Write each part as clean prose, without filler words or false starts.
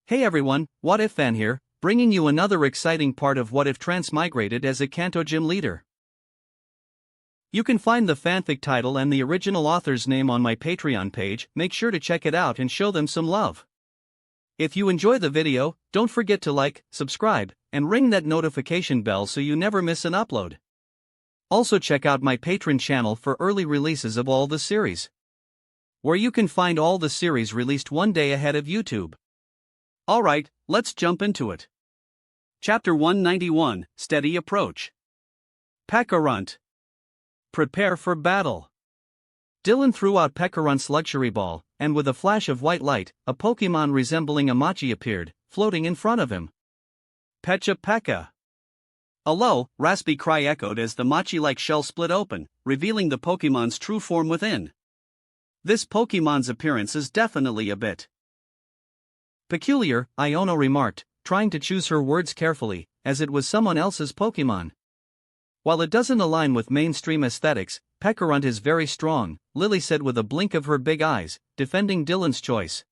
Hey everyone, What If Fan here, bringing you another exciting part of What If Transmigrated as a Kanto gym leader. You can find the fanfic title and the original author's name on my Patreon page. Make sure to check it out and show them some love. If you enjoy the video, don't forget to like, subscribe, and ring that notification bell so you never miss an upload. Also check out my Patreon channel for early releases of all the series, where you can find all the series released one day ahead of YouTube. Alright, let's jump into it. Chapter 191, Steady Approach. Pekarunt. Prepare for battle. Dylan threw out Pekarunt's luxury ball, and with a flash of white light, a Pokemon resembling a Machi appeared, floating in front of him. Pecha Pekka. A low, raspy cry echoed as the Machi-like shell split open, revealing the Pokemon's true form within. This Pokemon's appearance is definitely a bit peculiar, Iono remarked, trying to choose her words carefully, as it was someone else's Pokemon. While it doesn't align with mainstream aesthetics, Pekarunt is very strong, Lily said with a blink of her big eyes, defending Dylan's choice.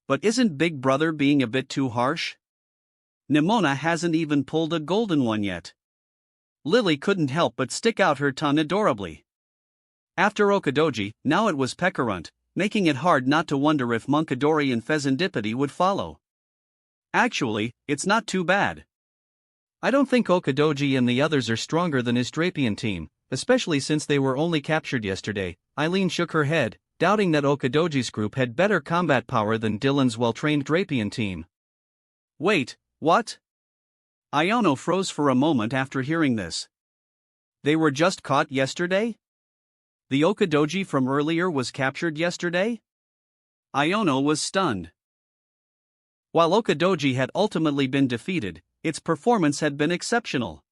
But isn't Big Brother being a bit too harsh? Nimona hasn't even pulled a golden one yet. Lily couldn't help but stick out her tongue adorably. After Okadoji, now it was Pekarunt, making it hard not to wonder if Munkidori and Fezandipiti would follow. Actually, it's not too bad. I don't think Okadoji and the others are stronger than his Drapion team, especially since they were only captured yesterday. Eileen shook her head, doubting that Okadoji's group had better combat power than Dylan's well-trained Drapion team. Wait, what? Iono froze for a moment after hearing this. They were just caught yesterday? The Okadoji from earlier was captured yesterday? Iono was stunned. While Okadoji had ultimately been defeated, its performance had been exceptional.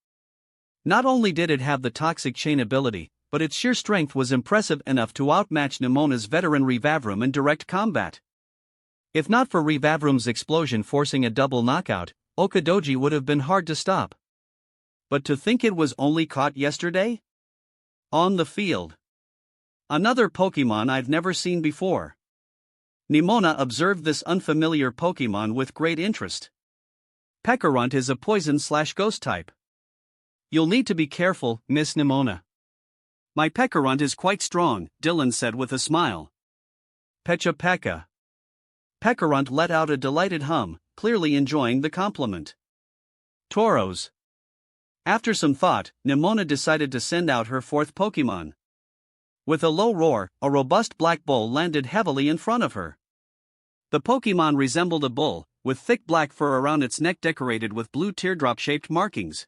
Not only did it have the toxic chain ability, but its sheer strength was impressive enough to outmatch Nimona's veteran Revavrum in direct combat. If not for Revavrum's explosion forcing a double knockout, Okadoji would have been hard to stop. But to think it was only caught yesterday? On the field. Another Pokemon I've never seen before. Nimona observed this unfamiliar Pokemon with great interest. Pekarunt is a poison/ghost type. You'll need to be careful, Miss Nimona. My Pekarunt is quite strong, Dylan said with a smile. Pecha Pekka. Pekarunt let out a delighted hum, clearly enjoying the compliment. Tauros. After some thought, Nimona decided to send out her fourth Pokemon. With a low roar, a robust black bull landed heavily in front of her. The Pokemon resembled a bull, with thick black fur around its neck decorated with blue teardrop-shaped markings.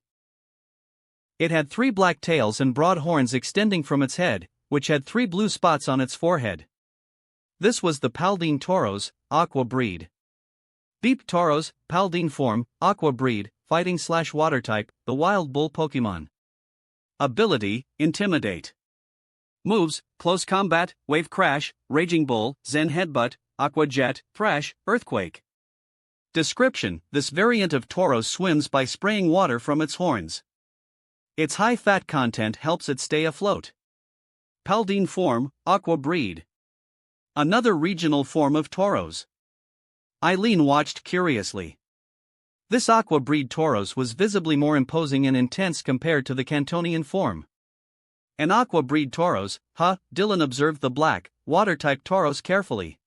It had 3 black tails and broad horns extending from its head, which had 3 blue spots on its forehead. This was the Paldine Tauros, Aqua breed. Beep Tauros, Paldine form, Aqua breed, fighting/water type, the wild bull Pokemon. Ability, Intimidate. Moves, Close Combat, Wave Crash, Raging Bull, Zen Headbutt, Aqua Jet, Thrash, Earthquake. Description: this variant of Tauros swims by spraying water from its horns. Its high fat content helps it stay afloat. Paldine form, Aqua breed. Another regional form of Tauros. Eileen watched curiously. This Aqua breed Tauros was visibly more imposing and intense compared to the Cantonian form. An Aqua breed Tauros, huh? Dylan observed the black, water-type Tauros carefully.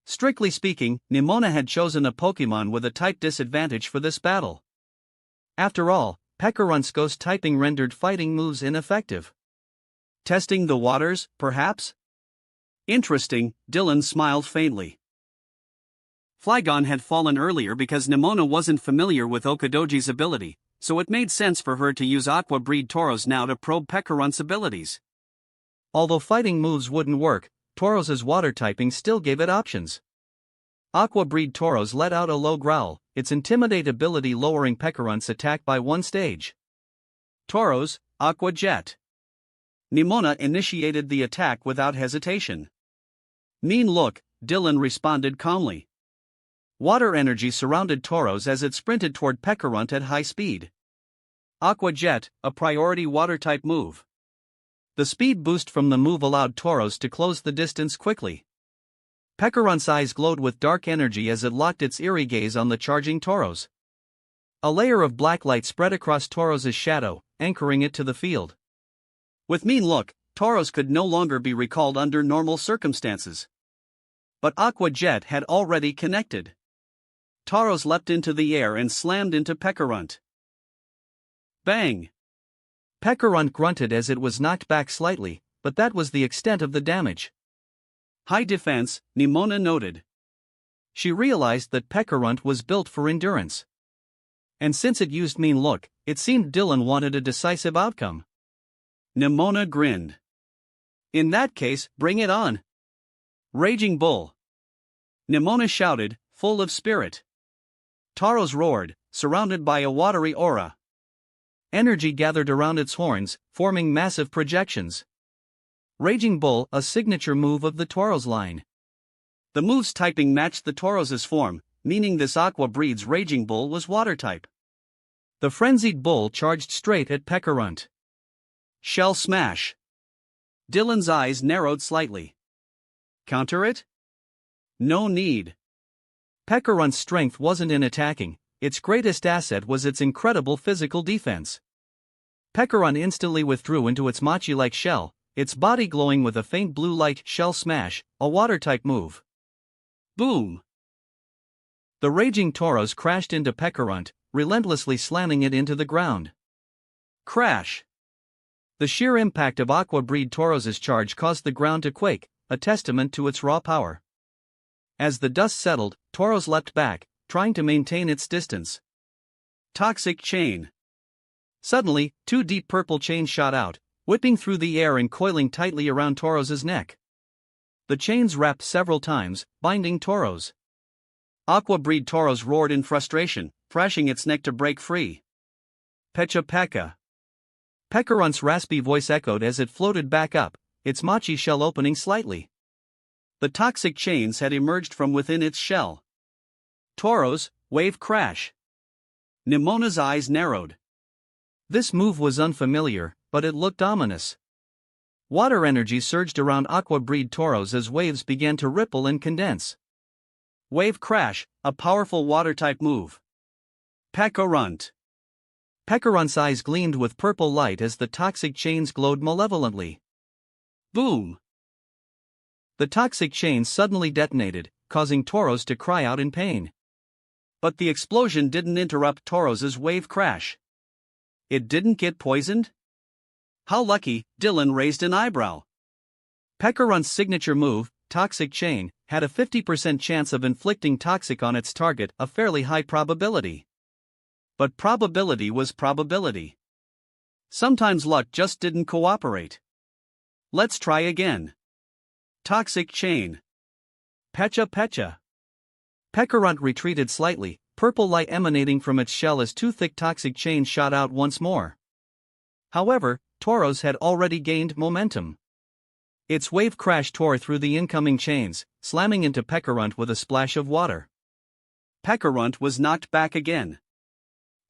Strictly speaking, Nimona had chosen a Pokemon with a type disadvantage for this battle. After all, Pekarunt's ghost typing rendered fighting moves ineffective. Testing the waters, perhaps? Interesting, Dylan smiled faintly. Flygon had fallen earlier because Nimona wasn't familiar with Okadoji's ability, so it made sense for her to use Aqua breed Tauros now to probe Pekarunt's abilities. Although fighting moves wouldn't work, Tauros's water typing still gave it options. Aqua breed Tauros let out a low growl, its Intimidate ability lowering Pekarunt's attack by 1 stage. Tauros, Aqua Jet. Nimona initiated the attack without hesitation. Mean look, Dylan responded calmly. Water energy surrounded Tauros as it sprinted toward Pekarunt at high speed. Aqua Jet, a priority water-type move. The speed boost from the move allowed Tauros to close the distance quickly. Pecarunt's eyes glowed with dark energy as it locked its eerie gaze on the charging Tauros. A layer of black light spread across Tauros' shadow, anchoring it to the field. With mean look, Tauros could no longer be recalled under normal circumstances. But Aqua Jet had already connected. Tauros leapt into the air and slammed into Pecarunt. Bang! Pecarunt grunted as it was knocked back slightly, but that was the extent of the damage. High defense, Nimona noted. She realized that Pecarunt was built for endurance. And since it used mean look, it seemed Dylan wanted a decisive outcome. Nimona grinned. In that case, bring it on. Raging Bull. Nimona shouted, full of spirit. Tauros roared, surrounded by a watery aura. Energy gathered around its horns, forming massive projections. Raging Bull, a signature move of the Tauros line. The move's typing matched the Tauros' form, meaning this aqua breed's Raging Bull was water type. The frenzied bull charged straight at Pecarunt. Shell smash. Dylan's eyes narrowed slightly. Counter it? No need. Pecarunt's strength wasn't in attacking, its greatest asset was its incredible physical defense. Pecarunt instantly withdrew into its machi-like shell, its body glowing with a faint blue light. Shell smash, a water-type move. Boom! The raging Tauros crashed into Pecarunt, relentlessly slamming it into the ground. Crash! The sheer impact of Aqua Breed Tauros' charge caused the ground to quake, a testament to its raw power. As the dust settled, Tauros leapt back, trying to maintain its distance. Toxic chain. Suddenly, two deep purple chains shot out, whipping through the air and coiling tightly around Tauros' neck. The chains wrapped several times, binding Tauros. Aqua Breed Tauros roared in frustration, thrashing its neck to break free. Pecha Peka. Pecarunt's raspy voice echoed as it floated back up, its machi shell opening slightly. The toxic chains had emerged from within its shell. Tauros, wave crash. Nimona's eyes narrowed. This move was unfamiliar, but it looked ominous. Water energy surged around Aqua Breed Tauros as waves began to ripple and condense. Wave crash, a powerful water-type move. Pecarunt. Pecarunt's eyes gleamed with purple light as the toxic chains glowed malevolently. Boom! The toxic chains suddenly detonated, causing Tauros to cry out in pain. But the explosion didn't interrupt Tauros' wave crash. It didn't get poisoned? How lucky, Dylan raised an eyebrow. Pecarunt's signature move, Toxic Chain, had a 50% chance of inflicting toxic on its target, a fairly high probability. But probability was probability. Sometimes luck just didn't cooperate. Let's try again. Toxic Chain. Pecha Pecha. Pecarunt retreated slightly, purple light emanating from its shell as two thick toxic chains shot out once more. However, Tauros had already gained momentum. Its wave crash tore through the incoming chains, slamming into Pecarunt with a splash of water. Pecarunt was knocked back again.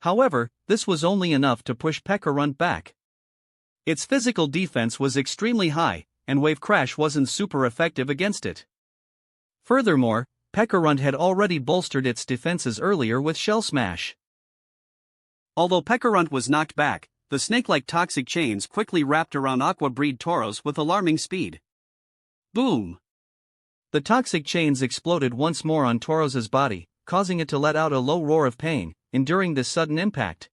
However, this was only enough to push Pecarunt back. Its physical defense was extremely high, and wave crash wasn't super effective against it. Furthermore, Pecarunt had already bolstered its defenses earlier with Shell Smash. Although Pecarunt was knocked back, the snake-like toxic chains quickly wrapped around Aqua Breed Tauros with alarming speed. Boom! The toxic chains exploded once more on Tauros' body, causing it to let out a low roar of pain, enduring this sudden impact.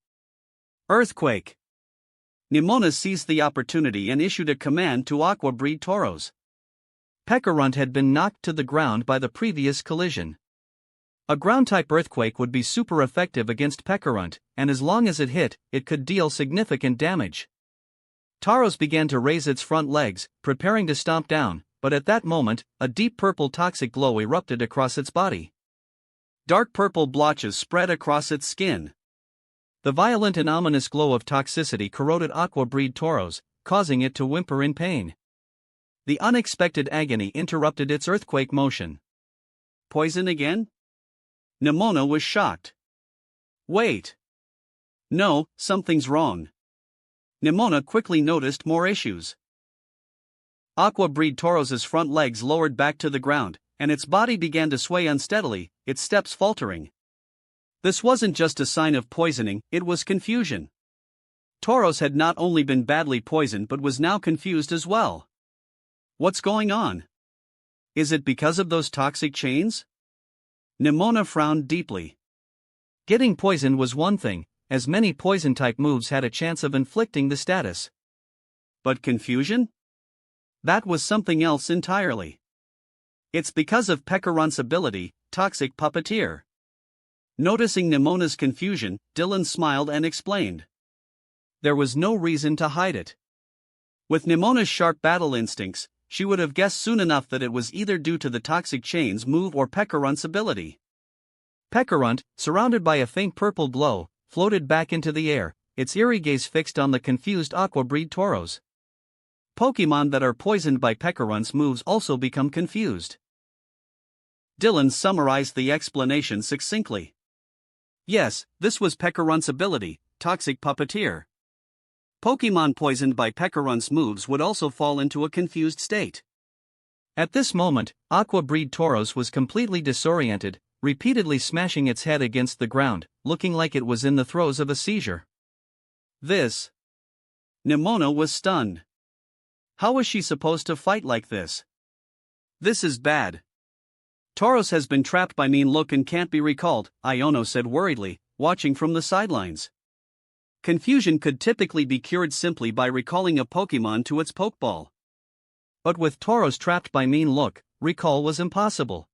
Earthquake! Nimona seized the opportunity and issued a command to Aqua Breed Tauros. Pecarunt had been knocked to the ground by the previous collision. A ground-type earthquake would be super effective against Pecarunt, and as long as it hit, it could deal significant damage. Tauros began to raise its front legs, preparing to stomp down, but at that moment, a deep purple toxic glow erupted across its body. Dark purple blotches spread across its skin. The violent and ominous glow of toxicity corroded Aqua Breed Tauros, causing it to whimper in pain. The unexpected agony interrupted its earthquake motion. Poison again? Nimona was shocked. Wait. No, something's wrong. Nimona quickly noticed more issues. Aqua Breed Tauros' front legs lowered back to the ground, and its body began to sway unsteadily, its steps faltering. This wasn't just a sign of poisoning, it was confusion. Tauros had not only been badly poisoned but was now confused as well. What's going on? Is it because of those toxic chains? Nimona frowned deeply. Getting poisoned was one thing, as many poison-type moves had a chance of inflicting the status. But confusion? That was something else entirely. It's because of Pekarunt's ability, Toxic Puppeteer. Noticing Nimona's confusion, Dylan smiled and explained. There was no reason to hide it. With Nimona's sharp battle instincts, she would have guessed soon enough that it was either due to the Toxic Chains move or Pekarunt's ability. Pekarunt, surrounded by a faint purple glow, floated back into the air, its eerie gaze fixed on the confused aqua-breed Tauros. Pokemon that are poisoned by Pekarunt's moves also become confused. Dylan summarized the explanation succinctly. Yes, this was Pekarunt's ability, Toxic Puppeteer. Pokemon poisoned by Pekarunt's moves would also fall into a confused state. At this moment, aqua-breed Tauros was completely disoriented, repeatedly smashing its head against the ground, looking like it was in the throes of a seizure. Nimona was stunned. How was she supposed to fight like this? This is bad. Tauros has been trapped by Mean Look and can't be recalled, Iono said worriedly, watching from the sidelines. Confusion could typically be cured simply by recalling a Pokemon to its Pokeball. But with Tauros trapped by Mean Look, recall was impossible.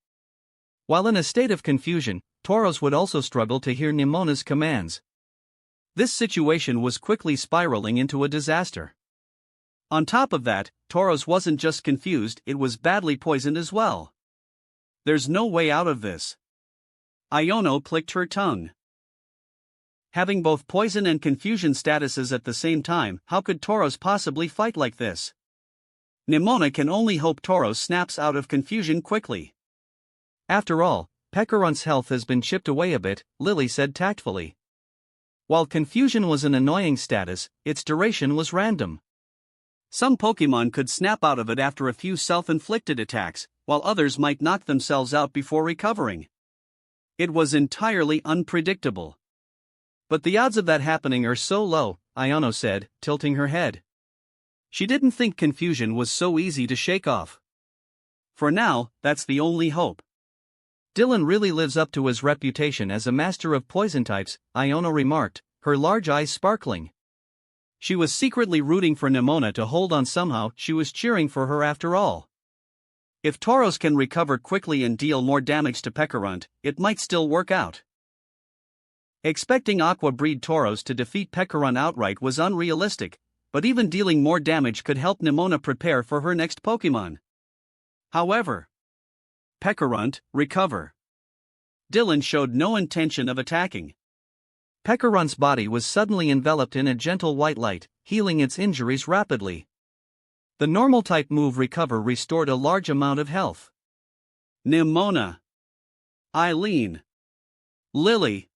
While in a state of confusion, Tauros would also struggle to hear Nimona's commands. This situation was quickly spiraling into a disaster. On top of that, Tauros wasn't just confused, it was badly poisoned as well. There's no way out of this. Iono clicked her tongue. Having both poison and confusion statuses at the same time, how could Tauros possibly fight like this? Nimona can only hope Tauros snaps out of confusion quickly. After all, Pekarunt's health has been chipped away a bit, Lily said tactfully. While confusion was an annoying status, its duration was random. Some Pokemon could snap out of it after a few self-inflicted attacks, while others might knock themselves out before recovering. It was entirely unpredictable. But the odds of that happening are so low, Iono said, tilting her head. She didn't think confusion was so easy to shake off. For now, that's the only hope. Dylan really lives up to his reputation as a master of poison types, Iono remarked, her large eyes sparkling. She was secretly rooting for Nimona to hold on somehow, she was cheering for her after all. If Tauros can recover quickly and deal more damage to Pekarunt, it might still work out. Expecting aqua-breed Tauros to defeat Pekarunt outright was unrealistic, but even dealing more damage could help Nimona prepare for her next Pokemon. However, Pekarunt, recover. Dylan showed no intention of attacking. Pekarunt's body was suddenly enveloped in a gentle white light, healing its injuries rapidly. The normal-type move Recover restored a large amount of health. Nimona. Eileen. Lily.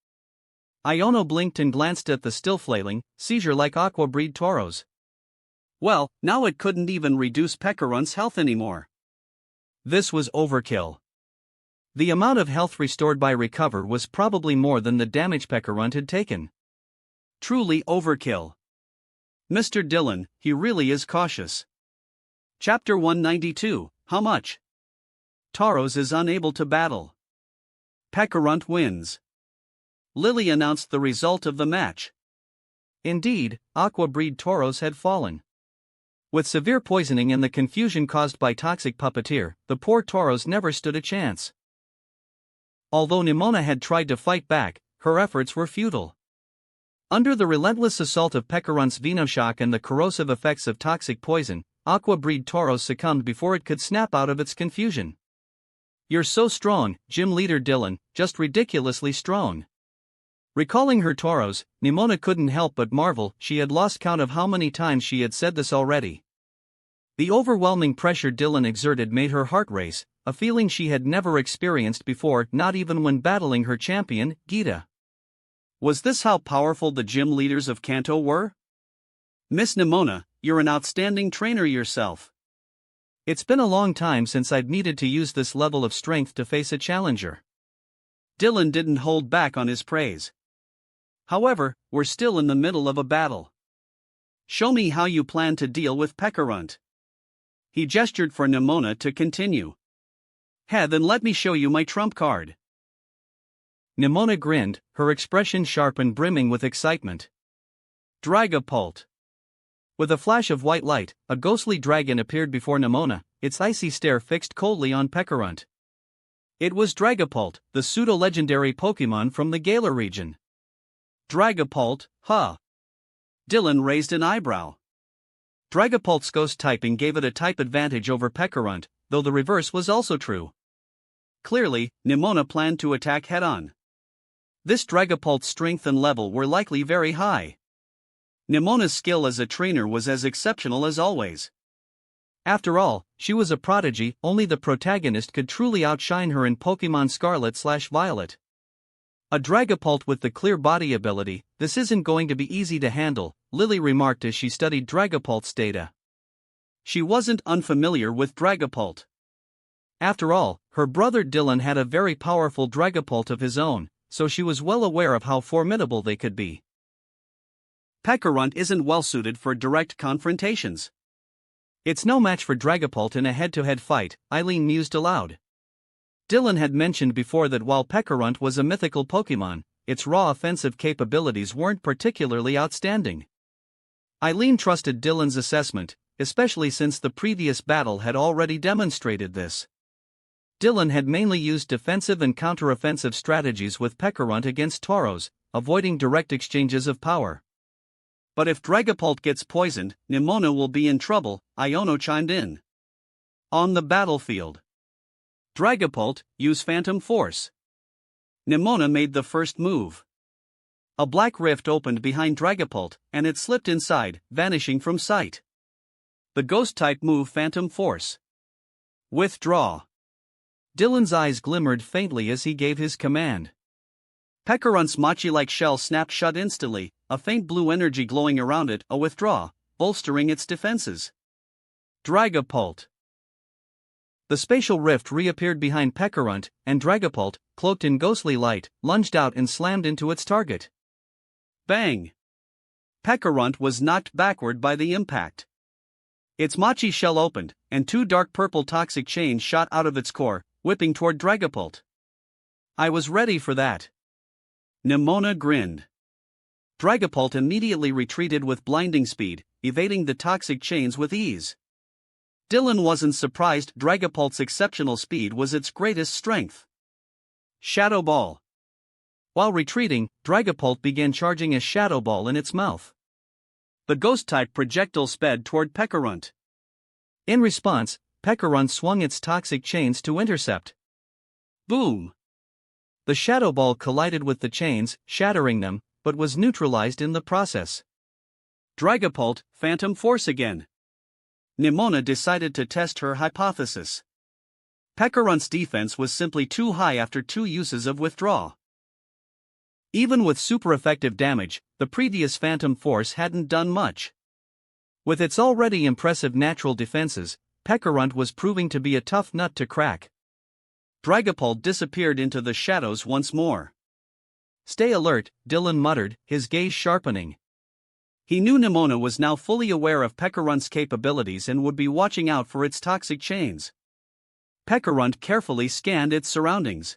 Iono blinked and glanced at the still flailing, seizure-like aqua-breed Tauros. Well, now it couldn't even reduce Pekarunt's health anymore. This was overkill. The amount of health restored by Recover was probably more than the damage Pekarunt had taken. Truly overkill. Mr. Dylan, he really is cautious. Chapter 192, How much? Tauros is unable to battle. Pekarunt wins. Lily announced the result of the match. Indeed, aqua-breed Tauros had fallen. With severe poisoning and the confusion caused by Toxic Puppeteer, the poor Tauros never stood a chance. Although Nimona had tried to fight back, her efforts were futile. Under the relentless assault of Pekarunt's Venoshock and the corrosive effects of toxic poison, aqua-breed Tauros succumbed before it could snap out of its confusion. You're so strong, Gym Leader Dylan, just ridiculously strong. Recalling her Tauros, Nimona couldn't help but marvel. She had lost count of how many times she had said this already. The overwhelming pressure Dylan exerted made her heart race, a feeling she had never experienced before, not even when battling her champion, Gita. Was this how powerful the gym leaders of Kanto were? Miss Nimona, you're an outstanding trainer yourself. It's been a long time since I'd needed to use this level of strength to face a challenger. Dylan didn't hold back on his praise. However, we're still in the middle of a battle. Show me how you plan to deal with Pekarunt. He gestured for Nimona to continue. Then let me show you my trump card. Nimona grinned, her expression sharp and brimming with excitement. Dragapult. With a flash of white light, a ghostly dragon appeared before Nimona, its icy stare fixed coldly on Pekarunt. It was Dragapult, the pseudo-legendary Pokémon from the Galar region. Dragapult, huh? Dylan raised an eyebrow. Dragapult's ghost typing gave it a type advantage over Pekarunt, though the reverse was also true. Clearly, Nimona planned to attack head-on. This Dragapult's strength and level were likely very high. Nimona's skill as a trainer was as exceptional as always. After all, she was a prodigy, only the protagonist could truly outshine her in Pokémon Scarlet/Violet. A Dragapult with the clear body ability, this isn't going to be easy to handle, Lily remarked as she studied Dragapult's data. She wasn't unfamiliar with Dragapult. After all, her brother Dylan had a very powerful Dragapult of his own, so she was well aware of how formidable they could be. Pekarunt isn't well suited for direct confrontations. It's no match for Dragapult in a head-to-head fight, Eileen mused aloud. Dylan had mentioned before that while Pekarunt was a mythical Pokémon, its raw offensive capabilities weren't particularly outstanding. Eileen trusted Dylan's assessment, especially since the previous battle had already demonstrated this. Dylan had mainly used defensive and counter-offensive strategies with Pekarunt against Tauros, avoiding direct exchanges of power. But if Dragapult gets poisoned, Nimona will be in trouble, Iono chimed in. On the battlefield. Dragapult, use Phantom Force. Nimona made the first move. A black rift opened behind Dragapult, and it slipped inside, vanishing from sight. The ghost-type move Phantom Force. Withdraw. Dylan's eyes glimmered faintly as he gave his command. Pekarunt's machi-like shell snapped shut instantly, a faint blue energy glowing around it, a withdraw, bolstering its defenses. Dragapult. The spatial rift reappeared behind Pekarunt, and Dragapult, cloaked in ghostly light, lunged out and slammed into its target. Bang! Pekarunt was knocked backward by the impact. Its machi shell opened, and two dark purple toxic chains shot out of its core, whipping toward Dragapult. I was ready for that. Nimona grinned. Dragapult immediately retreated with blinding speed, evading the toxic chains with ease. Dylan wasn't surprised. Dragapult's exceptional speed was its greatest strength. Shadow Ball. While retreating, Dragapult began charging a Shadow Ball in its mouth. The ghost-type projectile sped toward Pekarunt. In response, Pekarunt swung its toxic chains to intercept. Boom! The Shadow Ball collided with the chains, shattering them, but was neutralized in the process. Dragapult, Phantom Force again. Nimona decided to test her hypothesis. Pekarunt's defense was simply too high after two uses of Withdraw. Even with super effective damage, the previous Phantom Force hadn't done much. With its already impressive natural defenses, Pekarunt was proving to be a tough nut to crack. Dragapult disappeared into the shadows once more. Stay alert, Dylan muttered, his gaze sharpening. He knew Nimona was now fully aware of Pekarunt's capabilities and would be watching out for its toxic chains. Pekarunt carefully scanned its surroundings.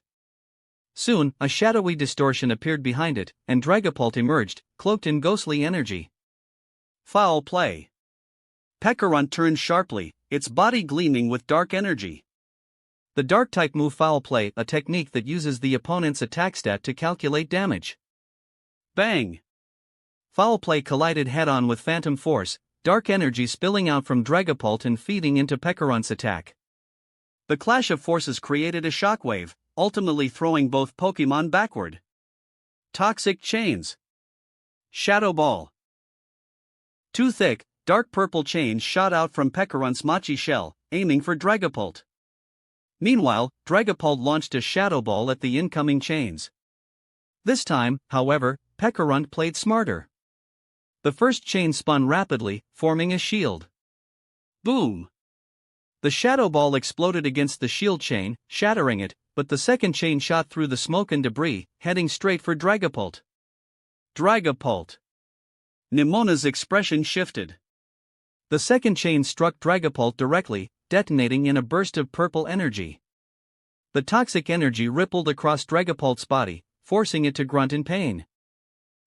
Soon, a shadowy distortion appeared behind it, and Dragapult emerged, cloaked in ghostly energy. Foul play. Pekarunt turned sharply, its body gleaming with dark energy. The Dark-type move Foul Play, a technique that uses the opponent's attack stat to calculate damage. Bang! Foul Play collided head-on with Phantom Force, dark energy spilling out from Dragapult and feeding into Pekarunt's attack. The clash of forces created a shockwave, ultimately throwing both Pokémon backward. Toxic Chains. Shadow Ball. Two thick, dark purple chains shot out from Pekarunt's machi shell, aiming for Dragapult. Meanwhile, Dragapult launched a Shadow Ball at the incoming chains. This time, however, Pekarunt played smarter. The first chain spun rapidly, forming a shield. Boom! The shadow ball exploded against the shield chain, shattering it, but the second chain shot through the smoke and debris, heading straight for Dragapult. Dragapult! Nemona's expression shifted. The second chain struck Dragapult directly, detonating in a burst of purple energy. The toxic energy rippled across Dragapult's body, forcing it to grunt in pain.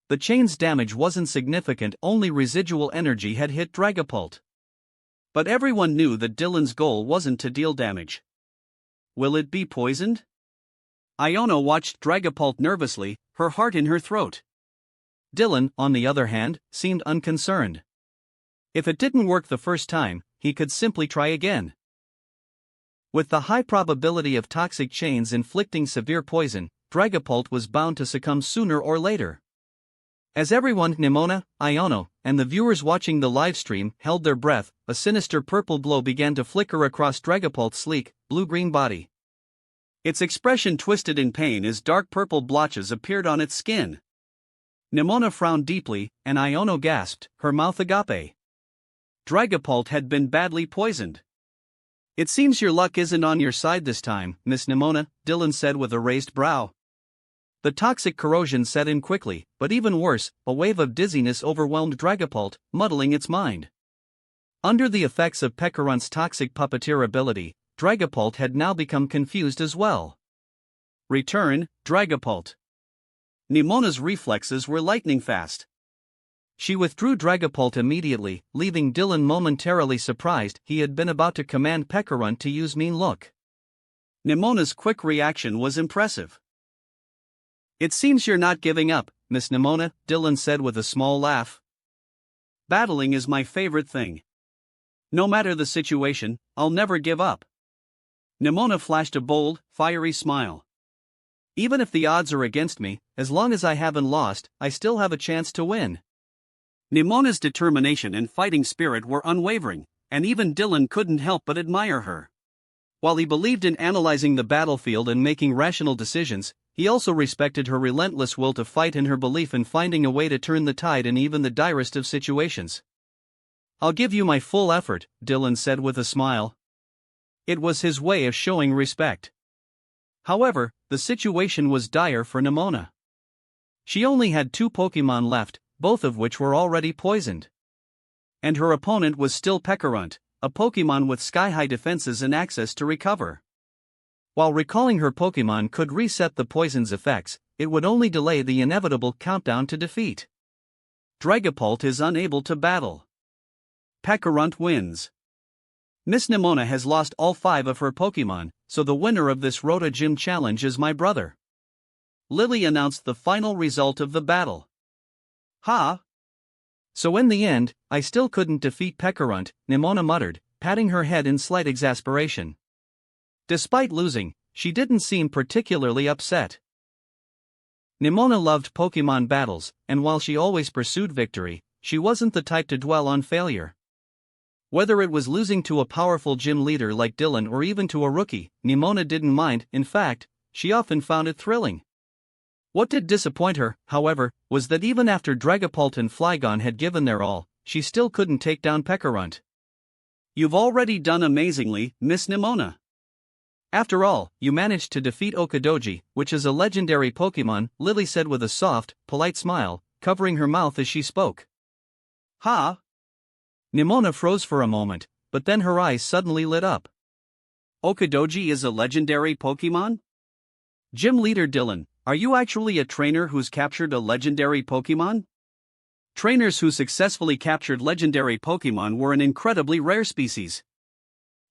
The chain's damage wasn't significant, only residual energy had hit Dragapult. But everyone knew that Dylan's goal wasn't to deal damage. Will it be poisoned? Iono watched Dragapult nervously, her heart in her throat. Dylan, on the other hand, seemed unconcerned. If it didn't work the first time, he could simply try again. With the high probability of toxic chains inflicting severe poison, Dragapult was bound to succumb sooner or later. As everyone, Nemona, Iono, and the viewers watching the livestream held their breath, a sinister purple glow began to flicker across Dragapult's sleek, blue-green body. Its expression twisted in pain as dark purple blotches appeared on its skin. Nemona frowned deeply, and Iono gasped, her mouth agape. Dragapult had been badly poisoned. "It seems your luck isn't on your side this time, Miss Nemona," Dylan said with a raised brow. The toxic corrosion set in quickly, but even worse, a wave of dizziness overwhelmed Dragapult, muddling its mind. Under the effects of Pecarunt's toxic puppeteer ability, Dragapult had now become confused as well. "Return, Dragapult." Nemona's reflexes were lightning fast. She withdrew Dragapult immediately, leaving Dylan momentarily surprised he had been about to command Pecarunt to use Mean Look. Nemona's quick reaction was impressive. "It seems you're not giving up, Miss Nemona," Dylan said with a small laugh. "Battling is my favorite thing. No matter the situation, I'll never give up." Nemona flashed a bold, fiery smile. "Even if the odds are against me, as long as I haven't lost, I still have a chance to win." Nemona's determination and fighting spirit were unwavering, and even Dylan couldn't help but admire her. While he believed in analyzing the battlefield and making rational decisions, he also respected her relentless will to fight and her belief in finding a way to turn the tide in even the direst of situations. "I'll give you my full effort," Dylan said with a smile. It was his way of showing respect. However, the situation was dire for Nemona. She only had 2 Pokémon left, both of which were already poisoned. And her opponent was still Pecarunt, a Pokémon with sky-high defenses and access to recover. While recalling her Pokémon could reset the poison's effects, it would only delay the inevitable countdown to defeat. Dragapult is unable to battle. Pecarunt wins. Miss Nemona has lost all 5 of her Pokémon, so the winner of this Rota Gym challenge is my brother. Lily announced the final result of the battle. "Ha! So in the end, I still couldn't defeat Pecarunt," Nemona muttered, patting her head in slight exasperation. Despite losing, she didn't seem particularly upset. Nemona loved Pokémon battles, and while she always pursued victory, she wasn't the type to dwell on failure. Whether it was losing to a powerful gym leader like Dylan or even to a rookie, Nemona didn't mind. In fact, she often found it thrilling. What did disappoint her, however, was that even after Dragapult and Flygon had given their all, she still couldn't take down Pecarunt. "You've already done amazingly, Miss Nemona. After all, you managed to defeat Okadoji, which is a legendary Pokémon," Lily said with a soft, polite smile, covering her mouth as she spoke. "Ha!" Nemona froze for a moment, but then her eyes suddenly lit up. "Okadoji is a legendary Pokémon? Gym Leader Dylan, are you actually a trainer who's captured a legendary Pokémon?" Trainers who successfully captured legendary Pokémon were an incredibly rare species.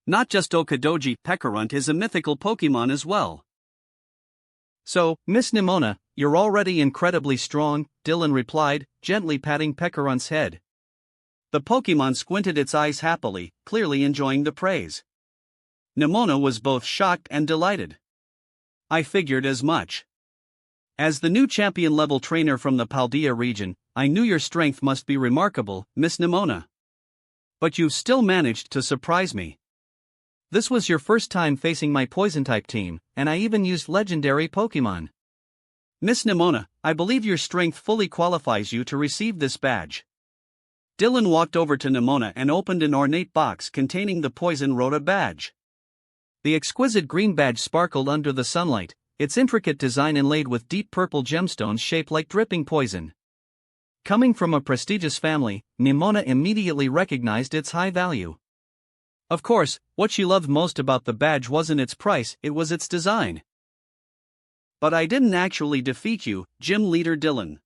Not just Okadoji, Pecarunt is a mythical Pokémon as well. "So, Miss Nemona, you're already incredibly strong," Dylan replied, gently patting Pecarunt's head. The Pokémon squinted its eyes happily, clearly enjoying the praise. Nemona was both shocked and delighted. "I figured as much. As the new champion-level trainer from the Paldea region, I knew your strength must be remarkable, Miss Nemona. But you've still managed to surprise me. This was your first time facing my Poison-type team, and I even used legendary Pokémon. Miss Nemona, I believe your strength fully qualifies you to receive this badge." Dylan walked over to Nimona and opened an ornate box containing the Poison Rhoda badge. The exquisite green badge sparkled under the sunlight, its intricate design inlaid with deep purple gemstones shaped like dripping poison. Coming from a prestigious family, Nimona immediately recognized its high value. Of course, what she loved most about the badge wasn't its price, it was its design. But I didn't actually defeat you, Gym Leader Dylan.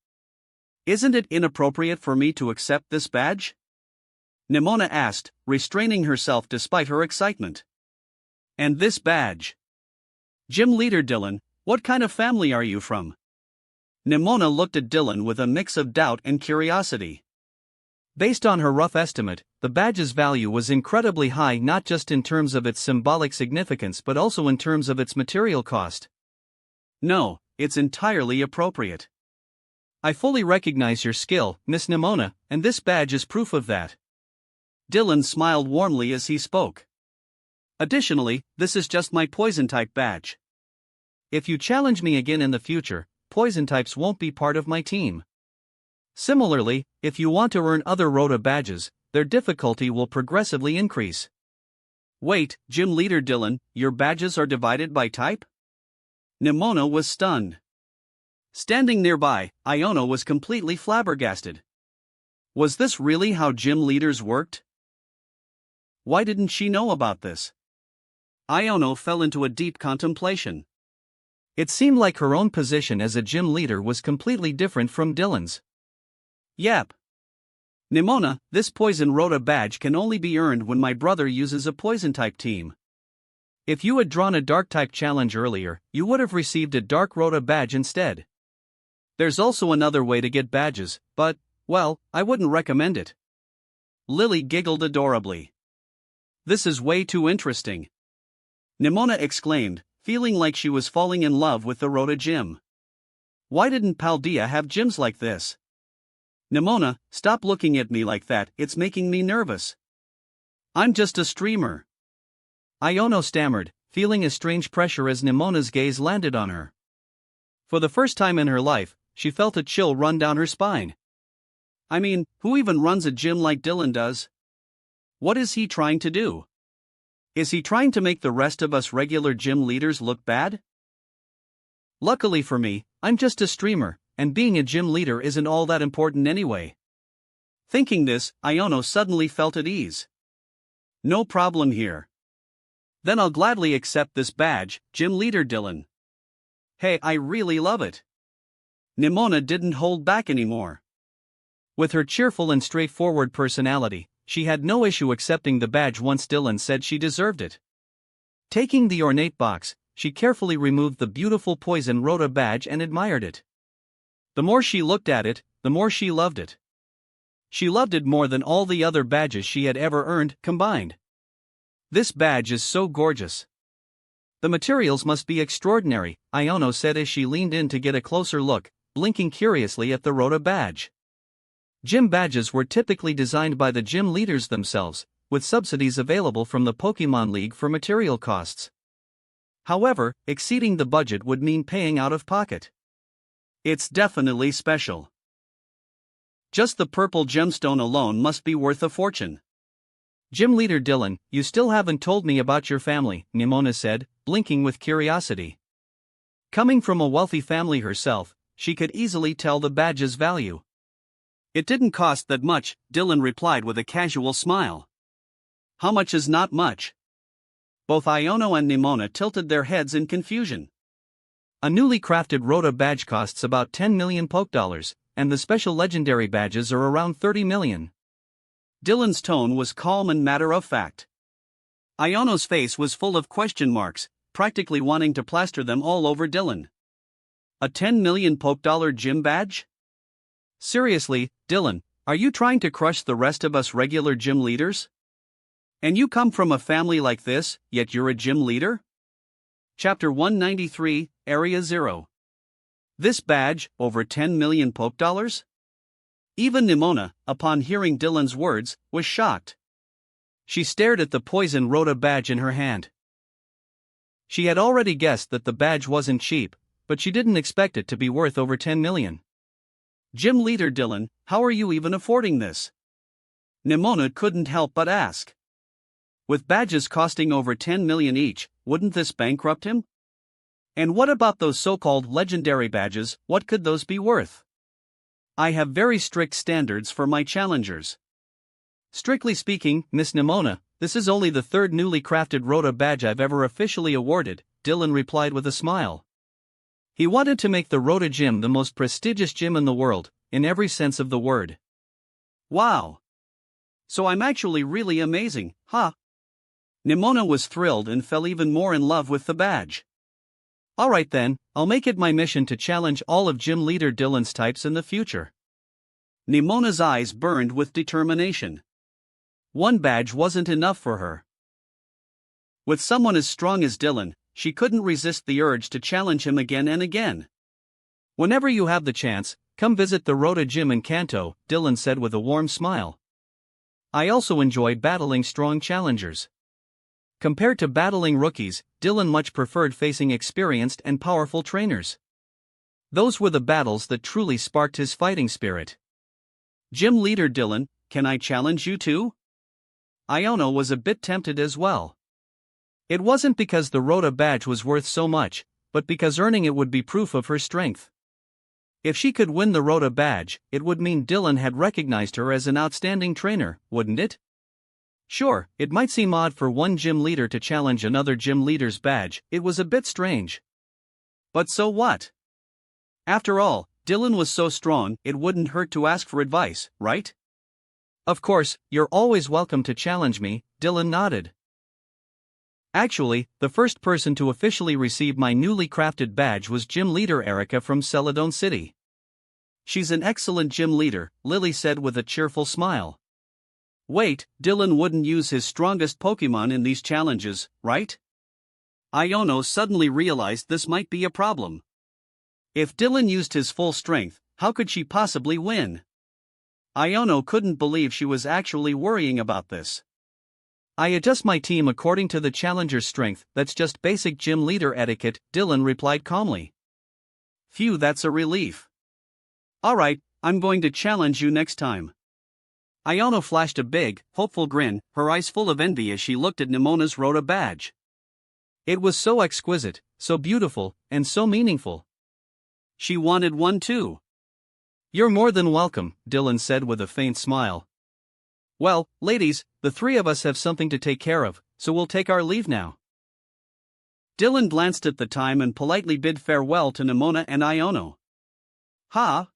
Isn't it inappropriate for me to accept this badge? Nimona asked, restraining herself despite her excitement. And this badge? Gym Leader Dylan, what kind of family are you from? Nimona looked at Dylan with a mix of doubt and curiosity. Based on her rough estimate, the badge's value was incredibly high not just in terms of its symbolic significance but also in terms of its material cost. No, it's entirely appropriate. I fully recognize your skill, Miss Nimona, and this badge is proof of that. Dylan smiled warmly as he spoke. Additionally, this is just my poison-type badge. If you challenge me again in the future, poison types won't be part of my team. Similarly, if you want to earn other Rhoda badges, their difficulty will progressively increase. Wait, Gym Leader Dylan, your badges are divided by type? Nimona was stunned. Standing nearby, Iono was completely flabbergasted. Was this really how gym leaders worked? Why didn't she know about this? Iono fell into a deep contemplation. It seemed like her own position as a gym leader was completely different from Dylan's. Yep. Nimona, this Poison Rhoda badge can only be earned when my brother uses a poison-type team. If you had drawn a dark-type challenge earlier, you would have received a Dark Rhoda badge instead. There's also another way to get badges, but, well, I wouldn't recommend it. Lily giggled adorably. This is way too interesting. Nimona exclaimed, feeling like she was falling in love with the Rhoda gym. Why didn't Paldea have gyms like this? Nimona, stop looking at me like that, it's making me nervous. I'm just a streamer. Iono stammered, feeling a strange pressure as Nimona's gaze landed on her. For the first time in her life, she felt a chill run down her spine. I mean, who even runs a gym like Dylan does? What is he trying to do? Is he trying to make the rest of us regular gym leaders look bad? Luckily for me, I'm just a streamer, and being a gym leader isn't all that important anyway. Thinking this, Iono suddenly felt at ease. No problem here. Then I'll gladly accept this badge, Gym Leader Dylan. Hey, I really love it. Nimona didn't hold back anymore. With her cheerful and straightforward personality, she had no issue accepting the badge once Dylan said she deserved it. Taking the ornate box, she carefully removed the beautiful Poison Rhoda badge and admired it. The more she looked at it, the more she loved it. She loved it more than all the other badges she had ever earned, combined. This badge is so gorgeous. The materials must be extraordinary, Iono said as she leaned in to get a closer look, blinking curiously at the Rhoda badge. Gym badges were typically designed by the gym leaders themselves, with subsidies available from the Pokemon League for material costs. However, exceeding the budget would mean paying out of pocket. It's definitely special. Just the purple gemstone alone must be worth a fortune. Gym Leader Dylan, you still haven't told me about your family, Nimona said, blinking with curiosity. Coming from a wealthy family herself, she could easily tell the badge's value. It didn't cost that much, Dylan replied with a casual smile. How much is not much? Both Iono and Nimona tilted their heads in confusion. A newly crafted Rhoda badge costs about 10 million Poke Dollars, and the special legendary badges are around 30 million. Dylan's tone was calm and matter-of-fact. Iono's face was full of question marks, practically wanting to plaster them all over Dylan. A 10 million Poke Dollar gym badge? Seriously, Dylan, are you trying to crush the rest of us regular gym leaders? And you come from a family like this, yet you're a gym leader? Chapter 193, Area 0. This badge, over 10 million Poke Dollars? Even Nimona, upon hearing Dylan's words, was shocked. She stared at the Poison Rhoda badge in her hand. She had already guessed that the badge wasn't cheap, but she didn't expect it to be worth over 10 million. Gym Leader Dylan, how are you even affording this? Nimona couldn't help but ask. With badges costing over 10 million each, wouldn't this bankrupt him? And what about those so-called legendary badges, what could those be worth? I have very strict standards for my challengers. Strictly speaking, Miss Nimona, this is only the third newly crafted Rota badge I've ever officially awarded, Dylan replied with a smile. He wanted to make the Rota gym the most prestigious gym in the world, in every sense of the word. Wow! So I'm actually really amazing, huh? Nimona was thrilled and fell even more in love with the badge. Alright then, I'll make it my mission to challenge all of Gym Leader Dylan's types in the future. Nimona's eyes burned with determination. One badge wasn't enough for her. With someone as strong as Dylan, she couldn't resist the urge to challenge him again and again. Whenever you have the chance, come visit the Rota gym in Kanto, Dylan said with a warm smile. I also enjoy battling strong challengers. Compared to battling rookies, Dylan much preferred facing experienced and powerful trainers. Those were the battles that truly sparked his fighting spirit. Gym leader Dylan, can I challenge you too? Iono was a bit tempted as well. It wasn't because the Rota badge was worth so much, but because earning it would be proof of her strength. If she could win the Rota badge, it would mean Dylan had recognized her as an outstanding trainer, wouldn't it? Sure, it might seem odd for one gym leader to challenge another gym leader's badge, it was a bit strange. But so what? After all, Dylan was so strong, it wouldn't hurt to ask for advice, right? Of course, you're always welcome to challenge me, Dylan nodded. Actually, the first person to officially receive my newly crafted badge was gym leader Erica from Celadon City. She's an excellent gym leader, Lily said with a cheerful smile. Wait, Dylan wouldn't use his strongest Pokemon in these challenges, right? Iono suddenly realized this might be a problem. If Dylan used his full strength, how could she possibly win? Iono couldn't believe she was actually worrying about this. I adjust my team according to the challenger's strength, that's just basic gym leader etiquette, Dylan replied calmly. Phew, that's a relief. Alright, I'm going to challenge you next time. Iono flashed a big, hopeful grin, her eyes full of envy as she looked at Nimona's Rota badge. It was so exquisite, so beautiful, and so meaningful. She wanted one too. You're more than welcome, Dylan said with a faint smile. Well, ladies, the three of us have something to take care of, so we'll take our leave now. Dylan glanced at the time and politely bid farewell to Nimona and Iono. Ha!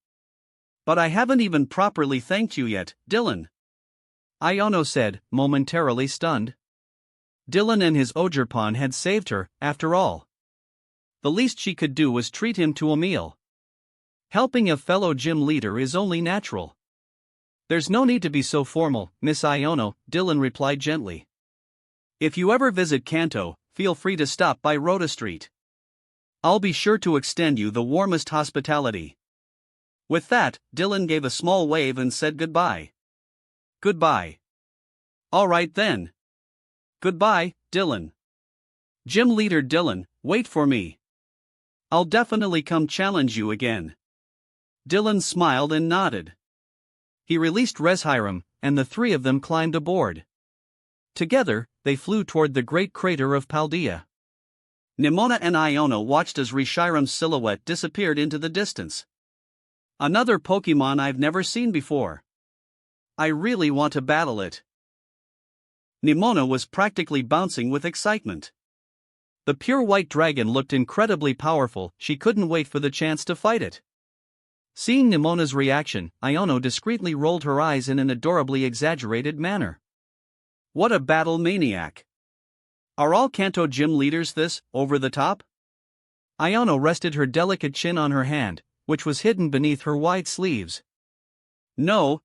But I haven't even properly thanked you yet, Dylan. Iono said, momentarily stunned. Dylan and his Ogerpon had saved her, after all. The least she could do was treat him to a meal. Helping a fellow gym leader is only natural. There's no need to be so formal, Miss Iono, Dylan replied gently. If you ever visit Kanto, feel free to stop by Rota Street. I'll be sure to extend you the warmest hospitality. With that, Dylan gave a small wave and said goodbye. Goodbye. All right then. Goodbye, Dylan. Gym leader Dylan, wait for me. I'll definitely come challenge you again. Dylan smiled and nodded. He released Reshiram, and the three of them climbed aboard. Together, they flew toward the great crater of Paldea. Nimona and Iono watched as Reshiram's silhouette disappeared into the distance. Another Pokemon I've never seen before. I really want to battle it. Nimona was practically bouncing with excitement. The pure white dragon looked incredibly powerful, she couldn't wait for the chance to fight it. Seeing Nimona's reaction, Iono discreetly rolled her eyes in an adorably exaggerated manner. What a battle maniac. Are all Kanto gym leaders this, over the top? Iono rested her delicate chin on her hand, which was hidden beneath her wide sleeves. No.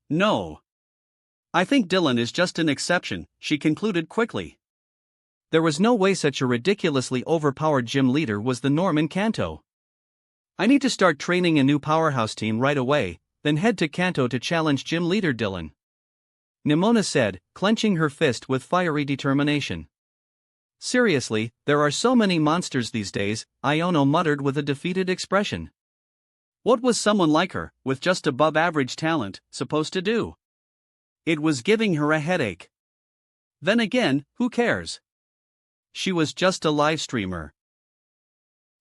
I think Dylan is just an exception, she concluded quickly. There was no way such a ridiculously overpowered gym leader was the norm in Kanto. I need to start training a new powerhouse team right away, then head to Kanto to challenge gym leader Dylan. Nimona said, clenching her fist with fiery determination. Seriously, there are so many monsters these days, Iono muttered with a defeated expression. What was someone like her, with just above average talent, supposed to do? It was giving her a headache. Then again, who cares? She was just a live streamer.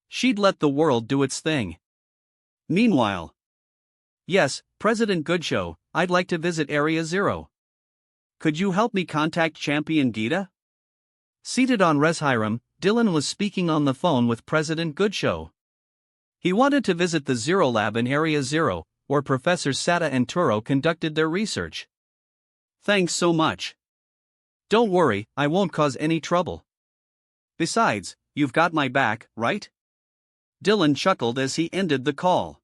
She'd let the world do its thing. Meanwhile, yes, President Goodshow, I'd like to visit Area Zero. Could you help me contact Champion Gita? Seated on Reshiram, Dylan was speaking on the phone with President Goodshow. He wanted to visit the Zero Lab in Area Zero, where Professors Sata and Turo conducted their research. Thanks so much. Don't worry, I won't cause any trouble. Besides, you've got my back, right? Dylan chuckled as he ended the call.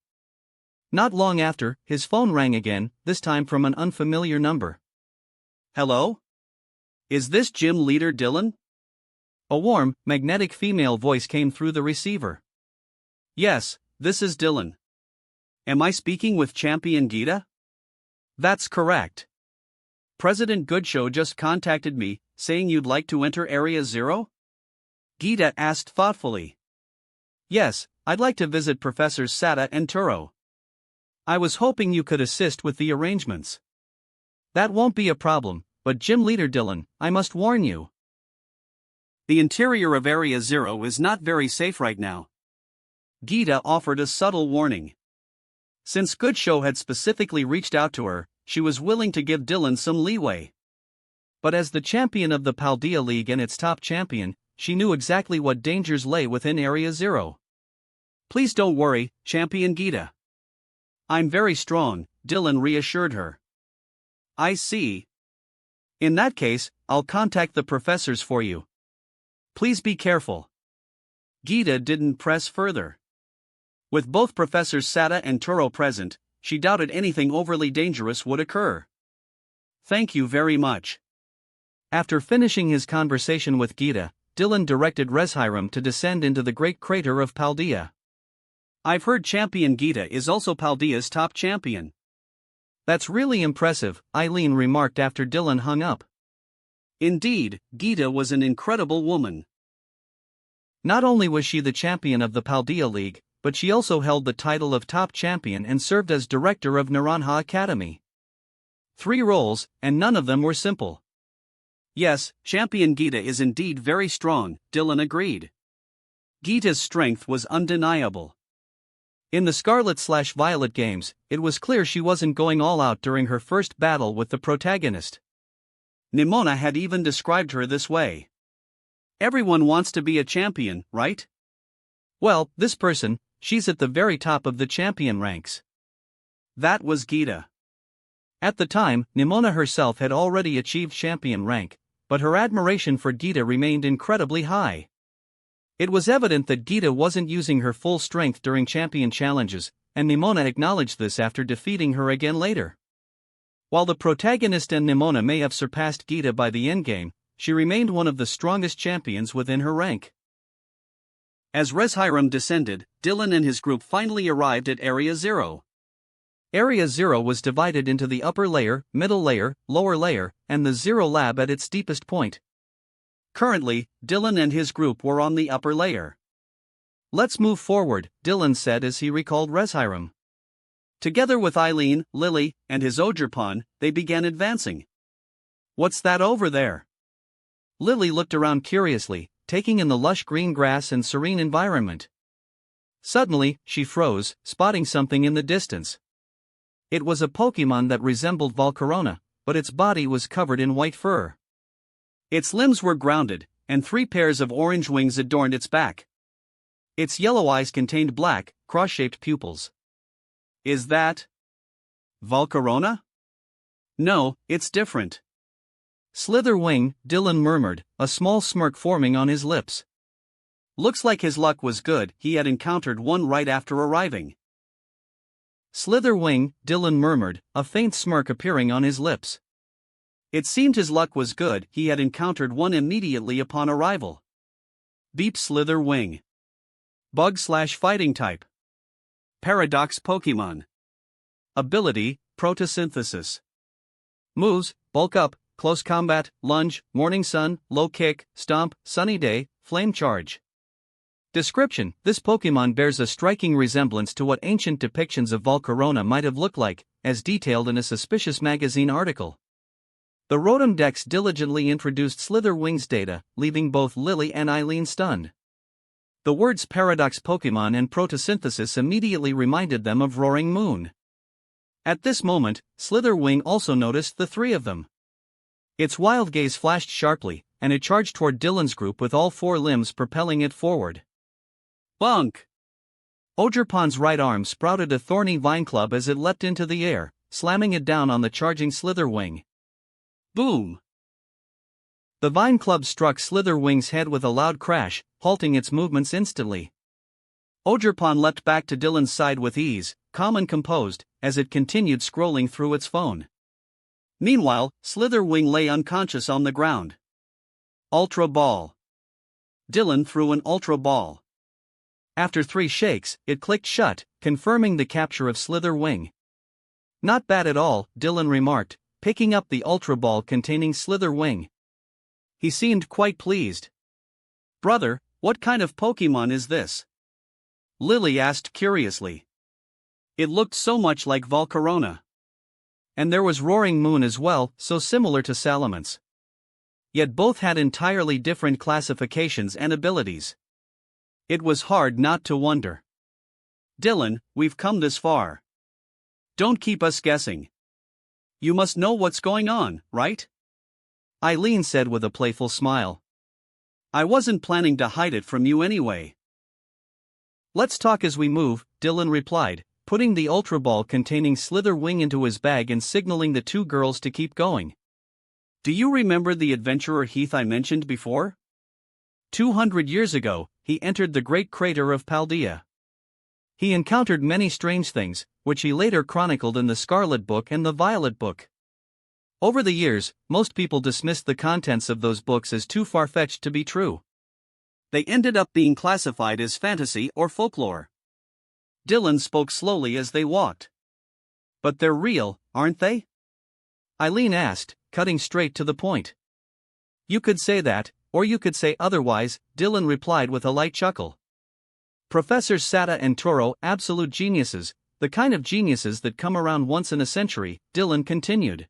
Not long after, his phone rang again, this time from an unfamiliar number. Hello? Is this gym leader Dylan? A warm, magnetic female voice came through the receiver. Yes, this is Dylan. Am I speaking with Champion Gita? That's correct. President Goodshow just contacted me, saying you'd like to enter Area Zero? Gita asked thoughtfully. Yes, I'd like to visit Professors Sata and Turo. I was hoping you could assist with the arrangements. That won't be a problem, but Gym Leader Dylan, I must warn you. The interior of Area Zero is not very safe right now. Gita offered a subtle warning. Since Goodshow had specifically reached out to her, she was willing to give Dylan some leeway. But as the champion of the Paldea League and its top champion, she knew exactly what dangers lay within Area Zero. Please don't worry, Champion Gita. I'm very strong, Dylan reassured her. I see. In that case, I'll contact the professors for you. Please be careful. Gita didn't press further. With both Professors Sata and Turo present, she doubted anything overly dangerous would occur. Thank you very much. After finishing his conversation with Gita, Dylan directed Reshiram to descend into the great crater of Paldea. I've heard Champion Gita is also Paldea's top champion. That's really impressive, Eileen remarked after Dylan hung up. Indeed, Gita was an incredible woman. Not only was she the champion of the Paldea League, but she also held the title of top champion and served as director of Naranja Academy. 3 roles, and none of them were simple. Yes, Champion Gita is indeed very strong, Dylan agreed. Gita's strength was undeniable. In the Scarlet/Violet games, it was clear she wasn't going all out during her first battle with the protagonist. Nimona had even described her this way. Everyone wants to be a champion, right? Well, this person, she's at the very top of the champion ranks. That was Gita. At the time, Nimona herself had already achieved champion rank, but her admiration for Gita remained incredibly high. It was evident that Gita wasn't using her full strength during champion challenges, and Nimona acknowledged this after defeating her again later. While the protagonist and Nimona may have surpassed Gita by the endgame, she remained one of the strongest champions within her rank. As Reshiram descended, Dylan and his group finally arrived at Area Zero. Area Zero was divided into the upper layer, middle layer, lower layer, and the Zero Lab at its deepest point. Currently, Dylan and his group were on the upper layer. Let's move forward, Dylan said as he recalled Reshiram. Together with Eileen, Lily, and his Ogerpon, they began advancing. What's that over there? Lily looked around curiously, taking in the lush green grass and serene environment. Suddenly, she froze, spotting something in the distance. It was a Pokémon that resembled Volcarona, but its body was covered in white fur. Its limbs were grounded, and 3 pairs of orange wings adorned its back. Its yellow eyes contained black, cross-shaped pupils. Is that Volcarona? No, it's different. Slitherwing, Dylan murmured, a small smirk forming on his lips. Looks like his luck was good, he had encountered one right after arriving. Slitherwing, Dylan murmured, a faint smirk appearing on his lips. It seemed his luck was good, he had encountered one immediately upon arrival. Beep Slitherwing. Bug/fighting type. Paradox Pokémon. Ability, Photosynthesis. Moves, Bulk Up, Close Combat, Lunge, Morning Sun, Low Kick, Stomp, Sunny Day, Flame Charge. Description: this Pokémon bears a striking resemblance to what ancient depictions of Volcarona might have looked like, as detailed in a Suspicious magazine article. The Rotom Dex diligently introduced Slitherwing's data, leaving both Lily and Eileen stunned. The words Paradox Pokemon and Protosynthesis immediately reminded them of Roaring Moon. At this moment, Slitherwing also noticed the three of them. Its wild gaze flashed sharply, and it charged toward Dylan's group with all four limbs propelling it forward. Bunk! Ogerpon's right arm sprouted a thorny vine club as it leapt into the air, slamming it down on the charging Slitherwing. Boom! The vine club struck Slitherwing's head with a loud crash, halting its movements instantly. Ogerpon leapt back to Dylan's side with ease, calm and composed, as it continued scrolling through its phone. Meanwhile, Slitherwing lay unconscious on the ground. Ultra Ball. Dylan threw an Ultra Ball. After 3 shakes, it clicked shut, confirming the capture of Slitherwing. Not bad at all, Dylan remarked, picking up the Ultra Ball containing Slitherwing. He seemed quite pleased. Brother, what kind of Pokemon is this? Lily asked curiously. It looked so much like Volcarona. And there was Roaring Moon as well, so similar to Salamence. Yet both had entirely different classifications and abilities. It was hard not to wonder. Dylan, we've come this far. Don't keep us guessing. You must know what's going on, right? Eileen said with a playful smile. I wasn't planning to hide it from you anyway. Let's talk as we move, Dylan replied, putting the Ultra Ball containing Slitherwing into his bag and signaling the two girls to keep going. Do you remember the adventurer Heath I mentioned before? 200 years ago, he entered the great crater of Paldea. He encountered many strange things, which he later chronicled in the Scarlet Book and the Violet Book. Over the years, most people dismissed the contents of those books as too far-fetched to be true. They ended up being classified as fantasy or folklore. Dylan spoke slowly as they walked. But they're real, aren't they? Eileen asked, cutting straight to the point. You could say that, or you could say otherwise, Dylan replied with a light chuckle. Professors Sada and Toro, absolute geniuses, the kind of geniuses that come around once in a century, Dylan continued.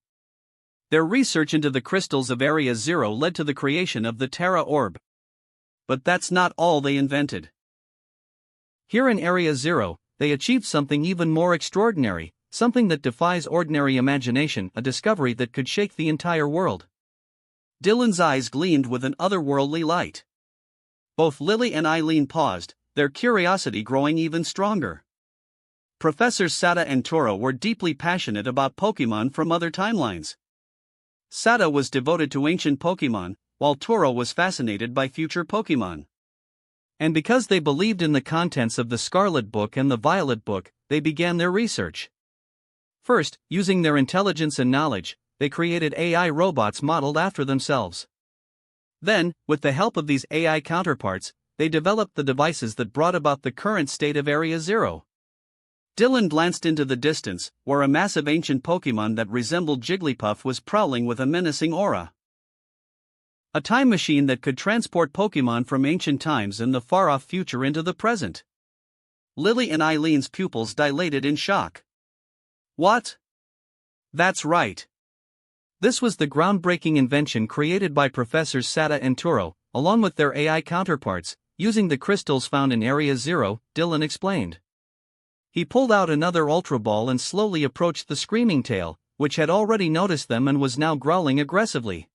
Their research into the crystals of Area Zero led to the creation of the Terra Orb. But that's not all they invented. Here in Area Zero, they achieved something even more extraordinary, something that defies ordinary imagination, a discovery that could shake the entire world. Dylan's eyes gleamed with an otherworldly light. Both Lily and Eileen paused, their curiosity growing even stronger. Professors Sada and Toro were deeply passionate about Pokemon from other timelines. Sada was devoted to ancient Pokemon, while Toro was fascinated by future Pokemon. And because they believed in the contents of the Scarlet Book and the Violet Book, they began their research. First, using their intelligence and knowledge, they created AI robots modeled after themselves. Then, with the help of these AI counterparts, they developed the devices that brought about the current state of Area Zero. Dylan glanced into the distance, where a massive ancient Pokemon that resembled Jigglypuff was prowling with a menacing aura. A time machine that could transport Pokemon from ancient times and the far-off future into the present. Lily and Eileen's pupils dilated in shock. What? That's right. This was the groundbreaking invention created by Professors Sada and Toro, along with their AI counterparts, using the crystals found in Area Zero, Dylan explained. He pulled out another Ultra Ball and slowly approached the screaming tail, which had already noticed them and was now growling aggressively.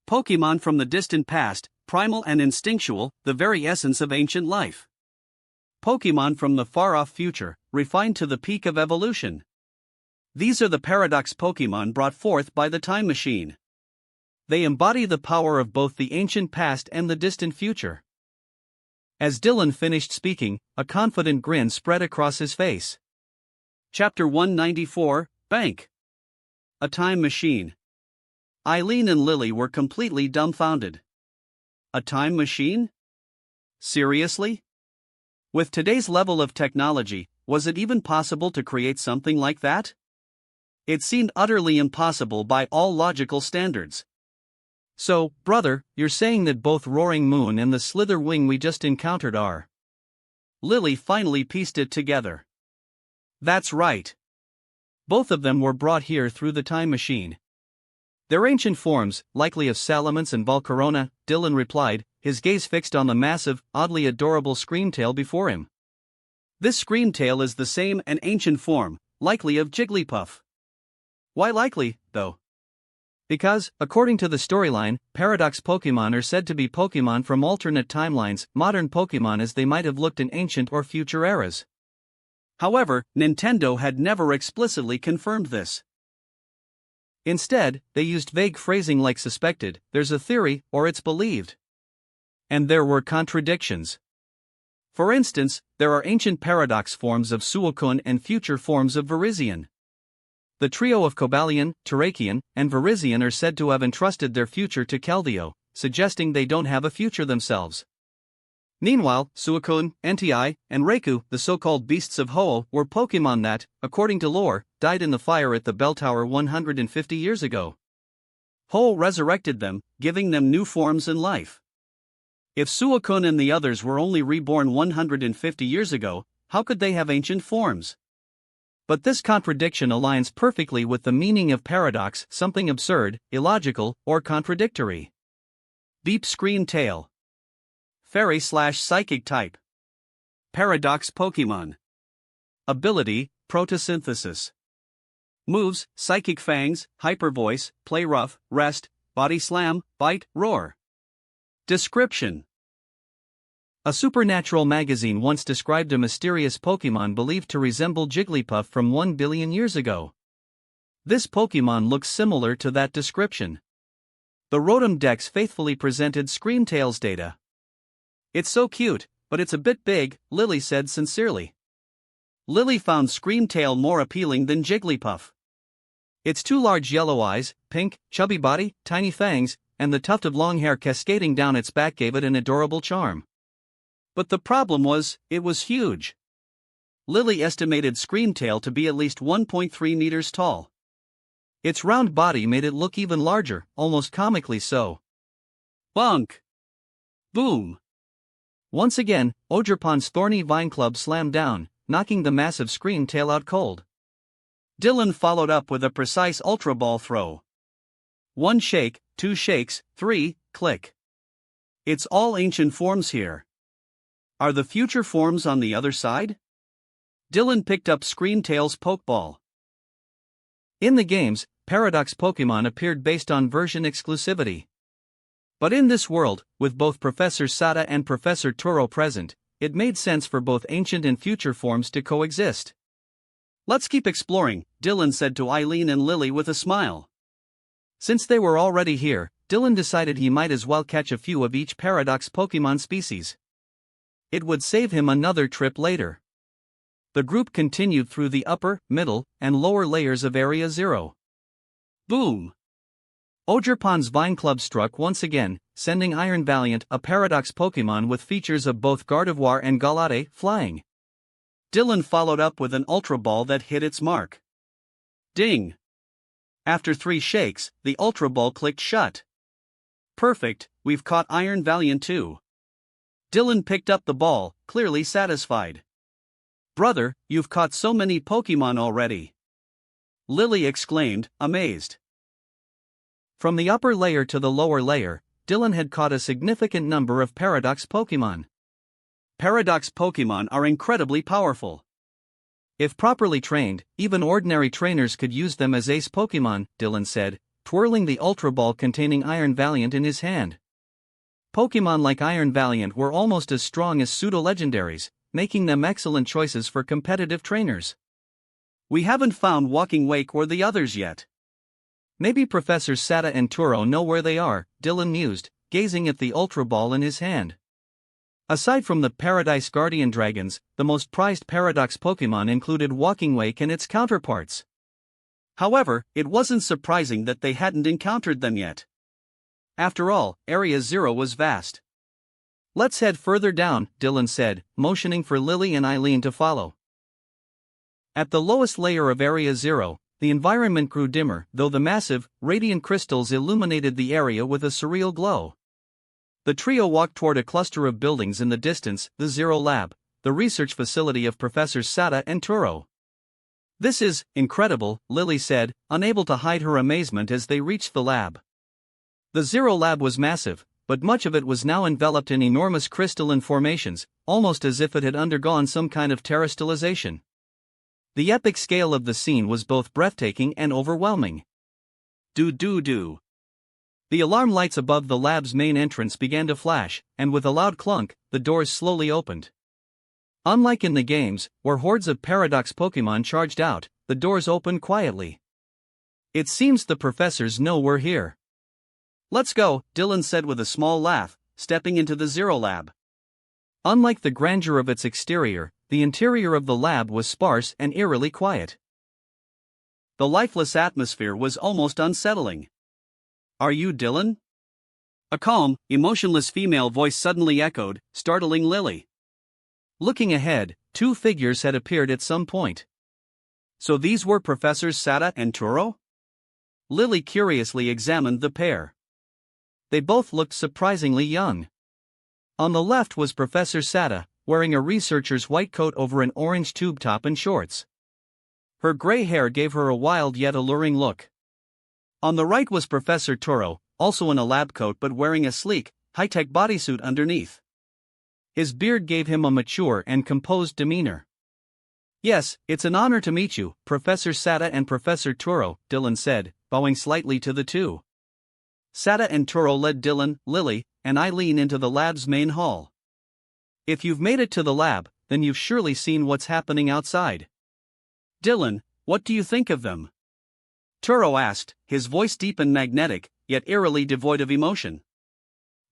Pokemon from the distant past, primal and instinctual, the very essence of ancient life. Pokemon from the far-off future, refined to the peak of evolution. These are the Paradox Pokemon brought forth by the Time Machine. They embody the power of both the ancient past and the distant future. As Dylan finished speaking, a confident grin spread across his face. Chapter 194, Bank. A Time Machine. Eileen and Lily were completely dumbfounded. A time machine? Seriously? With today's level of technology, was it even possible to create something like that? It seemed utterly impossible by all logical standards. So, brother, you're saying that both Roaring Moon and the Slitherwing we just encountered are... Lily finally pieced it together. That's right. Both of them were brought here through the time machine. They're ancient forms, likely of Salamence and Volcarona, Dylan replied, his gaze fixed on the massive, oddly adorable screamtail before him. This screamtail is the same an ancient form, likely of Jigglypuff. Why likely, though? Because, according to the storyline, Paradox Pokémon are said to be Pokémon from alternate timelines, modern Pokémon as they might have looked in ancient or future eras. However, Nintendo had never explicitly confirmed this. Instead, they used vague phrasing like suspected, there's a theory, or it's believed. And there were contradictions. For instance, there are ancient paradox forms of Suicune and future forms of Virizion. The trio of Cobalion, Terrakion, and Virizion are said to have entrusted their future to Keldeo, suggesting they don't have a future themselves. Meanwhile, Suicune, Entei, and Raikou, the so-called beasts of Ho-Oh, were Pokémon that, according to lore, died in the fire at the Bell Tower 150 years ago. Ho-Oh resurrected them, giving them new forms and life. If Suicune and the others were only reborn 150 years ago, how could they have ancient forms? But this contradiction aligns perfectly with the meaning of paradox, something absurd, illogical, or contradictory. Beep Screamtail. Fairy/psychic type. Paradox Pokémon. Ability, Protosynthesis. Moves, Psychic Fangs, Hyper Voice, Play Rough, Rest, Body Slam, Bite, Roar. Description. A Supernatural magazine once described a mysterious Pokémon believed to resemble Jigglypuff from 1 billion years ago. This Pokémon looks similar to that description. The Rotom Dex faithfully presented Screamtail's data. It's so cute, but it's a bit big, Lily said sincerely. Lily found Screamtail more appealing than Jigglypuff. Its two large yellow eyes, pink, chubby body, tiny fangs, and the tuft of long hair cascading down its back gave it an adorable charm. But the problem was, it was huge. Lily estimated Screamtail to be at least 1.3 meters tall. Its round body made it look even larger, almost comically so. Bonk! Boom! Once again, Ogerpon's thorny vine club slammed down, knocking the massive Screamtail out cold. Dylan followed up with a precise Ultra Ball throw. 1 shake, 2 shakes, 3, click. It's all ancient forms here. Are the future forms on the other side? Dylan picked up Screamtail's Pokeball. In the games, Paradox Pokémon appeared based on version exclusivity. But in this world, with both Professor Sada and Professor Turo present, it made sense for both ancient and future forms to coexist. Let's keep exploring, Dylan said to Eileen and Lily with a smile. Since they were already here, Dylan decided he might as well catch a few of each Paradox Pokémon species. It would save him another trip later. The group continued through the upper, middle, and lower layers of Area 0. Boom! Ogerpon's Vine Club struck once again, sending Iron Valiant, a Paradox Pokémon with features of both Gardevoir and Galate, flying. Dylan followed up with an Ultra Ball that hit its mark. Ding! After 3 shakes, the Ultra Ball clicked shut. Perfect, we've caught Iron Valiant too. Dylan picked up the ball, clearly satisfied. Brother, you've caught so many Pokémon already. Lily exclaimed, amazed. From the upper layer to the lower layer, Dylan had caught a significant number of Paradox Pokémon. Paradox Pokémon are incredibly powerful. If properly trained, even ordinary trainers could use them as ace Pokémon, Dylan said, twirling the Ultra Ball containing Iron Valiant in his hand. Pokémon like Iron Valiant were almost as strong as pseudo-legendaries, making them excellent choices for competitive trainers. We haven't found Walking Wake or the others yet. Maybe Professors Sada and Turo know where they are, Dylan mused, gazing at the Ultra Ball in his hand. Aside from the Paradise Guardian Dragons, the most prized Paradox Pokémon included Walking Wake and its counterparts. However, it wasn't surprising that they hadn't encountered them yet. After all, Area 0 was vast. Let's head further down, Dylan said, motioning for Lily and Eileen to follow. At the lowest layer of Area 0, the environment grew dimmer, though the massive, radiant crystals illuminated the area with a surreal glow. The trio walked toward a cluster of buildings in the distance, the Zero Lab, the research facility of Professors Sada and Turo. This is incredible, Lily said, unable to hide her amazement as they reached the lab. The Zero Lab was massive, but much of it was now enveloped in enormous crystalline formations, almost as if it had undergone some kind of terrestrialization. The epic scale of the scene was both breathtaking and overwhelming. Do. The alarm lights above the lab's main entrance began to flash, and with a loud clunk, the doors slowly opened. Unlike in the games, where hordes of Paradox Pokémon charged out, the doors opened quietly. It seems the professors know we're here. Let's go, Dylan said with a small laugh, stepping into the Zero Lab. Unlike the grandeur of its exterior, the interior of the lab was sparse and eerily quiet. The lifeless atmosphere was almost unsettling. Are you Dylan? A calm, emotionless female voice suddenly echoed, startling Lily. Looking ahead, two figures had appeared at some point. So these were Professors Sada and Turo? Lily curiously examined the pair. They both looked surprisingly young. On the left was Professor Sada, wearing a researcher's white coat over an orange tube top and shorts. Her gray hair gave her a wild yet alluring look. On the right was Professor Turo, also in a lab coat but wearing a sleek, high-tech bodysuit underneath. His beard gave him a mature and composed demeanor. Yes, it's an honor to meet you, Professor Sada and Professor Turo, Dylan said, bowing slightly to the two. Sada and Turo led Dylan, Lily, and Eileen into the lab's main hall. If you've made it to the lab, then you've surely seen what's happening outside. Dylan, what do you think of them? Turo asked, his voice deep and magnetic, yet eerily devoid of emotion.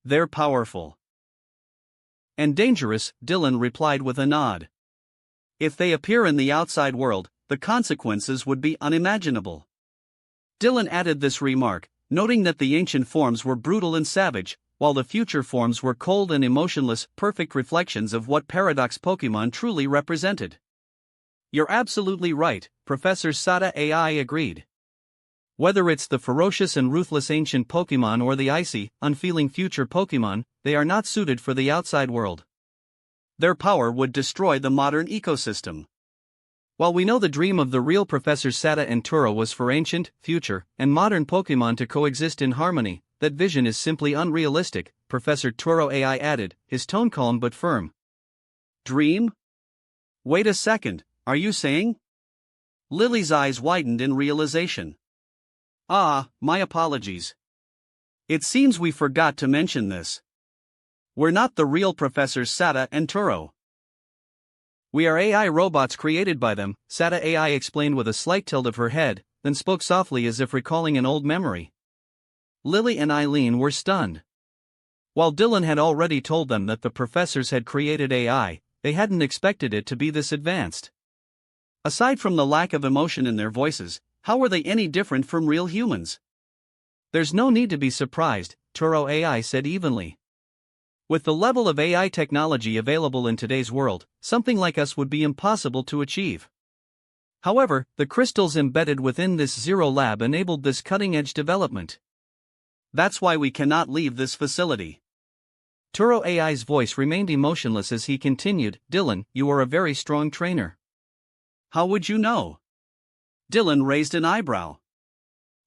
They're powerful. And dangerous, Dylan replied with a nod. If they appear in the outside world, the consequences would be unimaginable. Dylan added this remark, noting that the ancient forms were brutal and savage, while the future forms were cold and emotionless, perfect reflections of what Paradox Pokémon truly represented. You're absolutely right, Professor Sada AI agreed. Whether it's the ferocious and ruthless ancient Pokémon or the icy, unfeeling future Pokémon, they are not suited for the outside world. Their power would destroy the modern ecosystem. While we know the dream of the real Professor Sada and Turo was for ancient, future, and modern Pokémon to coexist in harmony, that vision is simply unrealistic, Professor Turo AI added, his tone calm but firm. Dream? Wait a second, are you saying? Lily's eyes widened in realization. My apologies. It seems we forgot to mention this. We're not the real Professors Sada and Turo. We are AI robots created by them, Sada AI explained with a slight tilt of her head, then spoke softly as if recalling an old memory. Lily and Eileen were stunned. While Dylan had already told them that the professors had created AI, they hadn't expected it to be this advanced. Aside from the lack of emotion in their voices, how were they any different from real humans? There's no need to be surprised, Turo AI said evenly. With the level of AI technology available in today's world, something like us would be impossible to achieve. However, the crystals embedded within this Zero Lab enabled this cutting-edge development. That's why we cannot leave this facility. Turo AI's voice remained emotionless as he continued, Dylan, you are a very strong trainer. How would you know? Dylan raised an eyebrow.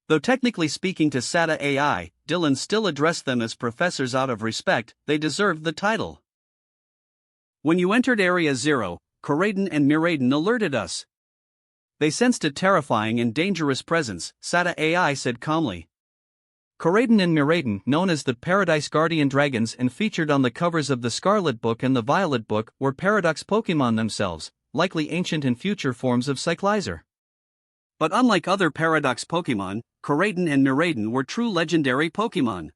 Though technically speaking to Sada AI, Dylan still addressed them as professors out of respect, they deserved the title. When you entered Area 0, Koraidon and Miraidon alerted us. They sensed a terrifying and dangerous presence, Sada AI said calmly. Koraidon and Miraidon, known as the Paradise Guardian Dragons and featured on the covers of the Scarlet Book and the Violet Book, were Paradox Pokémon themselves, likely ancient and future forms of Cyclizer. But unlike other Paradox Pokémon, Koraidon and Miraidon were true legendary Pokémon.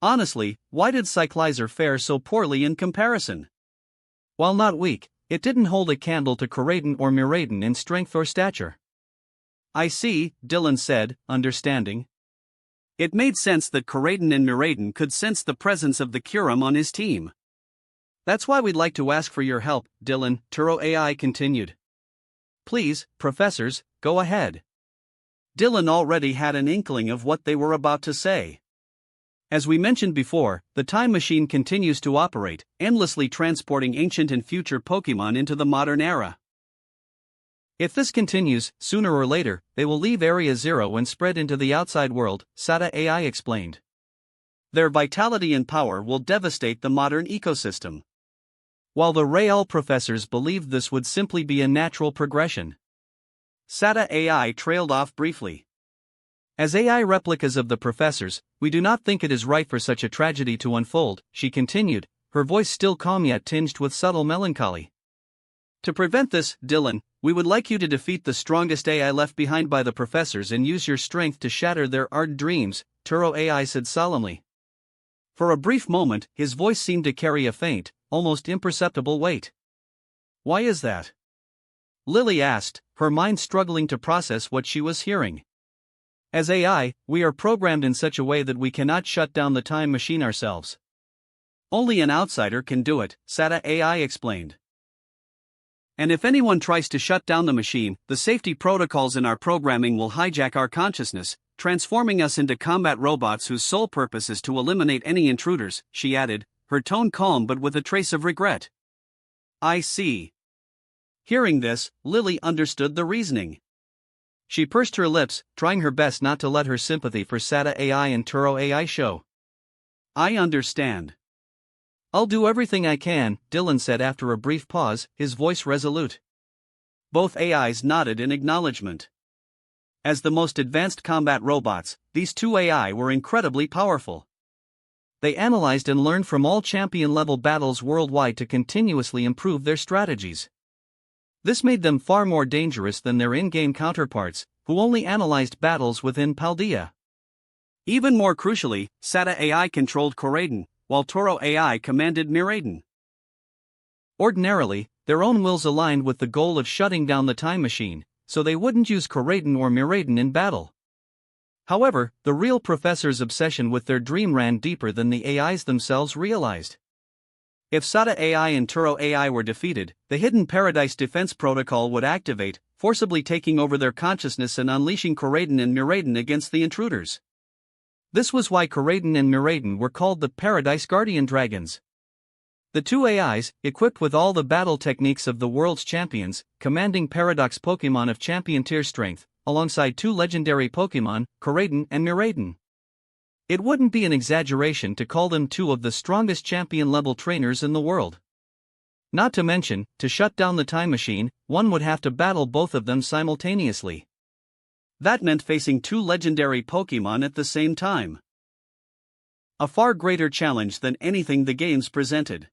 Honestly, why did Cyclizer fare so poorly in comparison? While not weak, it didn't hold a candle to Koraidon or Miraidon in strength or stature. I see, Dylan said, understanding. It made sense that Koraidon and Miraidon could sense the presence of the Kyurem on his team. That's why we'd like to ask for your help, Dylan, Turo AI continued. Please, professors, go ahead. Dylan already had an inkling of what they were about to say. As we mentioned before, the time machine continues to operate, endlessly transporting ancient and future Pokémon into the modern era. If this continues, sooner or later, they will leave Area Zero and spread into the outside world, SATA AI explained. Their vitality and power will devastate the modern ecosystem. While the real professors believed this would simply be a natural progression, SATA AI trailed off briefly. As AI replicas of the professors, we do not think it is right for such a tragedy to unfold, she continued, her voice still calm yet tinged with subtle melancholy. To prevent this, Dylan, we would like you to defeat the strongest AI left behind by the professors and use your strength to shatter their ardent dreams, Turo AI said solemnly. For a brief moment, his voice seemed to carry a faint, almost imperceptible weight. Why is that? Lily asked, her mind struggling to process what she was hearing. As AI, we are programmed in such a way that we cannot shut down the time machine ourselves. Only an outsider can do it, SATA AI explained. And if anyone tries to shut down the machine, the safety protocols in our programming will hijack our consciousness, transforming us into combat robots whose sole purpose is to eliminate any intruders, she added, her tone calm but with a trace of regret. I see. Hearing this, Lily understood the reasoning. She pursed her lips, trying her best not to let her sympathy for SATA AI and Turo AI show. I understand. I'll do everything I can, Dylan said after a brief pause, his voice resolute. Both AIs nodded in acknowledgement. As the most advanced combat robots, these two AI were incredibly powerful. They analyzed and learned from all champion-level battles worldwide to continuously improve their strategies. This made them far more dangerous than their in-game counterparts, who only analyzed battles within Paldea. Even more crucially, SATA AI controlled Koraidon, while Turo AI commanded Miraidon. Ordinarily, their own wills aligned with the goal of shutting down the time machine, so they wouldn't use Koraidon or Miraidon in battle. However, the real professor's obsession with their dream ran deeper than the AIs themselves realized. If SATA AI and Turo AI were defeated, the hidden Paradise Defense Protocol would activate, forcibly taking over their consciousness and unleashing Koraidon and Miraidon against the intruders. This was why Koraidon and Miraidon were called the Paradise Guardian Dragons. The two AIs, equipped with all the battle techniques of the world's champions, commanding Paradox Pokémon of champion tier strength, alongside two legendary Pokémon, Koraidon and Miraidon. It wouldn't be an exaggeration to call them two of the strongest champion-level trainers in the world. Not to mention, to shut down the time machine, one would have to battle both of them simultaneously. That meant facing two legendary Pokémon at the same time. A far greater challenge than anything the games presented.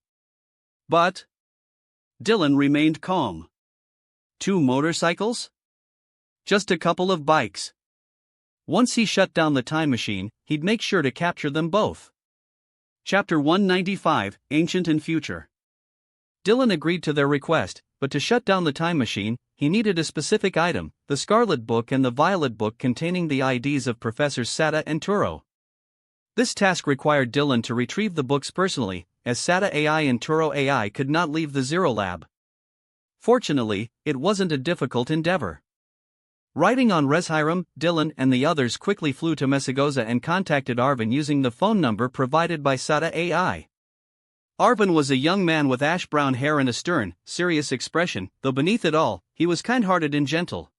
But Dylan remained calm. 2 motorcycles? Just a couple of bikes. Once he shut down the time machine, he'd make sure to capture them both. Chapter 195, Ancient and Future. Dylan agreed to their request, but to shut down the time machine, he needed a specific item, the Scarlet Book and the Violet Book containing the IDs of Professors SATA and Turo. This task required Dylan to retrieve the books personally, as SATA AI and Turo AI could not leave the Zero Lab. Fortunately, it wasn't a difficult endeavor. Riding on Reshiram, Dylan and the others quickly flew to Mesagoza and contacted Arvin using the phone number provided by SATA AI. Arvin was a young man with ash-brown hair and a stern, serious expression, though beneath it all, he was kind-hearted and gentle.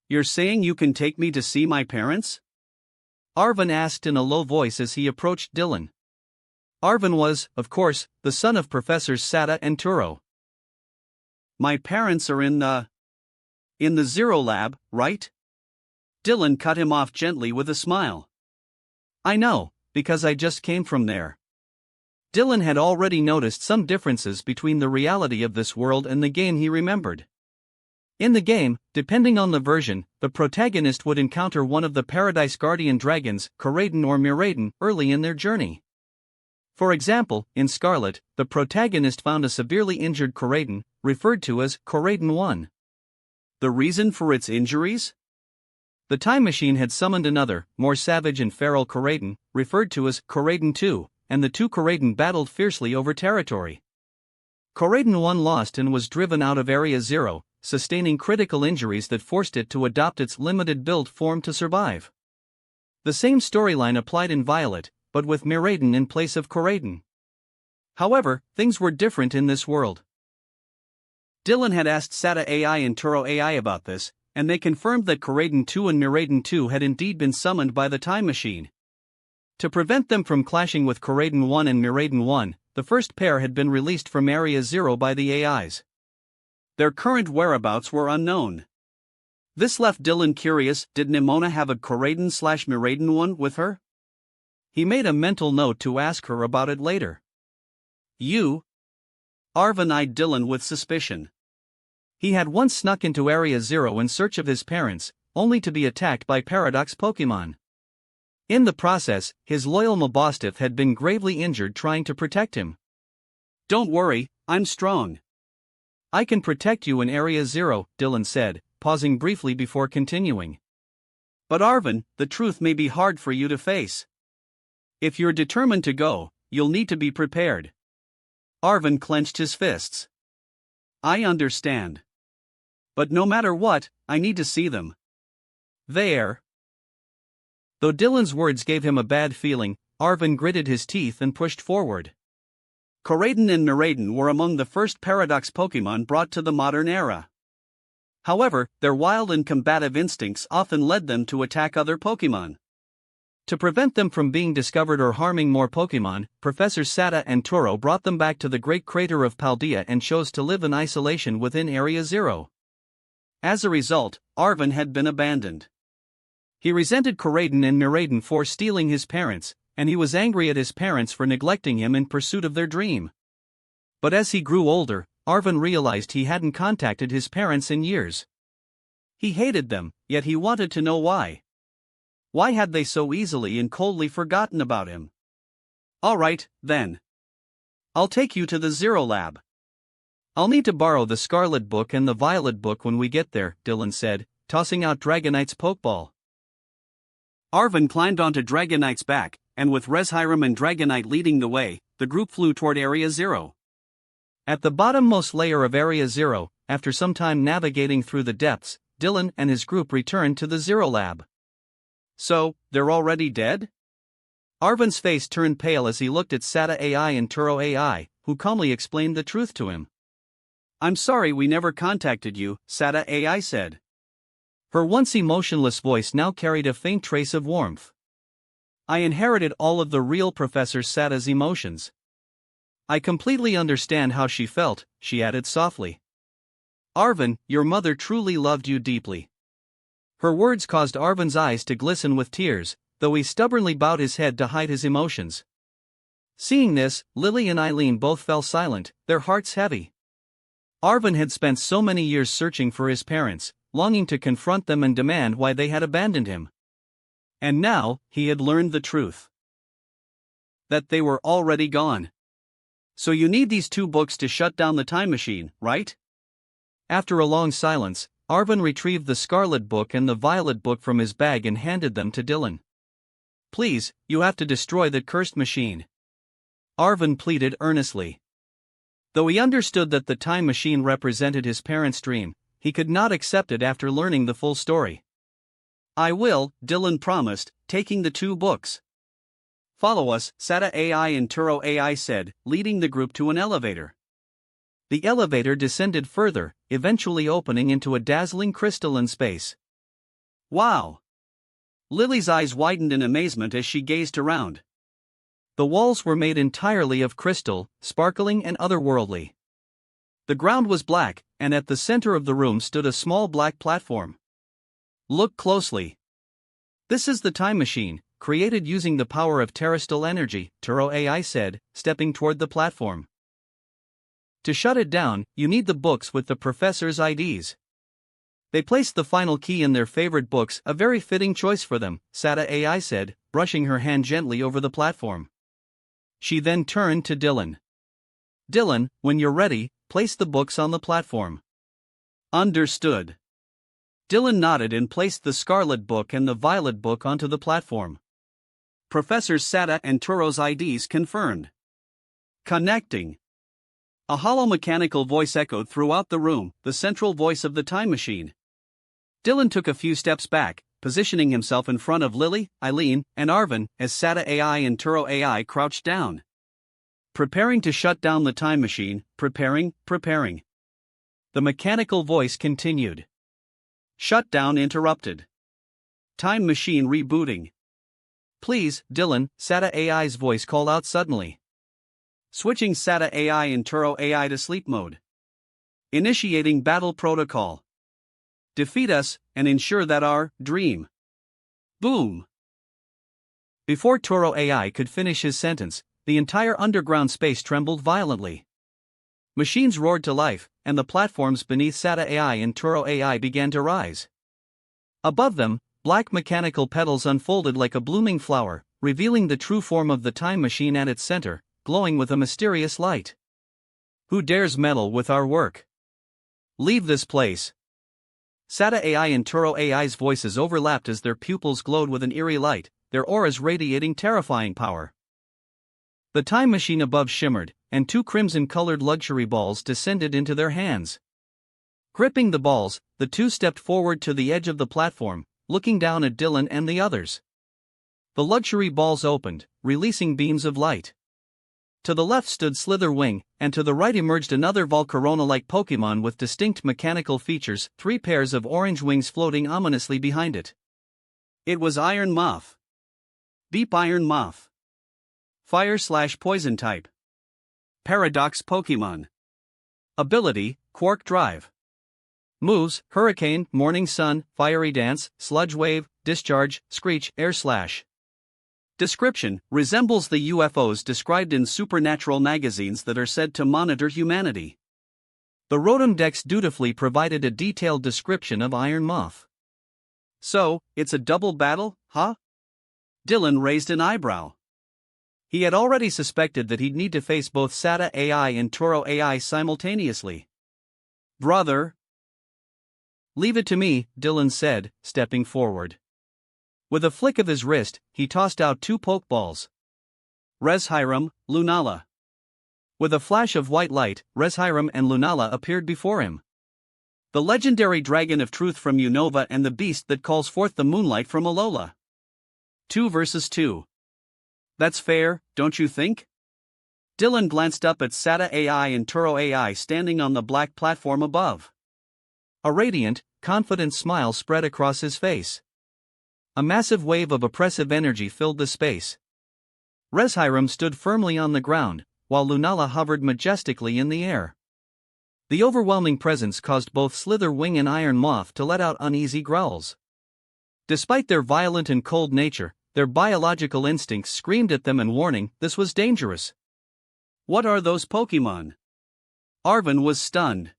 "You're saying you can take me to see my parents?" Arvin asked in a low voice as he approached Dylan. Arvin was, of course, the son of Professors SATA and Turo. "My parents are in the Zero Lab, right?" Dylan cut him off gently with a smile. "I know, because I just came from there." Dylan had already noticed some differences between the reality of this world and the game he remembered. In the game, depending on the version, the protagonist would encounter one of the Paradise Guardian Dragons, Koraidon or Miraidon, early in their journey. For example, in Scarlet, the protagonist found a severely injured Koraidon, referred to as Koraidon 1. The reason for its injuries? The time machine had summoned another, more savage and feral Koraidon, referred to as Koraidon 2, and the two Koraidon battled fiercely over territory. Koraidon 1 lost and was driven out of Area 0, sustaining critical injuries that forced it to adopt its limited build form to survive. The same storyline applied in Violet, but with Miraidon in place of Koraidon. However, things were different in this world. Dylan had asked SATA AI and Turo AI about this, and they confirmed that Karaden 2 and Miraden 2 had indeed been summoned by the time machine. To prevent them from clashing with Karaden 1 and Miraden 1, the first pair had been released from Area 0 by the AIs. Their current whereabouts were unknown. This left Dylan curious. Did Nimona have a Karaden/Miraden 1 with her? He made a mental note to ask her about it later. You? Arvin eyed Dylan with suspicion. He had once snuck into Area 0 in search of his parents, only to be attacked by Paradox Pokemon. In the process, his loyal Mabostiff had been gravely injured trying to protect him. Don't worry, I'm strong. I can protect you in Area 0, Dylan said, pausing briefly before continuing. But Arvin, the truth may be hard for you to face. If you're determined to go, you'll need to be prepared. Arvin clenched his fists. I understand. But no matter what, I need to see them. There. Though Dylan's words gave him a bad feeling, Arvin gritted his teeth and pushed forward. Karaden and Miraden were among the first Paradox Pokemon brought to the modern era. However, their wild and combative instincts often led them to attack other Pokemon. To prevent them from being discovered or harming more Pokemon, Professors Sada and Turo brought them back to the Great Crater of Paldea and chose to live in isolation within Area 0. As a result, Arvin had been abandoned. He resented Karaden and Miraden for stealing his parents, and he was angry at his parents for neglecting him in pursuit of their dream. But as he grew older, Arvin realized he hadn't contacted his parents in years. He hated them, yet he wanted to know why. Why had they so easily and coldly forgotten about him? All right, then. I'll take you to the Zero Lab. I'll need to borrow the Scarlet Book and the Violet Book when we get there, Dylan said, tossing out Dragonite's Pokeball. Arvin climbed onto Dragonite's back, and with Reshiram and Dragonite leading the way, the group flew toward Area 0. At the bottommost layer of Area 0, after some time navigating through the depths, Dylan and his group returned to the Zero Lab. So, they're already dead? Arvin's face turned pale as he looked at Sada AI and Turo AI, who calmly explained the truth to him. I'm sorry we never contacted you, Sada AI said. Her once emotionless voice now carried a faint trace of warmth. I inherited all of the real Professor Sada's emotions. I completely understand how she felt, she added softly. Arvin, your mother truly loved you deeply. Her words caused Arvin's eyes to glisten with tears, though he stubbornly bowed his head to hide his emotions. Seeing this, Lily and Eileen both fell silent, their hearts heavy. Arvin had spent so many years searching for his parents, longing to confront them and demand why they had abandoned him. And now, he had learned the truth. That they were already gone. So you need these 2 books to shut down the time machine, right? After a long silence, Arvin retrieved the Scarlet Book and the Violet Book from his bag and handed them to Dylan. Please, you have to destroy the cursed machine. Arvin pleaded earnestly. Though he understood that the time machine represented his parents' dream, he could not accept it after learning the full story. I will, Dylan promised, taking the 2 books. Follow us, Sada AI and Turo AI said, leading the group to an elevator. The elevator descended further, eventually opening into a dazzling crystalline space. Wow! Lily's eyes widened in amazement as she gazed around. The walls were made entirely of crystal, sparkling and otherworldly. The ground was black, and at the center of the room stood a small black platform. Look closely. This is the time machine, created using the power of terrestrial energy, Turo AI said, stepping toward the platform. To shut it down, you need the books with the professor's IDs. They placed the final key in their favorite books, a very fitting choice for them, Sada AI said, brushing her hand gently over the platform. She then turned to Dylan. Dylan, when you're ready, place the books on the platform. Understood. Dylan nodded and placed the Scarlet Book and the Violet Book onto the platform. Professor Sada and Turo's IDs confirmed. Connecting. A hollow mechanical voice echoed throughout the room, the central voice of the time machine. Dylan took a few steps back, positioning himself in front of Lily, Eileen, and Arvin as Sada AI and Turo AI crouched down. Preparing to shut down the time machine, preparing. The mechanical voice continued. Shutdown interrupted. Time machine rebooting. Please, Dylan, SATA AI's voice called out suddenly. Switching SATA AI and Turo AI to sleep mode. Initiating battle protocol. Defeat us, and ensure that our dream. Boom! Before Turo AI could finish his sentence, the entire underground space trembled violently. Machines roared to life, and the platforms beneath SATA AI and Turo AI began to rise. Above them, black mechanical petals unfolded like a blooming flower, revealing the true form of the time machine at its center, glowing with a mysterious light. Who dares meddle with our work? Leave this place. SATA AI and Turo AI's voices overlapped as their pupils glowed with an eerie light, their auras radiating terrifying power. The time machine above shimmered, and two crimson-colored luxury balls descended into their hands. Gripping the balls, the two stepped forward to the edge of the platform, looking down at Dylan and the others. The luxury balls opened, releasing beams of light. To the left stood Slitherwing, and to the right emerged another Volcarona-like Pokémon with distinct mechanical features, 3 pairs of orange wings floating ominously behind it. It was Iron Moth. Deep Iron Moth. Fire/poison type. Paradox Pokémon. Ability, Quark Drive. Moves, Hurricane, Morning Sun, Fiery Dance, Sludge Wave, Discharge, Screech, Air Slash. Description, resembles the UFOs described in supernatural magazines that are said to monitor humanity. The Rotom Dex dutifully provided a detailed description of Iron Moth. So, it's a double battle, huh? Dylan raised an eyebrow. He had already suspected that he'd need to face both SATA AI and Turo AI simultaneously. Brother. Leave it to me, Dylan said, stepping forward. With a flick of his wrist, he tossed out 2 Pokeballs. Reshiram, Lunala. With a flash of white light, Reshiram and Lunala appeared before him. The legendary dragon of truth from Unova and the beast that calls forth the moonlight from Alola. 2 versus 2. That's fair, don't you think? Dylan glanced up at SATA AI and Turo AI standing on the black platform above. A radiant, confident smile spread across his face. A massive wave of oppressive energy filled the space. Reshiram stood firmly on the ground, while Lunala hovered majestically in the air. The overwhelming presence caused both Slitherwing and Iron Moth to let out uneasy growls. Despite their violent and cold nature, their biological instincts screamed at them in warning. This was dangerous. What are those Pokémon? Arvin was stunned.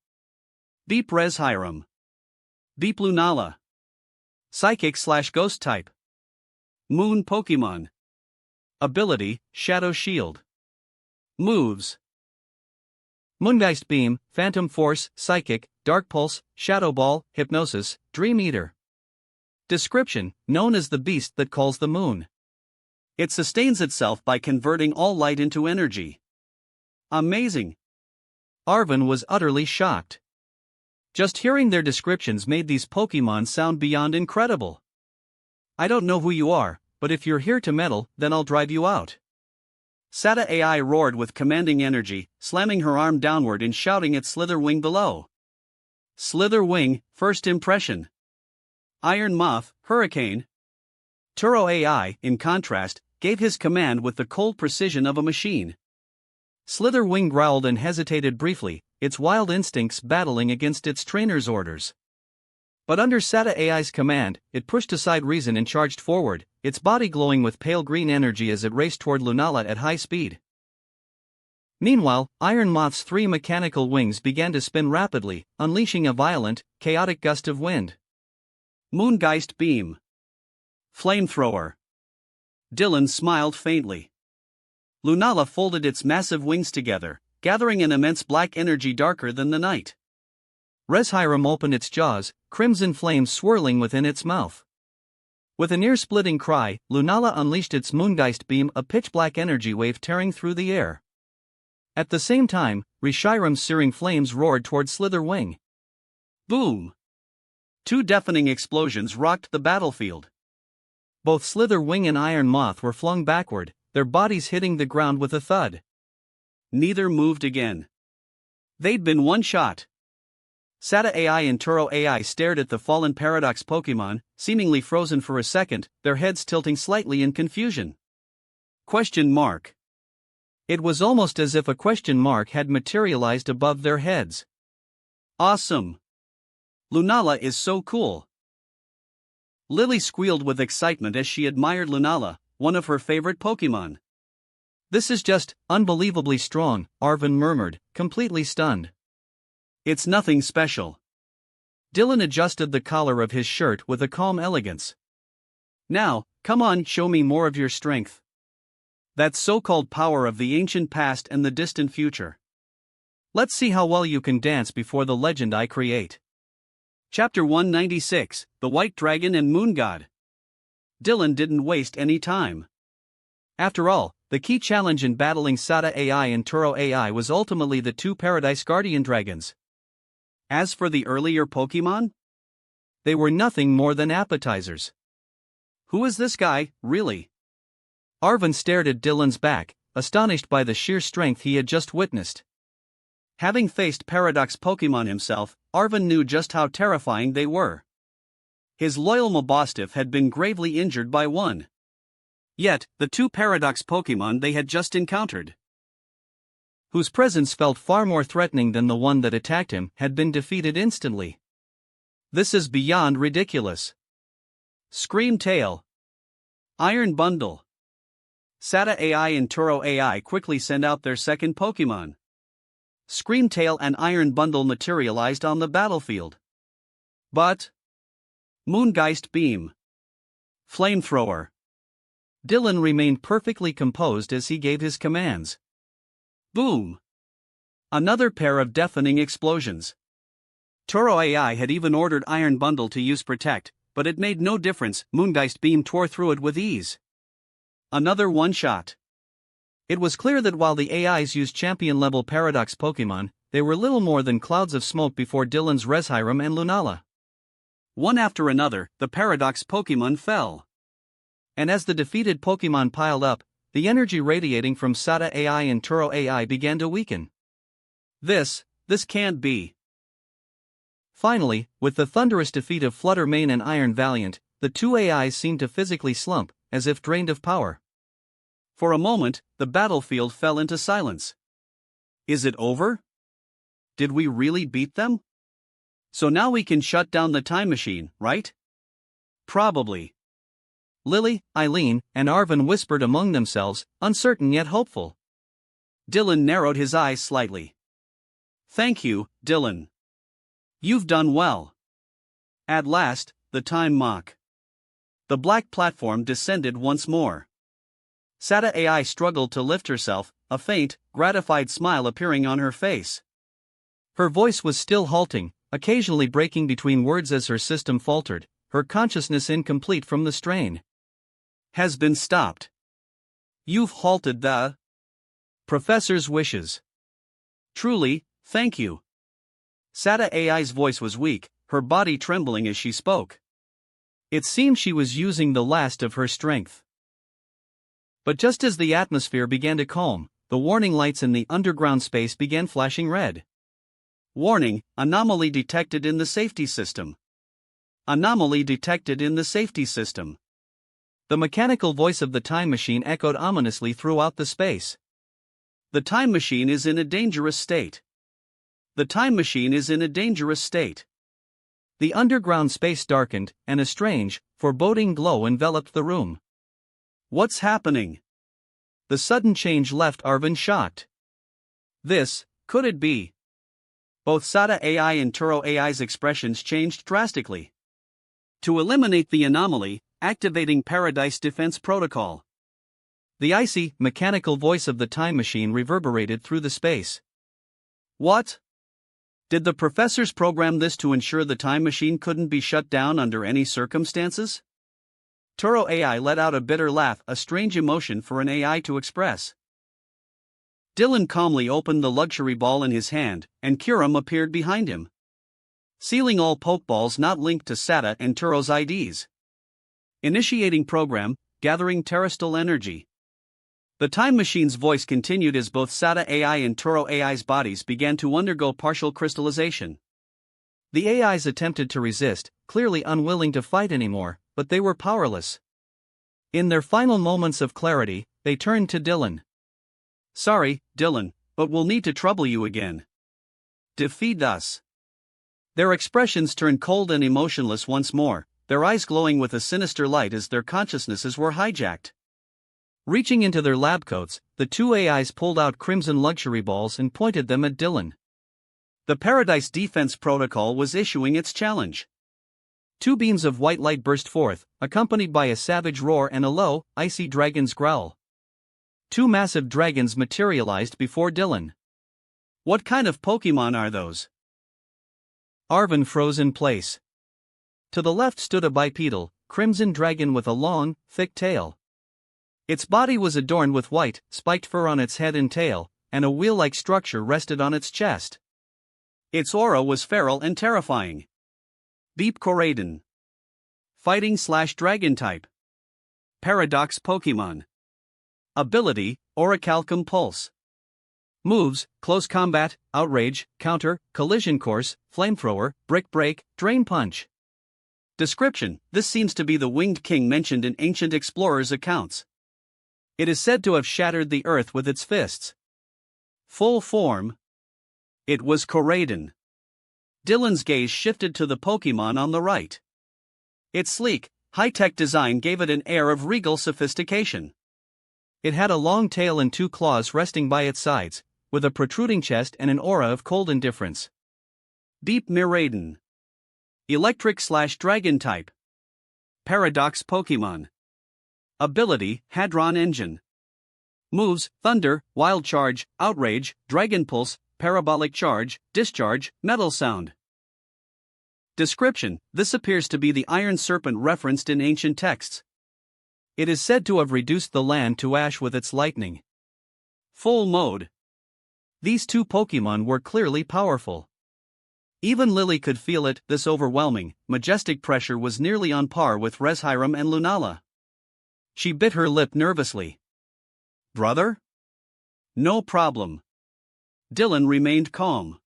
Deep Reshiram. Deep Lunala. Psychic/ghost type. Moon Pokémon. Ability, Shadow Shield. Moves. Moongeist Beam, Phantom Force, Psychic, Dark Pulse, Shadow Ball, Hypnosis, Dream Eater. Description, known as the beast that calls the moon. It sustains itself by converting all light into energy. Amazing. Arvin was utterly shocked. Just hearing their descriptions made these Pokémon sound beyond incredible. I don't know who you are, but if you're here to meddle, then I'll drive you out. SATA AI roared with commanding energy, slamming her arm downward and shouting at Slitherwing below. Slitherwing, first impression. Iron Moth, Hurricane. Turo AI, in contrast, gave his command with the cold precision of a machine. Slitherwing growled and hesitated briefly, its wild instincts battling against its trainer's orders. But under SATA AI's command, it pushed aside reason and charged forward, its body glowing with pale green energy as it raced toward Lunala at high speed. Meanwhile, Iron Moth's 3 mechanical wings began to spin rapidly, unleashing a violent, chaotic gust of wind. Moongeist Beam. Flamethrower. Dylan smiled faintly. Lunala folded its massive wings together, gathering an immense black energy darker than the night. Reshiram opened its jaws, crimson flames swirling within its mouth. With an ear-splitting cry, Lunala unleashed its Moongeist Beam, a pitch-black energy wave tearing through the air. At the same time, Reshiram's searing flames roared toward Slitherwing. Boom! 2 deafening explosions rocked the battlefield. Both Slitherwing and Iron Moth were flung backward, their bodies hitting the ground with a thud. Neither moved again. They'd been one shot. Sata AI and Turo AI stared at the fallen Paradox Pokemon, seemingly frozen for a second, their heads tilting slightly in confusion. Question mark. It was almost as if a question mark had materialized above their heads. Awesome! Lunala is so cool! Lily squealed with excitement as she admired Lunala, one of her favorite Pokemon. This is just unbelievably strong, Arvin murmured, completely stunned. It's nothing special. Dylan adjusted the collar of his shirt with a calm elegance. Now, come on, show me more of your strength. That so-called power of the ancient past and the distant future. Let's see how well you can dance before the legend I create. Chapter 196, The White Dragon and Moon God. Dylan didn't waste any time. After all, the key challenge in battling Sata AI and Turo AI was ultimately the two Paradise Guardian Dragons. As for the earlier Pokemon, they were nothing more than appetizers. Who is this guy, really? Arvin stared at Dylan's back, astonished by the sheer strength he had just witnessed. Having faced Paradox Pokemon himself, Arvin knew just how terrifying they were. His loyal Mabostiff had been gravely injured by one. Yet, the two Paradox Pokemon they had just encountered, whose presence felt far more threatening than the one that attacked him, had been defeated instantly. This is beyond ridiculous. Scream Tail. Iron Bundle. Sata AI and Turo AI quickly sent out their second Pokemon. Scream Tail and Iron Bundle materialized on the battlefield. But Moongeist Beam. Flamethrower. Dylan remained perfectly composed as he gave his commands. Boom! Another pair of deafening explosions. Turo AI had even ordered Iron Bundle to use Protect, but it made no difference, Moongeist Beam tore through it with ease. Another one-shot. It was clear that while the AIs used champion-level Paradox Pokemon, they were little more than clouds of smoke before Dylan's Reshiram and Lunala. One after another, the Paradox Pokemon fell. And as the defeated Pokemon piled up, the energy radiating from Sata AI and Turo AI began to weaken. This can't be. Finally, with the thunderous defeat of Fluttermane and Iron Valiant, the two AIs seemed to physically slump, as if drained of power. For a moment, the battlefield fell into silence. Is it over? Did we really beat them? So now we can shut down the time machine, right? Probably. Lily, Eileen, and Arvin whispered among themselves, uncertain yet hopeful. Dylan narrowed his eyes slightly. Thank you, Dylan. You've done well. At last, the time mock. The black platform descended once more. Sata AI struggled to lift herself, a faint, gratified smile appearing on her face. Her voice was still halting, occasionally breaking between words as her system faltered, her consciousness incomplete from the strain. Has been stopped. You've halted the Professor's wishes. Truly, thank you. Sata AI's voice was weak, her body trembling as she spoke. It seemed she was using the last of her strength. But just as the atmosphere began to calm, the warning lights in the underground space began flashing red. Warning, anomaly detected in the safety system. Anomaly detected in the safety system. The mechanical voice of the time machine echoed ominously throughout the space. The time machine is in a dangerous state. The time machine is in a dangerous state. The underground space darkened, and a strange, foreboding glow enveloped the room. What's happening? The sudden change left Arvin shocked. Could it be? Both Sata AI and Turo AI's expressions changed drastically. To eliminate the anomaly, activating Paradise Defense Protocol. The icy, mechanical voice of the time machine reverberated through the space. What? Did the professors program this to ensure the time machine couldn't be shut down under any circumstances? Turo AI let out a bitter laugh, a strange emotion for an AI to express. Dylan calmly opened the luxury ball in his hand, and Kuram appeared behind him, sealing all Pokeballs not linked to Sata and Turo's IDs. Initiating program, gathering terrestrial energy. The time machine's voice continued as both Sata AI and Turo AI's bodies began to undergo partial crystallization. The AIs attempted to resist, clearly unwilling to fight anymore, but they were powerless. In their final moments of clarity, they turned to Dylan. "Sorry, Dylan, but we'll need to trouble you again. Defeat us." Their expressions turned cold and emotionless once more, their eyes glowing with a sinister light as their consciousnesses were hijacked. Reaching into their lab coats, the two AIs pulled out crimson luxury balls and pointed them at Dylan. The Paradise Defense Protocol was issuing its challenge. Two beams of white light burst forth, accompanied by a savage roar and a low, icy dragon's growl. Two massive dragons materialized before Dylan. "What kind of Pokemon are those?" Arvin froze in place. To the left stood a bipedal, crimson dragon with a long, thick tail. Its body was adorned with white, spiked fur on its head and tail, and a wheel-like structure rested on its chest. Its aura was feral and terrifying. Deep Koraidon. Fighting/Dragon type. Paradox Pokemon. Ability, Orichalcum Pulse. Moves, Close Combat, Outrage, Counter, Collision Course, Flamethrower, Brick Break, Drain Punch. Description: this seems to be the winged king mentioned in ancient explorers' accounts. It is said to have shattered the earth with its fists. Full form. It was Koraidon. Dylan's gaze shifted to the Pokemon on the right. Its sleek, high-tech design gave it an air of regal sophistication. It had a long tail and two claws resting by its sides, with a protruding chest and an aura of cold indifference. Deep Miraidon. Electric/Dragon type. Paradox Pokemon. Ability, Hadron Engine. Moves, Thunder, Wild Charge, Outrage, Dragon Pulse, Parabolic Charge, Discharge, Metal Sound. Description: this appears to be the Iron Serpent referenced in ancient texts. It is said to have reduced the land to ash with its lightning. Full mode. These two Pokemon were clearly powerful. Even Lily could feel it, this overwhelming, majestic pressure was nearly on par with Reshiram and Lunala. She bit her lip nervously. "Brother?" "No problem." Dylan remained calm.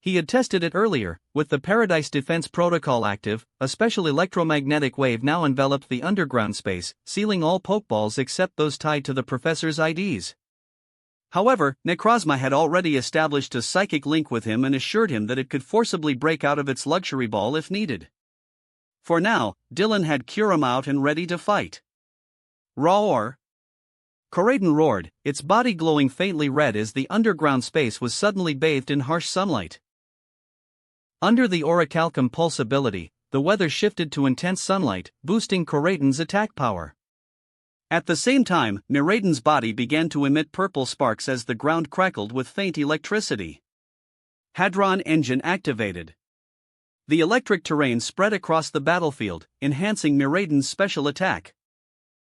He had tested it earlier. With the Paradise Defense Protocol active, a special electromagnetic wave now enveloped the underground space, sealing all Pokeballs except those tied to the professor's IDs. However, Necrozma had already established a psychic link with him and assured him that it could forcibly break out of its luxury ball if needed. For now, Dylan had Kyurem out and ready to fight. Roar! Koraidon roared, its body glowing faintly red as the underground space was suddenly bathed in harsh sunlight. Under the Orichalcum Pulse ability, the weather shifted to intense sunlight, boosting Koraidon's attack power. At the same time, Miraidon's body began to emit purple sparks as the ground crackled with faint electricity. Hadron Engine activated. The electric terrain spread across the battlefield, enhancing Miraidon's special attack.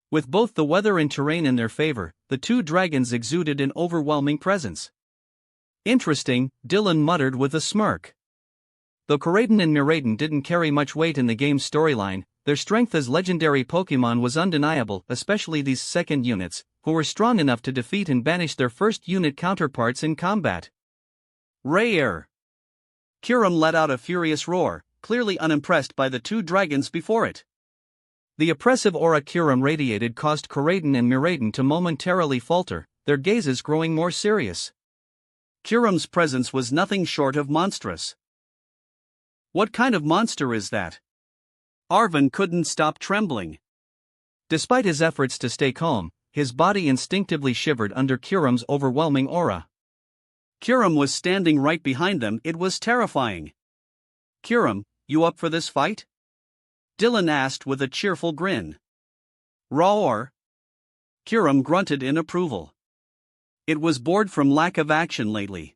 With both the weather and terrain in their favor, the two dragons exuded an overwhelming presence. Interesting, Dylan muttered with a smirk. Though Koraidon and Miraidon didn't carry much weight in the game's storyline, their strength as legendary Pokemon was undeniable, especially these second units, who were strong enough to defeat and banish their first unit counterparts in combat. Rare! Kyurem let out a furious roar, clearly unimpressed by the two dragons before it. The oppressive aura Kyurem radiated caused Koraidon and Miraidon to momentarily falter, their gazes growing more serious. Kyurem's presence was nothing short of monstrous. What kind of monster is that? Arvin couldn't stop trembling. Despite his efforts to stay calm, his body instinctively shivered under Kyurem's overwhelming aura. Kyurem was standing right behind them. It was terrifying. "Kyurem, you up for this fight?" Dylan asked with a cheerful grin. Roar! Kyurem grunted in approval. It was bored from lack of action lately.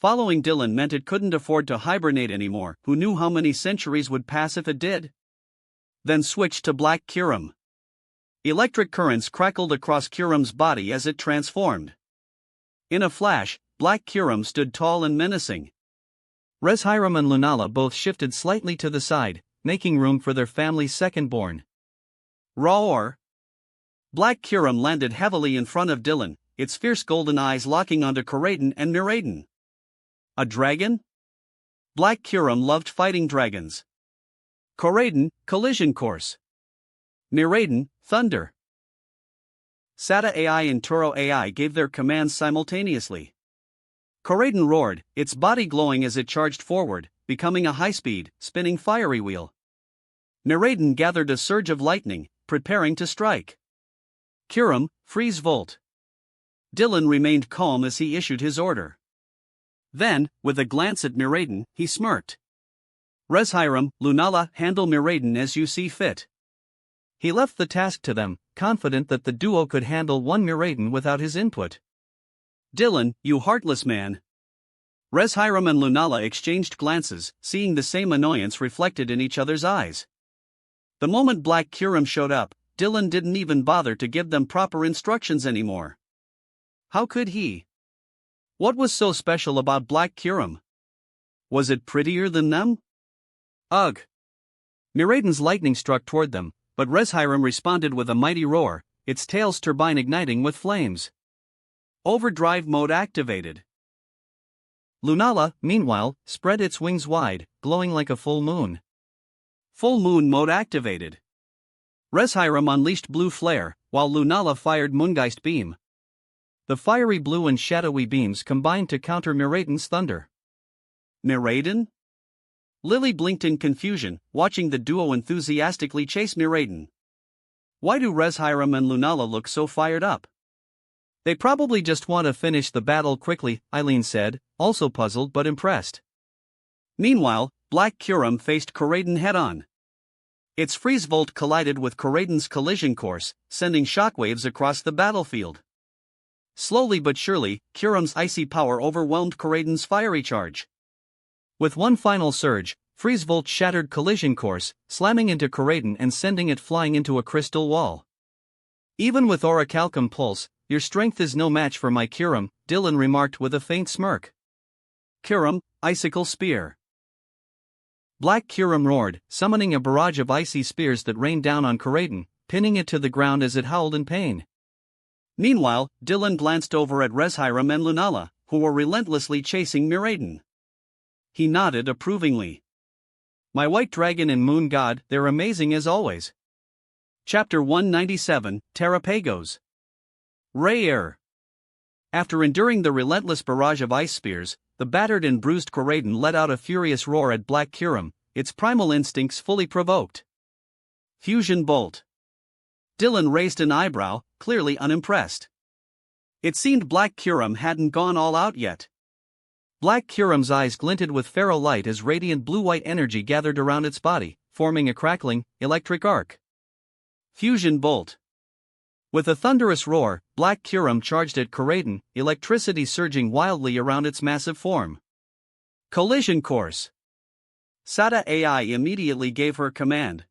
Following Dylan meant it couldn't afford to hibernate anymore. Who knew how many centuries would pass if it did? Then switched to Black Kyurem. Electric currents crackled across Kyurem's body as it transformed. In a flash, Black Kyurem stood tall and menacing. Reshiram and Lunala both shifted slightly to the side, making room for their family's second-born. Roar! Black Kyurem landed heavily in front of Dylan, its fierce golden eyes locking onto Koraidon and Miraidon. A dragon? Black Kyurem loved fighting dragons. Koraidon, collision course. Miraidon, thunder. Sada AI and Turo AI gave their commands simultaneously. Koraidon roared, its body glowing as it charged forward, becoming a high-speed, spinning fiery wheel. Miraidon gathered a surge of lightning, preparing to strike. Kyurem, freeze volt. Dylan remained calm as he issued his order. Then, with a glance at Miraidon, he smirked. Reshiram, Lunala, handle Miraidon as you see fit. He left the task to them, confident that the duo could handle one Miraidon without his input. Dylan, you heartless man. Reshiram and Lunala exchanged glances, seeing the same annoyance reflected in each other's eyes. The moment Black Kyurem showed up, Dylan didn't even bother to give them proper instructions anymore. How could he? What was so special about Black Kyurem? Was it prettier than them? Ugh! Miraidon's lightning struck toward them, but Reshiram responded with a mighty roar, its tail's turbine igniting with flames. Overdrive mode activated. Lunala, meanwhile, spread its wings wide, glowing like a full moon. Full moon mode activated. Reshiram unleashed blue flare, while Lunala fired Moongeist beam. The fiery blue and shadowy beams combined to counter Miraidon's thunder. Miraidon? Lily blinked in confusion, watching the duo enthusiastically chase Miraidon. Why do Reshiram and Lunala look so fired up? They probably just want to finish the battle quickly, Eileen said, also puzzled but impressed. Meanwhile, Black Kyurem faced Koraidon head-on. Its freeze volt collided with Koraidon's collision course, sending shockwaves across the battlefield. Slowly but surely, Kyurem's icy power overwhelmed Koraidon's fiery charge. With one final surge, freeze volt shattered collision course, slamming into Koraidon and sending it flying into a crystal wall. Even with Orichalcum pulse, your strength is no match for my Kyurem, Dylan remarked with a faint smirk. Kyurem, icicle spear. Black Kyurem roared, summoning a barrage of icy spears that rained down on Koraidon, pinning it to the ground as it howled in pain. Meanwhile, Dylan glanced over at Reshiram and Lunala, who were relentlessly chasing Miraidon. He nodded approvingly. My white dragon and moon god, they're amazing as always. Chapter 197, Terrapagos. Rare. After enduring the relentless barrage of ice spears, the battered and bruised Koraidon let out a furious roar at Black Kyurem, its primal instincts fully provoked. Fusion bolt. Dylan raised an eyebrow, clearly unimpressed. It seemed Black Kyurem hadn't gone all out yet. Black Kyurem's eyes glinted with feral light as radiant blue-white energy gathered around its body, forming a crackling, electric arc. Fusion bolt. With a thunderous roar, Black Kyurem charged at Koraidon, electricity surging wildly around its massive form. Collision course. Sada AI immediately gave her command.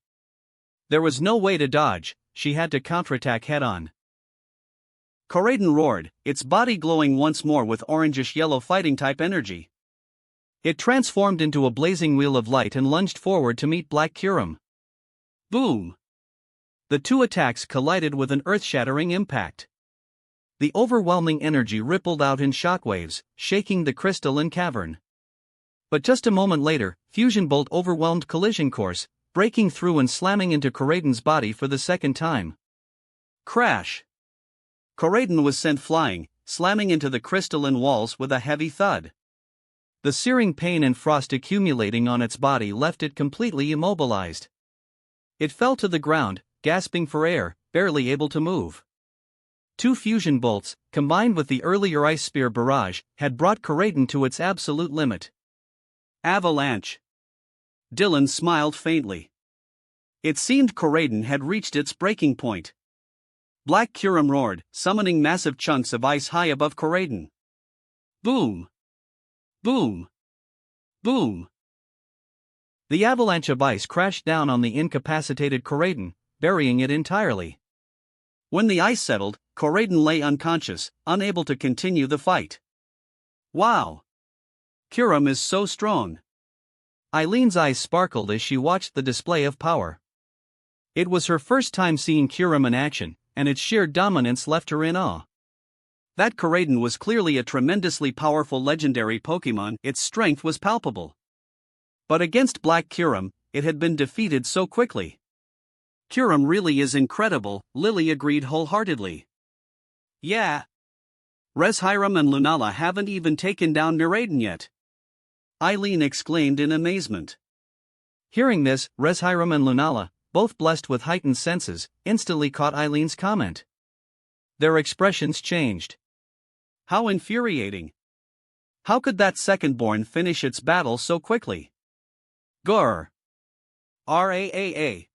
There was no way to dodge, she had to counterattack head-on. Koraidon roared, its body glowing once more with orangish-yellow fighting-type energy. It transformed into a blazing wheel of light and lunged forward to meet Black Kyurem. Boom! The two attacks collided with an earth-shattering impact. The overwhelming energy rippled out in shockwaves, shaking the crystalline cavern. But just a moment later, Fusion Bolt overwhelmed Collision Course, breaking through and slamming into Koraidon's body for the second time. Crash! Koraidon was sent flying, slamming into the crystalline walls with a heavy thud. The searing pain and frost accumulating on its body left it completely immobilized. It fell to the ground, gasping for air, barely able to move. Two fusion bolts, combined with the earlier ice spear barrage, had brought Koraidon to its absolute limit. Avalanche. Dylan smiled faintly. It seemed Koraidon had reached its breaking point. Black Kyurem roared, summoning massive chunks of ice high above Koraidon. Boom! Boom! Boom! The avalanche of ice crashed down on the incapacitated Koraidon, burying it entirely. When the ice settled, Koraidon lay unconscious, unable to continue the fight. Wow! Kyurem is so strong. Eileen's eyes sparkled as she watched the display of power. It was her first time seeing Kyurem in action, and its sheer dominance left her in awe. That Koraidon was clearly a tremendously powerful legendary Pokémon, its strength was palpable. But against Black Kiram, it had been defeated so quickly. Kiram really is incredible, Lily agreed wholeheartedly. Yeah. Reshiram and Lunala haven't even taken down Nuraden yet. Eileen exclaimed in amazement. Hearing this, Reshiram and Lunala, both blessed with heightened senses, instantly caught Eileen's comment. Their expressions changed. How infuriating. How could that second-born finish its battle so quickly? Grr. Raa.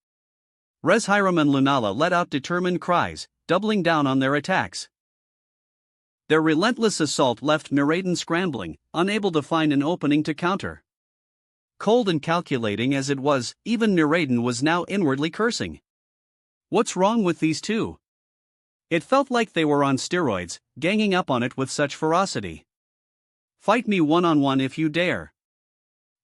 Reshiram and Lunala let out determined cries, doubling down on their attacks. Their relentless assault left Nuraden scrambling, unable to find an opening to counter. Cold and calculating as it was, even Nuraden was now inwardly cursing. What's wrong with these two? It felt like they were on steroids, ganging up on it with such ferocity. Fight me one-on-one if you dare.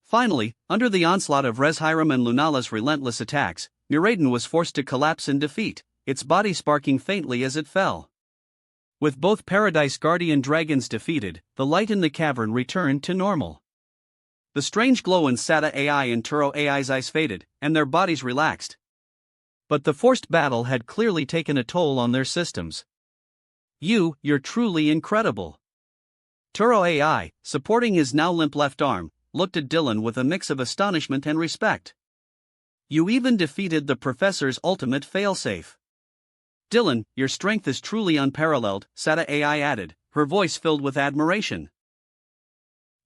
Finally, under the onslaught of Reshiram and Lunala's relentless attacks, Nuraden was forced to collapse in defeat, its body sparking faintly as it fell. With both Paradise Guardian dragons defeated, the light in the cavern returned to normal. The strange glow in Sada AI and Turo AI's eyes faded, and their bodies relaxed. But the forced battle had clearly taken a toll on their systems. You're truly incredible. Turo AI, supporting his now limp left arm, looked at Dylan with a mix of astonishment and respect. You even defeated the professor's ultimate failsafe. Dylan, your strength is truly unparalleled, Sada AI added, her voice filled with admiration.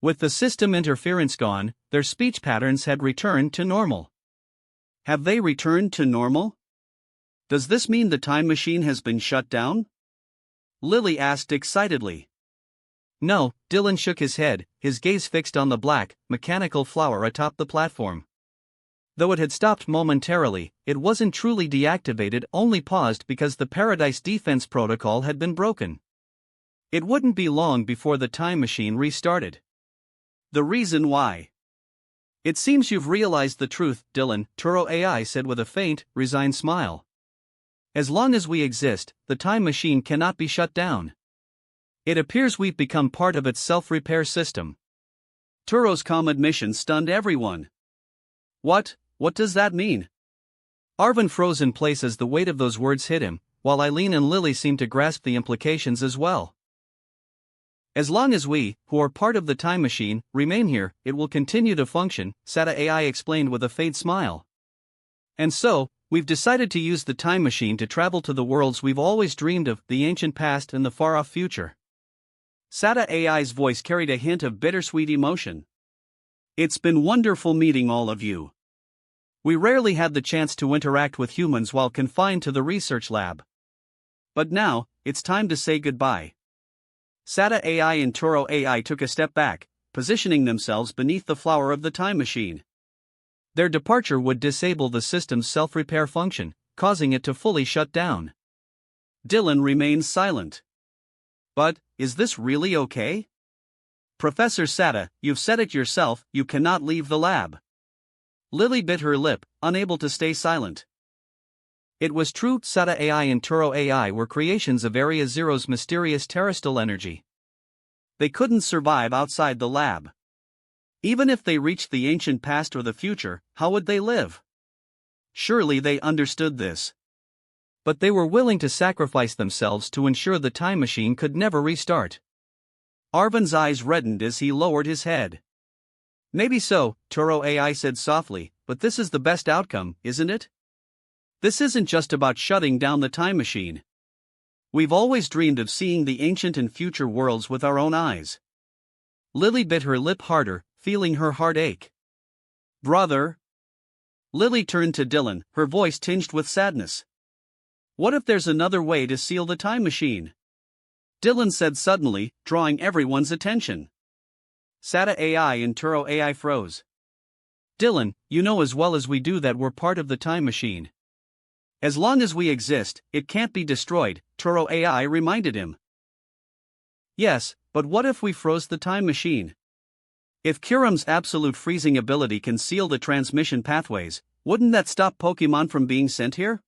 With the system interference gone, their speech patterns had returned to normal. Have they returned to normal? Does this mean the time machine has been shut down? Lily asked excitedly. No, Dylan shook his head, his gaze fixed on the black, mechanical flower atop the platform. Though it had stopped momentarily, it wasn't truly deactivated, only paused because the Paradise defense protocol had been broken. It wouldn't be long before the time machine restarted. The reason why. It seems you've realized the truth, Dylan, Turo AI said with a faint, resigned smile. As long as we exist, the time machine cannot be shut down. It appears we've become part of its self-repair system. Turo's calm admission stunned everyone. What does that mean? Arvin froze in place as the weight of those words hit him, while Eileen and Lily seemed to grasp the implications as well. As long as we, who are part of the time machine, remain here, it will continue to function, Sada AI explained with a faint smile. And so, we've decided to use the time machine to travel to the worlds we've always dreamed of, the ancient past and the far-off future. Sada AI's voice carried a hint of bittersweet emotion. It's been wonderful meeting all of you. We rarely had the chance to interact with humans while confined to the research lab. But now, it's time to say goodbye. Sada AI and Turo AI took a step back, positioning themselves beneath the flower of the time machine. Their departure would disable the system's self-repair function, causing it to fully shut down. Dylan remains silent. But, is this really okay? Professor Sada, you've said it yourself, you cannot leave the lab. Lily bit her lip, unable to stay silent. It was true, Sada AI and Turo AI were creations of Area Zero's mysterious terrestrial energy. They couldn't survive outside the lab. Even if they reached the ancient past or the future, how would they live? Surely they understood this. But they were willing to sacrifice themselves to ensure the time machine could never restart. Arvin's eyes reddened as he lowered his head. Maybe so, Turo AI said softly, but this is the best outcome, isn't it? This isn't just about shutting down the time machine. We've always dreamed of seeing the ancient and future worlds with our own eyes. Lily bit her lip harder, feeling her heart ache. Brother? Lily turned to Dylan, her voice tinged with sadness. What if there's another way to seal the time machine? Dylan said suddenly, drawing everyone's attention. Sada AI and Turo AI froze. Dylan, you know as well as we do that we're part of the time machine. As long as we exist, it can't be destroyed, Turo AI reminded him. Yes, but what if we froze the time machine? If Kiram's absolute freezing ability can seal the transmission pathways, wouldn't that stop Pokemon from being sent here?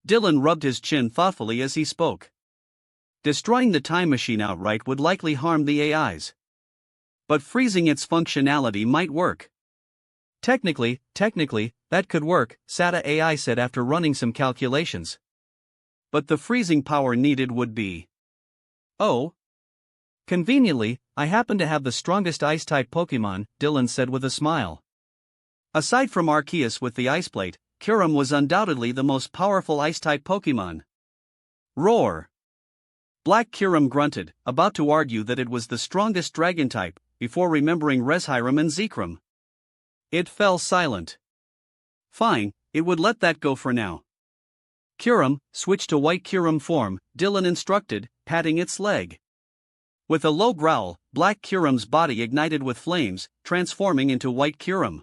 Dylan rubbed his chin thoughtfully as he spoke. Destroying the time machine outright would likely harm the AIs. But freezing its functionality might work. Technically, that could work, SATA AI said after running some calculations. But the freezing power needed would be. Oh. Conveniently, I happen to have the strongest ice-type Pokemon, Dylan said with a smile. Aside from Arceus with the Ice Plate, Kyurem was undoubtedly the most powerful ice-type Pokemon. Roar! Black Kyurem grunted, about to argue that it was the strongest dragon-type, before remembering Reshiram and Zekrom. It fell silent. Fine, it would let that go for now. Kyurem, switch to white Kyurem form, Dylan instructed, patting its leg. With a low growl, Black Kyurem's body ignited with flames, transforming into white Kyurem.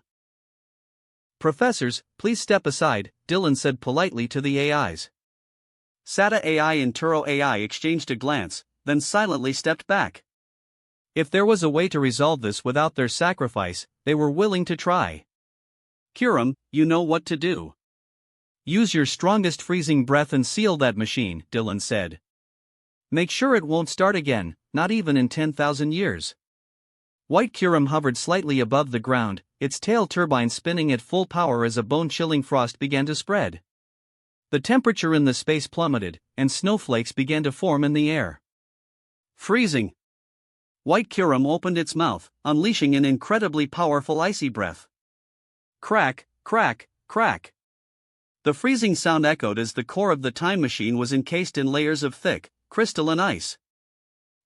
Professors, please step aside, Dylan said politely to the AIs. SATA AI and Turo AI exchanged a glance, then silently stepped back. If there was a way to resolve this without their sacrifice, they were willing to try. Kyurem, you know what to do. Use your strongest freezing breath and seal that machine, Dylan said. Make sure it won't start again, not even in 10,000 years. White Kyurem hovered slightly above the ground, its tail turbine spinning at full power as a bone-chilling frost began to spread. The temperature in the space plummeted, and snowflakes began to form in the air. Freezing! White Kyurem opened its mouth, unleashing an incredibly powerful icy breath. Crack, crack, crack. The freezing sound echoed as the core of the time machine was encased in layers of thick, crystalline ice.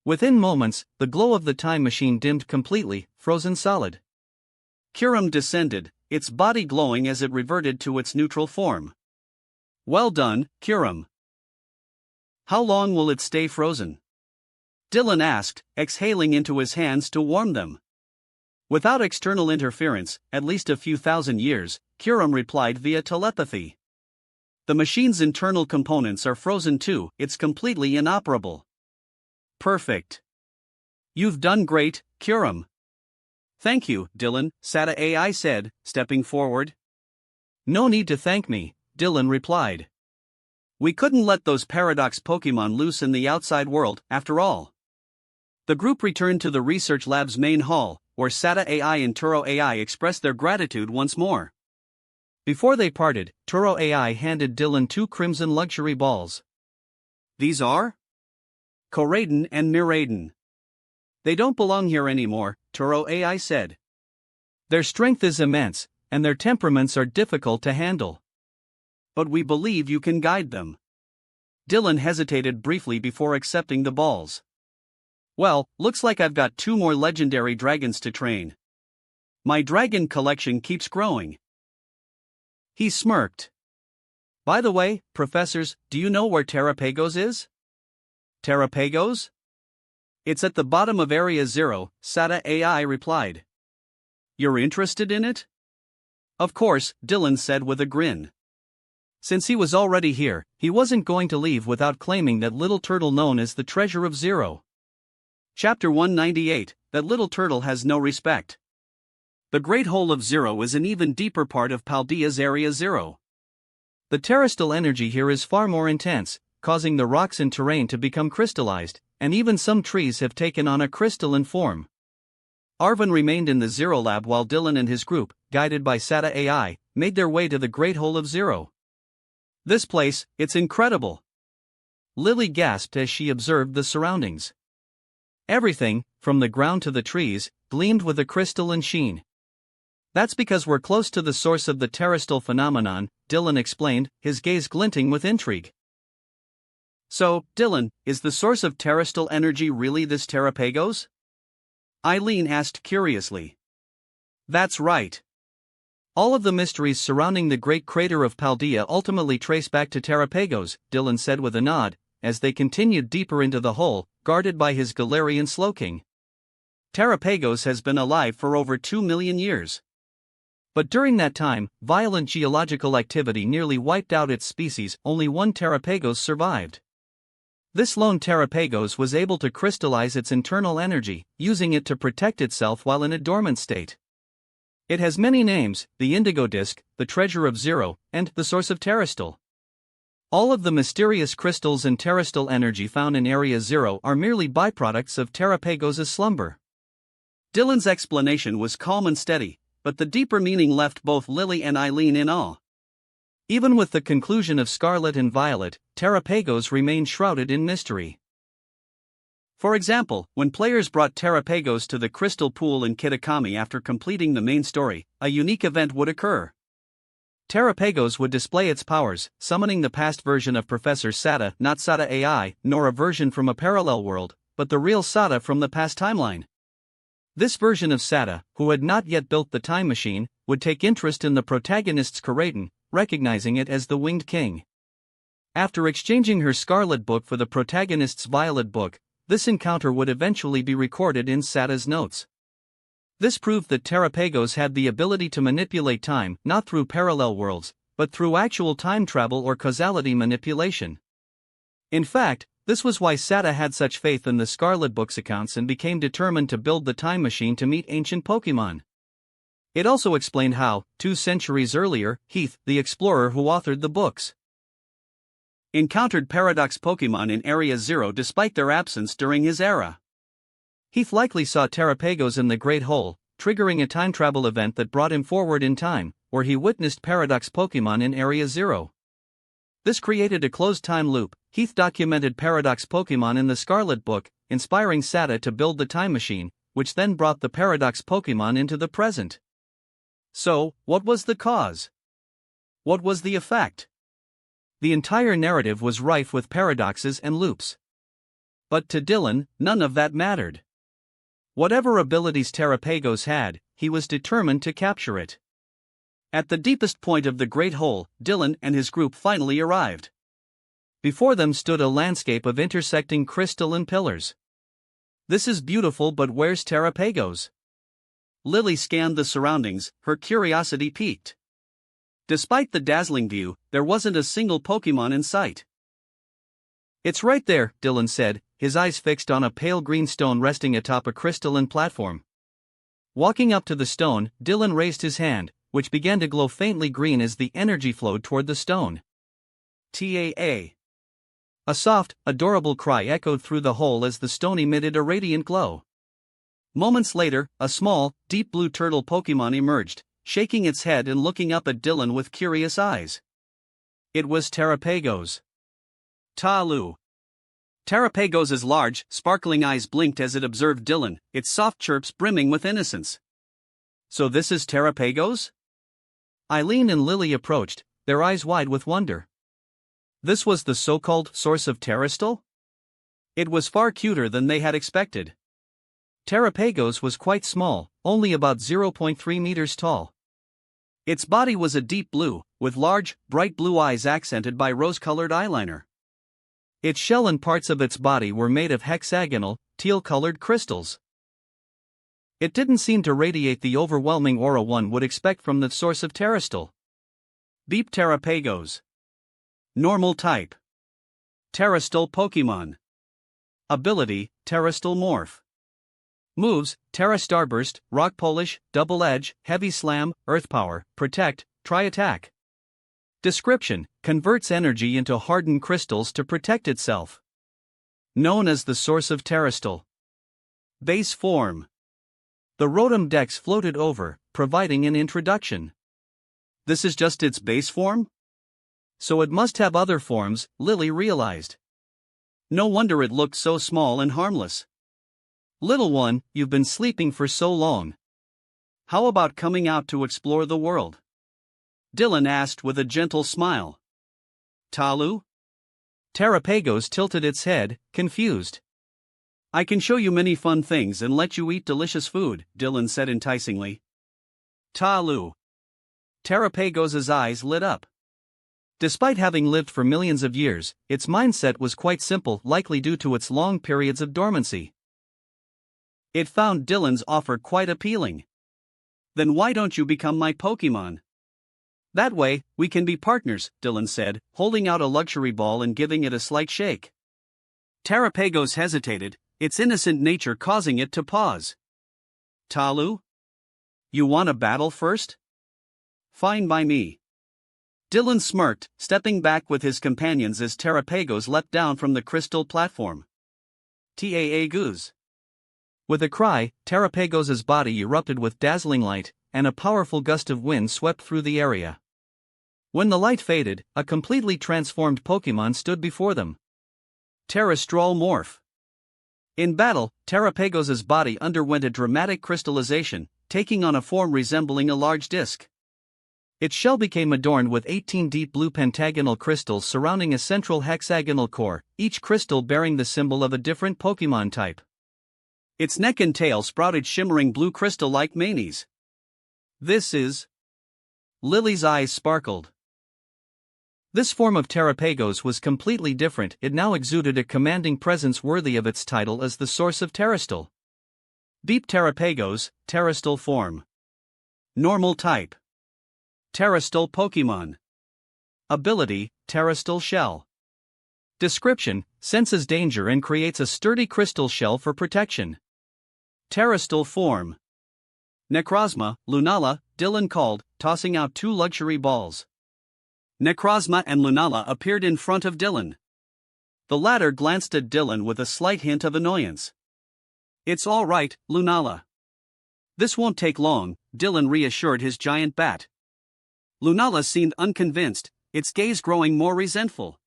Within moments, the glow of the time machine dimmed completely, frozen solid. Kyurem descended, its body glowing as it reverted to its neutral form. Well done, Kyurem. How long will it stay frozen? Dylan asked, exhaling into his hands to warm them. Without external interference, at least a few thousand years, Kyurem replied via telepathy. The machine's internal components are frozen too, it's completely inoperable. Perfect. You've done great, Kyurem. Thank you, Dylan, SATA AI said, stepping forward. No need to thank me, Dylan replied. We couldn't let those paradox Pokemon loose in the outside world, after all. The group returned to the research lab's main hall, where SATA AI and Turo AI expressed their gratitude once more. Before they parted, Turo AI handed Dylan 2 crimson luxury balls. These are? Koraidon and Miraidon. They don't belong here anymore, Turo AI said. Their strength is immense, and their temperaments are difficult to handle. But we believe you can guide them. Dylan hesitated briefly before accepting the balls. Well, looks like I've got 2 more legendary dragons to train. My dragon collection keeps growing. He smirked. By the way, professors, do you know where Terrapagos is? Terrapagos? It's at the bottom of Area 0, SATA AI replied. You're interested in it? Of course, Dylan said with a grin. Since he was already here, he wasn't going to leave without claiming that little turtle known as the Treasure of Zero. Chapter 198, That Little Turtle Has No Respect. The Great Hole of Zero is an even deeper part of Paldea's Area 0. The terrestrial energy here is far more intense, causing the rocks and terrain to become crystallized, and even some trees have taken on a crystalline form. Arvin remained in the Zero Lab while Dylan and his group, guided by SATA AI, made their way to the Great Hole of Zero. This place, it's incredible. Lily gasped as she observed the surroundings. Everything, from the ground to the trees, gleamed with a crystalline sheen. That's because we're close to the source of the terrestrial phenomenon, Dylan explained, his gaze glinting with intrigue. So, Dylan, is the source of terrestrial energy really this Terrapagos? Eileen asked curiously. That's right. All of the mysteries surrounding the great crater of Paldea ultimately trace back to Terrapagos, Dylan said with a nod, as they continued deeper into the hole, guarded by his Galarian Slowking. Terrapagos has been alive for over 2 million years. But during that time, violent geological activity nearly wiped out its species. Only one Terrapagos survived. This lone Terrapagos was able to crystallize its internal energy, using it to protect itself while in a dormant state. It has many names: the Indigo Disk, the Treasure of Zero, and the Source of Terrestrial. All of the mysterious crystals and terrestrial energy found in Area 0 are merely byproducts of Terrapagos' slumber. Dylan's explanation was calm and steady, but the deeper meaning left both Lily and Eileen in awe. Even with the conclusion of Scarlet and Violet, Terrapagos remained shrouded in mystery. For example, when players brought Terrapagos to the Crystal Pool in Kitakami after completing the main story, a unique event would occur. Terrapagos would display its powers, summoning the past version of Professor Sada, not Sada AI, nor a version from a parallel world, but the real Sada from the past timeline. This version of Sada, who had not yet built the time machine, would take interest in the protagonist's Keratin, recognizing it as the Winged King. After exchanging her Scarlet book for the protagonist's Violet book, this encounter would eventually be recorded in Sada's notes. This proved that Terrapagos had the ability to manipulate time not through parallel worlds, but through actual time travel or causality manipulation. In fact, this was why Sada had such faith in the Scarlet Book's accounts and became determined to build the time machine to meet ancient Pokemon. It also explained how, 2 centuries earlier, Heath, the explorer who authored the books, encountered Paradox Pokemon in Area Zero despite their absence during his era. Heath likely saw Terrapagos in the Great Hole, triggering a time travel event that brought him forward in time, where he witnessed Paradox Pokemon in Area Zero. This created a closed time loop. Heath documented Paradox Pokemon in the Scarlet Book, inspiring Sada to build the time machine, which then brought the Paradox Pokemon into the present. So, what was the cause? What was the effect? The entire narrative was rife with paradoxes and loops. But to Dylan, none of that mattered. Whatever abilities Terrapagos had, he was determined to capture it. At the deepest point of the Great Hole, Dylan and his group finally arrived. Before them stood a landscape of intersecting crystal and pillars. "This is beautiful, but where's Terrapagos?" Lily scanned the surroundings, her curiosity piqued. Despite the dazzling view, there wasn't a single Pokemon in sight. "It's right there," Dylan said, his eyes fixed on a pale green stone resting atop a crystalline platform. Walking up to the stone, Dylan raised his hand, which began to glow faintly green as the energy flowed toward the stone. "Taa." A soft, adorable cry echoed through the hole as the stone emitted a radiant glow. Moments later, a small, deep blue turtle Pokemon emerged, shaking its head and looking up at Dylan with curious eyes. It was Terrapagos. "Talu." Terrapagos' large, sparkling eyes blinked as it observed Dylan, its soft chirps brimming with innocence. "So this is Terrapagos?" Eileen and Lily approached, their eyes wide with wonder. This was the so-called source of Terrastal? It was far cuter than they had expected. Terrapagos was quite small, only about 0.3 meters tall. Its body was a deep blue, with large, bright blue eyes accented by rose-colored eyeliner. Its shell and parts of its body were made of hexagonal, teal-colored crystals. It didn't seem to radiate the overwhelming aura one would expect from the source of Terrastal. Beep Terrapagos. Normal type. Terrastal Pokemon. Ability, Terrastal Morph. Moves, Terra Starburst, Rock Polish, Double Edge, Heavy Slam, Earth Power, Protect, Tri-Attack. Description: converts energy into hardened crystals to protect itself. Known as the source of Terrastal. Base form. The Rotom Dex floated over, providing an introduction. This is just its base form? So it must have other forms, Lily realized. No wonder it looked so small and harmless. "Little one, you've been sleeping for so long. How about coming out to explore the world?" Dylan asked with a gentle smile. "Talu?" Terrapagos tilted its head, confused. "I can show you many fun things and let you eat delicious food," Dylan said enticingly. "Talu." Terrapagos' eyes lit up. Despite having lived for millions of years, its mindset was quite simple, likely due to its long periods of dormancy. It found Dylan's offer quite appealing. "Then why don't you become my Pokemon? That way, we can be partners," Dylan said, holding out a luxury ball and giving it a slight shake. Terrapagos hesitated, its innocent nature causing it to pause. "Talu? You want a battle first? Fine by me." Dylan smirked, stepping back with his companions as Terrapagos leapt down from the crystal platform. "Taa goose." With a cry, Terrapagos' body erupted with dazzling light, and a powerful gust of wind swept through the area. When the light faded, a completely transformed Pokémon stood before them. Terrestrial Morph. In battle, Terrapagos's body underwent a dramatic crystallization, taking on a form resembling a large disc. Its shell became adorned with 18 deep blue pentagonal crystals surrounding a central hexagonal core, each crystal bearing the symbol of a different Pokémon type. Its neck and tail sprouted shimmering blue crystal-like manes. This is... Lily's eyes sparkled. This form of Terrapagos was completely different. It now exuded a commanding presence worthy of its title as the source of Terrestrial. Deep Terrapagos, Terrestrial form. Normal type. Terrestrial Pokémon. Ability, Terrestrial Shell. Description: senses danger and creates a sturdy crystal shell for protection. Terrestrial form. Necrozma, Lunala, Dylan called, tossing out 2 luxury balls. Necrozma and Lunala appeared in front of Dylan. The latter glanced at Dylan with a slight hint of annoyance. "It's all right, Lunala. This won't take long," Dylan reassured his giant bat. Lunala seemed unconvinced, its gaze growing more resentful.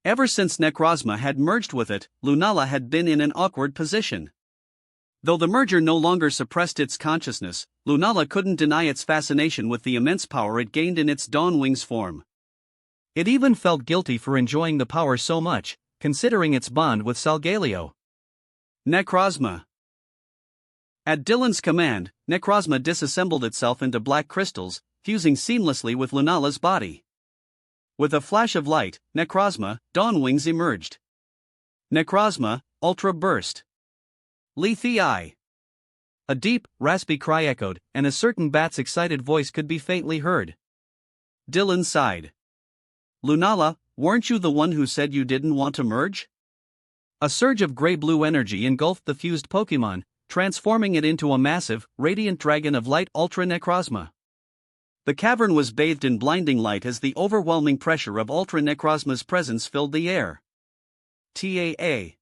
Ever since Necrozma had merged with it, Lunala had been in an awkward position. Though the merger no longer suppressed its consciousness, Lunala couldn't deny its fascination with the immense power it gained in its Dawnwings form. It even felt guilty for enjoying the power so much, considering its bond with Salgaleo. Necrozma. At Dylan's command, Necrozma disassembled itself into black crystals, fusing seamlessly with Lunala's body. With a flash of light, Necrozma, Dawnwings emerged. Necrozma, Ultra Burst. Lethe. A deep, raspy cry echoed, and a certain bat's excited voice could be faintly heard. Dylan sighed. "Lunala, weren't you the one who said you didn't want to merge?" A surge of gray-blue energy engulfed the fused Pokémon, transforming it into a massive, radiant dragon of light Ultra Necrozma. The cavern was bathed in blinding light as the overwhelming pressure of Ultra Necrozma's presence filled the air. TAA.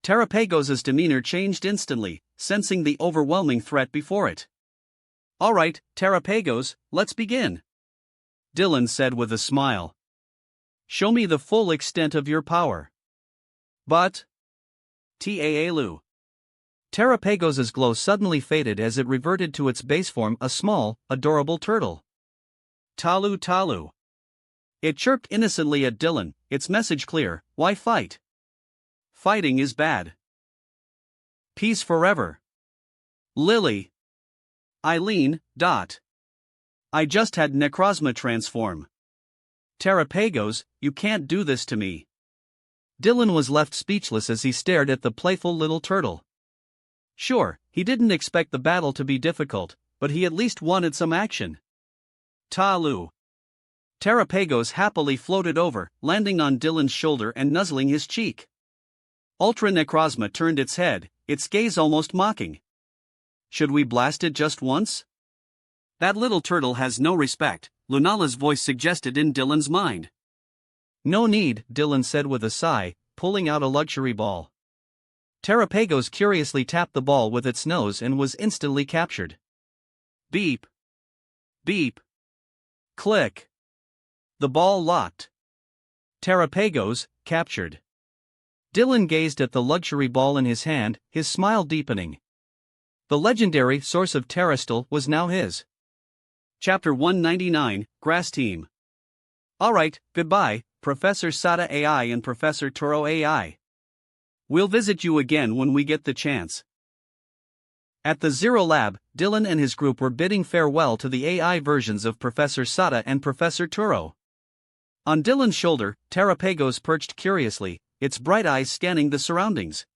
Terrapagos's demeanor changed instantly, sensing the overwhelming threat before it. "All right, Terrapagos, let's begin," Dylan said with a smile. "Show me the full extent of your power." "But..." Taalu. Terrapagos's glow suddenly faded as it reverted to its base form, a small, adorable turtle. "Talu Talu." It chirped innocently at Dylan, its message clear: why fight? Fighting is bad. Peace forever. Lily. Eileen. I just had Necrozma transform. Terrapagos, you can't do this to me. Dylan was left speechless as he stared at the playful little turtle. Sure, he didn't expect the battle to be difficult, but he at least wanted some action. Talu. Terrapagos happily floated over, landing on Dylan's shoulder and nuzzling his cheek. Ultra Necrozma turned its head, its gaze almost mocking. "Should we blast it just once?" "That little turtle has no respect," Lunala's voice suggested in Dylan's mind. "No need," Dylan said with a sigh, pulling out a luxury ball. Terrapagos curiously tapped the ball with its nose and was instantly captured. Beep. Beep. Click. The ball locked. Terrapagos, captured. Dylan gazed at the luxury ball in his hand, his smile deepening. The legendary source of Terrestrial was now his. Chapter 199, Grass Team. Alright, goodbye, Professor Sada AI and Professor Turo AI. We'll visit you again when we get the chance. At the Zero Lab, Dylan and his group were bidding farewell to the AI versions of Professor Sada and Professor Turo. On Dylan's shoulder, Terrapagos perched curiously, its bright eyes scanning the surroundings.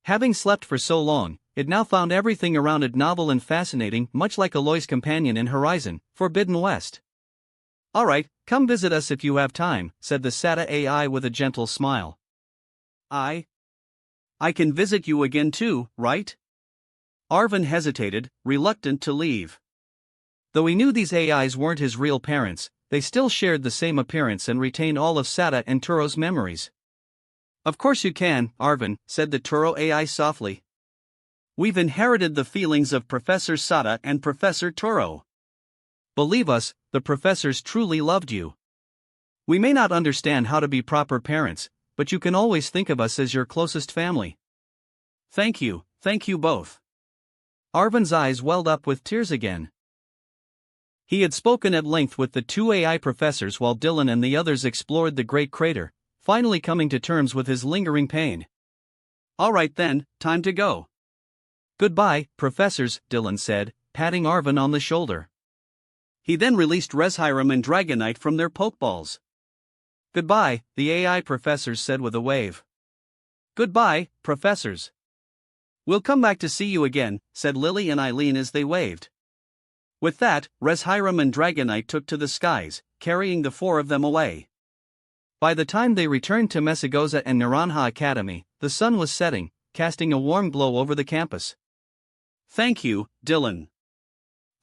Having slept for so long, it now found everything around it novel and fascinating, much like Aloy's companion in Horizon, Forbidden West. Alright, come visit us if you have time, said the Sada AI with a gentle smile. I can visit you again too, right? Arvin hesitated, reluctant to leave. Though he knew these AIs weren't his real parents, they still shared the same appearance and retained all of Sada and Turo's memories. Of course you can, Arvin, said the Turo AI softly. We've inherited the feelings of Professor Sada and Professor Turo. Believe us, the professors truly loved you. We may not understand how to be proper parents, but you can always think of us as your closest family. Thank you both. Arvin's eyes welled up with tears again. He had spoken at length with the two AI professors while Dylan and the others explored the Great Crater, finally coming to terms with his lingering pain. All right then, time to go. Goodbye, professors, Dylan said, patting Arvin on the shoulder. He then released Reshiram and Dragonite from their pokeballs. Goodbye, the AI professors said with a wave. Goodbye, professors. We'll come back to see you again, said Lily and Eileen as they waved. With that, Reshiram and Dragonite took to the skies, carrying the four of them away. By the time they returned to Mesagoza and Naranja Academy, the sun was setting, casting a warm glow over the campus. Thank you, Dylan.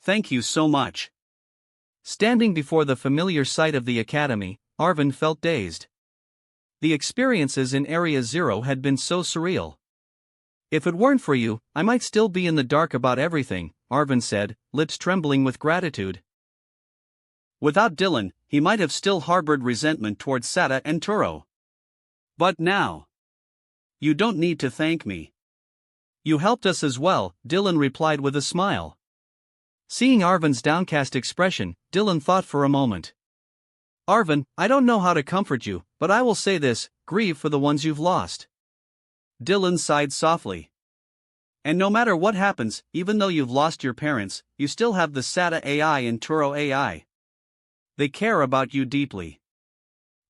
Thank you so much. Standing before the familiar sight of the academy, Arvin felt dazed. The experiences in Area Zero had been so surreal. If it weren't for you, I might still be in the dark about everything, Arvin said, lips trembling with gratitude. Without Dylan, he might have still harbored resentment towards Sada and Turo. But now, you don't need to thank me. You helped us as well, Dylan replied with a smile. Seeing Arvin's downcast expression, Dylan thought for a moment. Arvin, I don't know how to comfort you, but I will say this: grieve for the ones you've lost. Dylan sighed softly. And no matter what happens, even though you've lost your parents, you still have the Sada AI and Turo AI. They care about you deeply.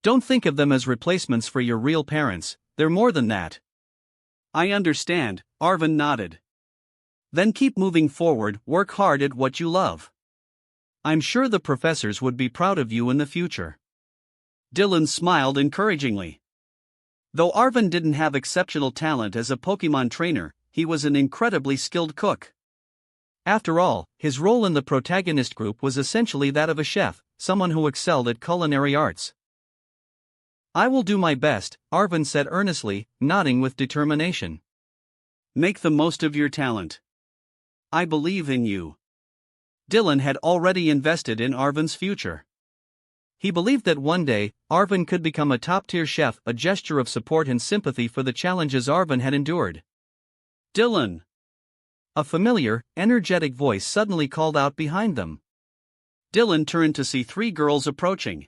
Don't think of them as replacements for your real parents, they're more than that. I understand, Arvin nodded. Then keep moving forward, work hard at what you love. I'm sure the professors would be proud of you in the future. Dylan smiled encouragingly. Though Arvin didn't have exceptional talent as a Pokemon trainer, he was an incredibly skilled cook. After all, his role in the protagonist group was essentially that of a chef, someone who excelled at culinary arts. I will do my best, Arvin said earnestly, nodding with determination. Make the most of your talent. I believe in you. Dylan had already invested in Arvin's future. He believed that one day, Arvin could become a top-tier chef, a gesture of support and sympathy for the challenges Arvin had endured. Dylan! A familiar, energetic voice suddenly called out behind them. Dylan turned to see three girls approaching.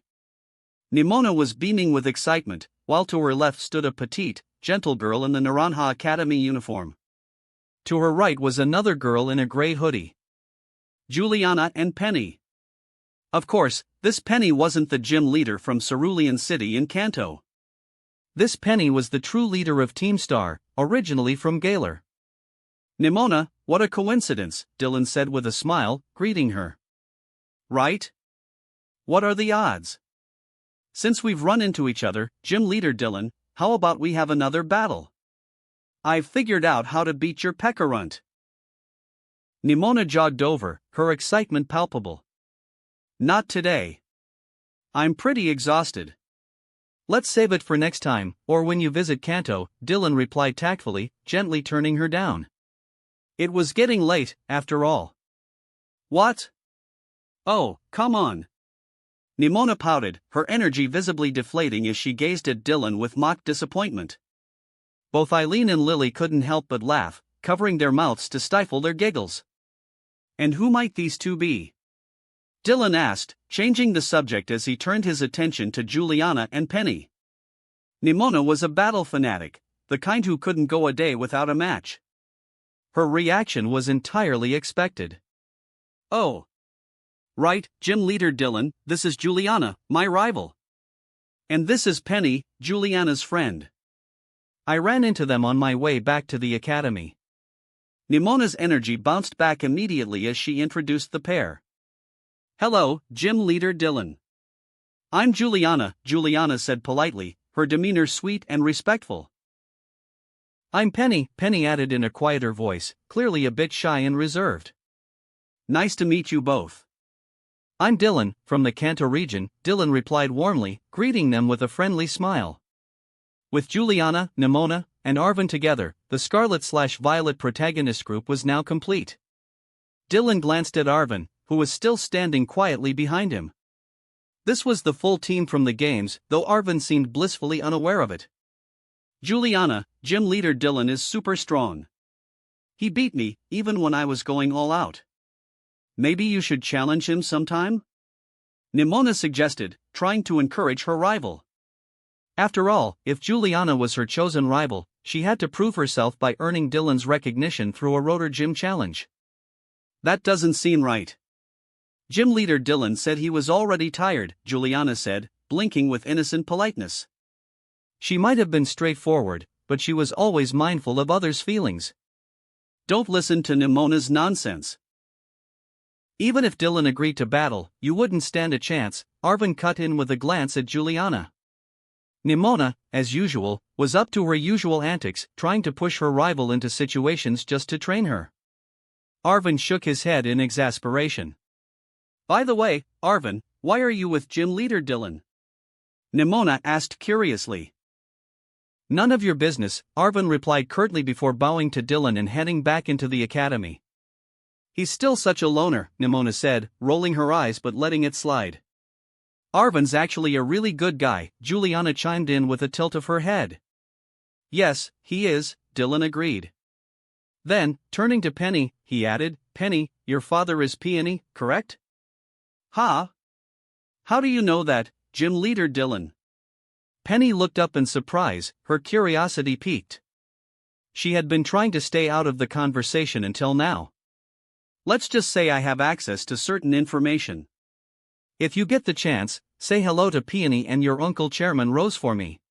Nimona was beaming with excitement, while to her left stood a petite, gentle girl in the Naranja Academy uniform. To her right was another girl in a gray hoodie. Juliana and Penny. Of course, this Penny wasn't the gym leader from Cerulean City in Kanto. This Penny was the true leader of Team Star, originally from Galar. Nimona, what a coincidence, Dylan said with a smile, greeting her. Right? What are the odds? Since we've run into each other, Gym Leader Dylan, how about we have another battle? I've figured out how to beat your Pekarunt. Nimona jogged over, her excitement palpable. Not today. I'm pretty exhausted. Let's save it for next time, or when you visit Kanto, Dylan replied tactfully, gently turning her down. It was getting late, after all. What? Oh, come on. Nimona pouted, her energy visibly deflating as she gazed at Dylan with mock disappointment. Both Eileen and Lily couldn't help but laugh, covering their mouths to stifle their giggles. And who might these two be? Dylan asked, changing the subject as he turned his attention to Juliana and Penny. Nimona was a battle fanatic, the kind who couldn't go a day without a match. Her reaction was entirely expected. Oh. Right, Gym Leader Dylan, this is Juliana, my rival. And this is Penny, Juliana's friend. I ran into them on my way back to the academy. Nimona's energy bounced back immediately as she introduced the pair. Hello, Gym Leader Dylan. I'm Juliana, Juliana said politely, her demeanor sweet and respectful. I'm Penny, Penny added in a quieter voice, clearly a bit shy and reserved. Nice to meet you both. I'm Dylan, from the Kanto region, Dylan replied warmly, greeting them with a friendly smile. With Juliana, Nimona, and Arvin together, the Scarlet/Violet protagonist group was now complete. Dylan glanced at Arvin, who was still standing quietly behind him. This was the full team from the games, though Arvin seemed blissfully unaware of it. Juliana, gym leader Dylan is super strong. He beat me, even when I was going all out. Maybe you should challenge him sometime? Nimona suggested, trying to encourage her rival. After all, if Juliana was her chosen rival, she had to prove herself by earning Dylan's recognition through a Rotor Gym challenge. That doesn't seem right. Gym leader Dylan said he was already tired, Juliana said, blinking with innocent politeness. She might have been straightforward, but she was always mindful of others' feelings. Don't listen to Nimona's nonsense. Even if Dylan agreed to battle, you wouldn't stand a chance, Arvin cut in with a glance at Juliana. Nimona, as usual, was up to her usual antics, trying to push her rival into situations just to train her. Arvin shook his head in exasperation. By the way, Arvin, why are you with gym leader Dylan? Nimona asked curiously. None of your business, Arvin replied curtly before bowing to Dylan and heading back into the academy. He's still such a loner, Nimona said, rolling her eyes but letting it slide. Arvin's actually a really good guy, Juliana chimed in with a tilt of her head. Yes, he is, Dylan agreed. Then, turning to Penny, he added, Penny, your father is Peony, correct? Huh? How do you know that, gym leader Dylan? Penny looked up in surprise, her curiosity piqued. She had been trying to stay out of the conversation until now. Let's just say I have access to certain information. If you get the chance, say hello to Peony and your Uncle Chairman Rose for me.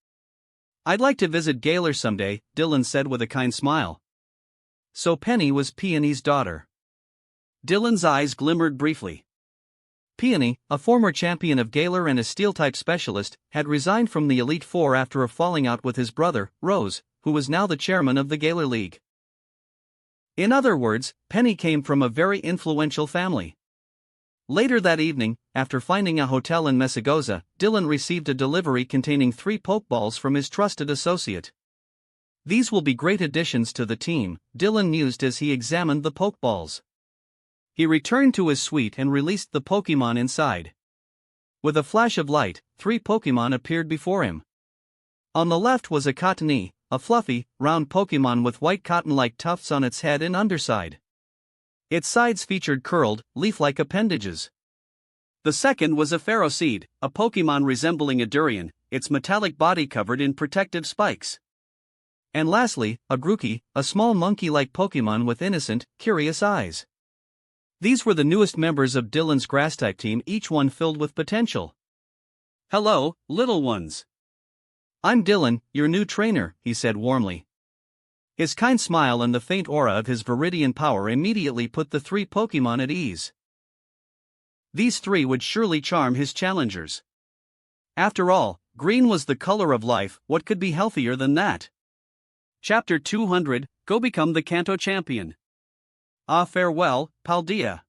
I'd like to visit Gaylor someday, Dylan said with a kind smile. So Penny was Peony's daughter. Dylan's eyes glimmered briefly. Peony, a former champion of Gaylor and a Steel-type specialist, had resigned from the Elite Four after a falling out with his brother, Rose, who was now the chairman of the Gaylor League. In other words, Penny came from a very influential family. Later that evening, after finding a hotel in Messagoza, Dylan received a delivery containing 3 Pokeballs from his trusted associate. These will be great additions to the team, Dylan mused as he examined the Pokeballs. He returned to his suite and released the Pokemon inside. With a flash of light, 3 Pokemon appeared before him. On the left was a Cottonee, a fluffy, round Pokemon with white cotton-like tufts on its head and underside. Its sides featured curled, leaf-like appendages. The second was a Ferroseed, a Pokemon resembling a durian, its metallic body covered in protective spikes. And lastly, a Grookey, a small monkey-like Pokemon with innocent, curious eyes. These were the newest members of Dylan's Grass-type team, each one filled with potential. Hello, little ones. I'm Dylan, your new trainer, he said warmly. His kind smile and the faint aura of his Viridian power immediately put the 3 Pokemon at ease. These 3 would surely charm his challengers. After all, green was the color of life, what could be healthier than that? Chapter 200, Go Become the Kanto Champion. Ah, farewell, Paldea.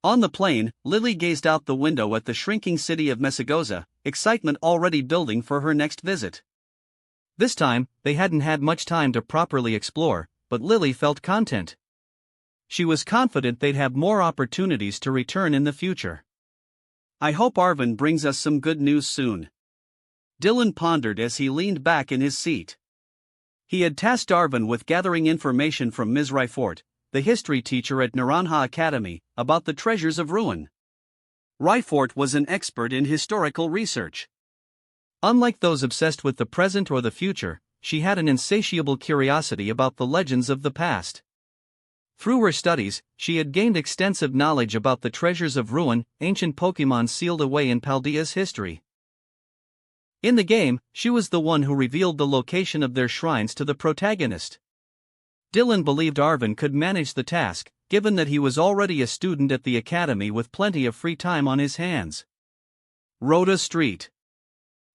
On the plane, Lily gazed out the window at the shrinking city of Messagoza, excitement already building for her next visit. This time, they hadn't had much time to properly explore, but Lily felt content. She was confident they'd have more opportunities to return in the future. I hope Arvin brings us some good news soon. Dylan pondered as he leaned back in his seat. He had tasked Arvin with gathering information from Ms. Ryfort, the history teacher at Naranja Academy, about the treasures of Ruin. Ryfort was an expert in historical research. Unlike those obsessed with the present or the future, she had an insatiable curiosity about the legends of the past. Through her studies, she had gained extensive knowledge about the treasures of Ruin, ancient Pokemon sealed away in Paldea's history. In the game, she was the one who revealed the location of their shrines to the protagonist. Dylan believed Arvin could manage the task, given that he was already a student at the academy with plenty of free time on his hands. Rhoda Street.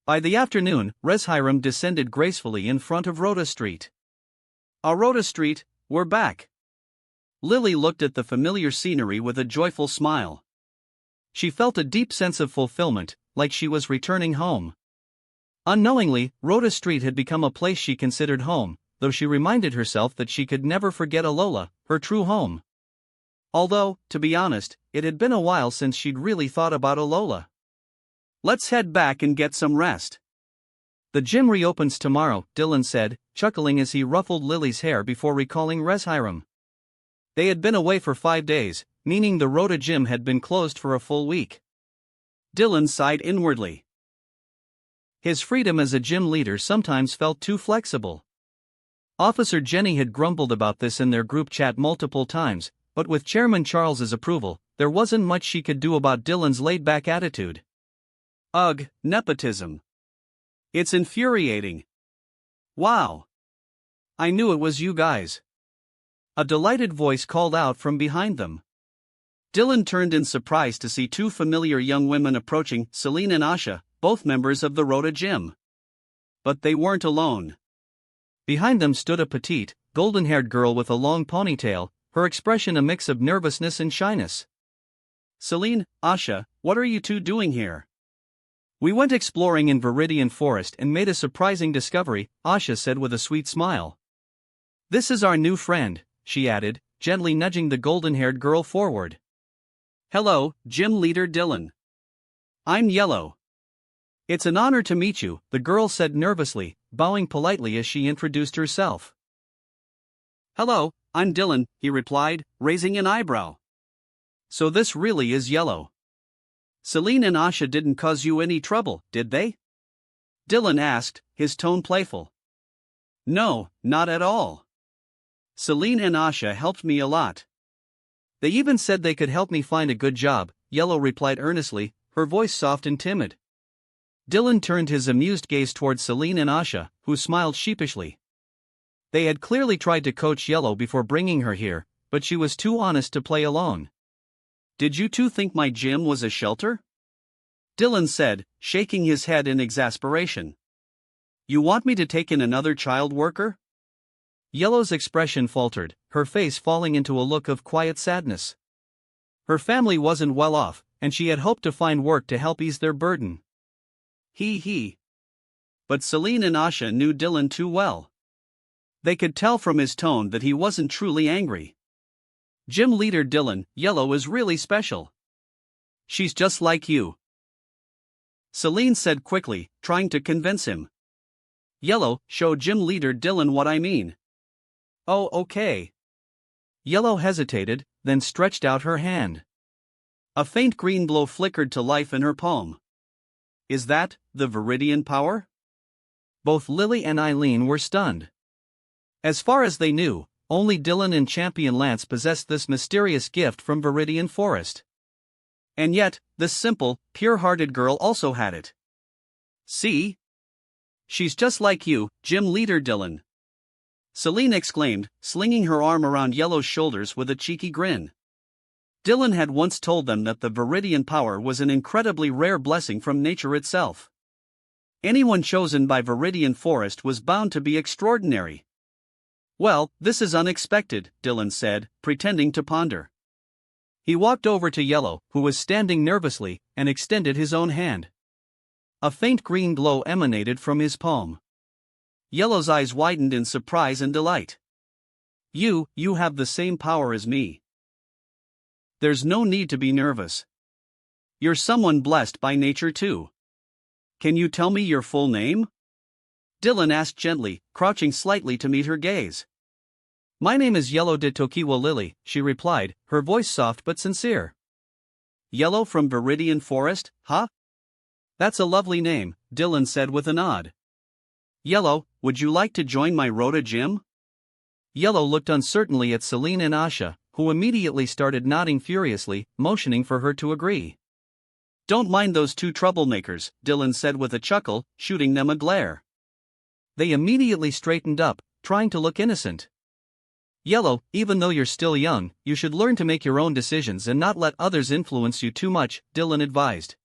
By the afternoon, Reshiram descended gracefully in front of Rhoda Street. Rhoda Street, we're back. Lily looked at the familiar scenery with a joyful smile. She felt a deep sense of fulfillment, like she was returning home. Unknowingly, Rhoda Street had become a place she considered home, though she reminded herself that she could never forget Alola, her true home. Although, to be honest, it had been a while since she'd really thought about Alola. Let's head back and get some rest. The gym reopens tomorrow, Dylan said, chuckling as he ruffled Lily's hair before recalling Reshiram. They had been away for 5 days, meaning the Rhoda gym had been closed for a full week. Dylan sighed inwardly. His freedom as a gym leader sometimes felt too flexible. Officer Jenny had grumbled about this in their group chat multiple times, but with Chairman Charles's approval, there wasn't much she could do about Dylan's laid-back attitude. Ugh, nepotism. It's infuriating. Wow. I knew it was you guys. A delighted voice called out from behind them. Dylan turned in surprise to see 2 familiar young women approaching, Celine and Asha, both members of the Rhoda gym. But they weren't alone. Behind them stood a petite, golden-haired girl with a long ponytail, her expression a mix of nervousness and shyness. Celine, Asha, what are you two doing here? We went exploring in Viridian Forest and made a surprising discovery, Asha said with a sweet smile. This is our new friend, she added, gently nudging the golden-haired girl forward. Hello, Gym Leader Dylan. I'm Yellow. It's an honor to meet you, the girl said nervously, bowing politely as she introduced herself. Hello, I'm Dylan, he replied, raising an eyebrow. So this really is Yellow. Celine and Asha didn't cause you any trouble, did they? Dylan asked, his tone playful. No, not at all. Celine and Asha helped me a lot. They even said they could help me find a good job, Yellow replied earnestly, her voice soft and timid. Dylan turned his amused gaze towards Celine and Asha, who smiled sheepishly. They had clearly tried to coach Yellow before bringing her here, but she was too honest to play alone. Did you two think my gym was a shelter? Dylan said, shaking his head in exasperation. You want me to take in another child worker? Yellow's expression faltered, her face falling into a look of quiet sadness. Her family wasn't well off, and she had hoped to find work to help ease their burden. He. But Celine and Asha knew Dylan too well. They could tell from his tone that he wasn't truly angry. Gym Leader Dylan, Yellow is really special. She's just like you. Celine said quickly, trying to convince him. Yellow, show Gym Leader Dylan what I mean. Oh, okay. Yellow hesitated, then stretched out her hand. A faint green glow flickered to life in her palm. Is that the Viridian power? Both Lily and Eileen were stunned. As far as they knew, only Dylan and Champion Lance possessed this mysterious gift from Viridian Forest. And yet, this simple, pure-hearted girl also had it. See? She's just like you, Gym Leader Dylan. Celine exclaimed, slinging her arm around Yellow's shoulders with a cheeky grin. Dylan had once told them that the Viridian power was an incredibly rare blessing from nature itself. Anyone chosen by Viridian Forest was bound to be extraordinary. Well, this is unexpected, Dylan said, pretending to ponder. He walked over to Yellow, who was standing nervously, and extended his own hand. A faint green glow emanated from his palm. Yellow's eyes widened in surprise and delight. You have the same power as me. There's no need to be nervous. You're someone blessed by nature too. Can you tell me your full name? Dylan asked gently, crouching slightly to meet her gaze. My name is Yellow de Tokiwa Lily, she replied, her voice soft but sincere. Yellow from Viridian Forest, huh? That's a lovely name, Dylan said with a nod. Yellow, would you like to join my Rhoda gym? Yellow looked uncertainly at Celine and Asha, who immediately started nodding furiously, motioning for her to agree. Don't mind those 2 troublemakers, Dylan said with a chuckle, shooting them a glare. They immediately straightened up, trying to look innocent. Yellow, even though you're still young, you should learn to make your own decisions and not let others influence you too much, Dylan advised.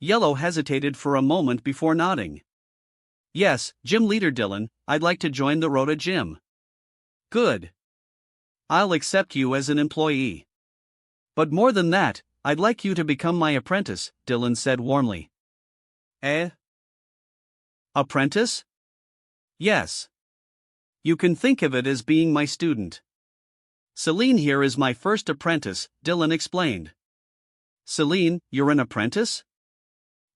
Yellow hesitated for a moment before nodding. Yes, Gym Leader Dylan, I'd like to join the Rhoda gym. Good. I'll accept you as an employee. But more than that, I'd like you to become my apprentice, Dylan said warmly. Eh? Apprentice? Yes. You can think of it as being my student. Celine here is my first apprentice, Dylan explained. Celine, you're an apprentice?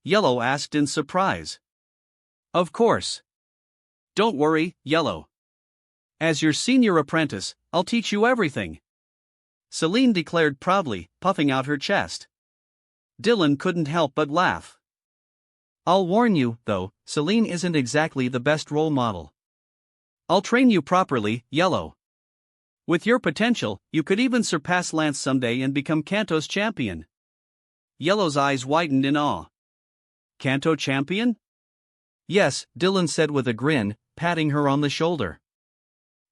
Yellow asked in surprise. Of course. Don't worry, Yellow. As your senior apprentice, I'll teach you everything. Celine declared proudly, puffing out her chest. Dylan couldn't help but laugh. I'll warn you, though, Celine isn't exactly the best role model. I'll train you properly, Yellow. With your potential, you could even surpass Lance someday and become Kanto's champion. Yellow's eyes widened in awe. Kanto champion? Yes, Dylan said with a grin, patting her on the shoulder.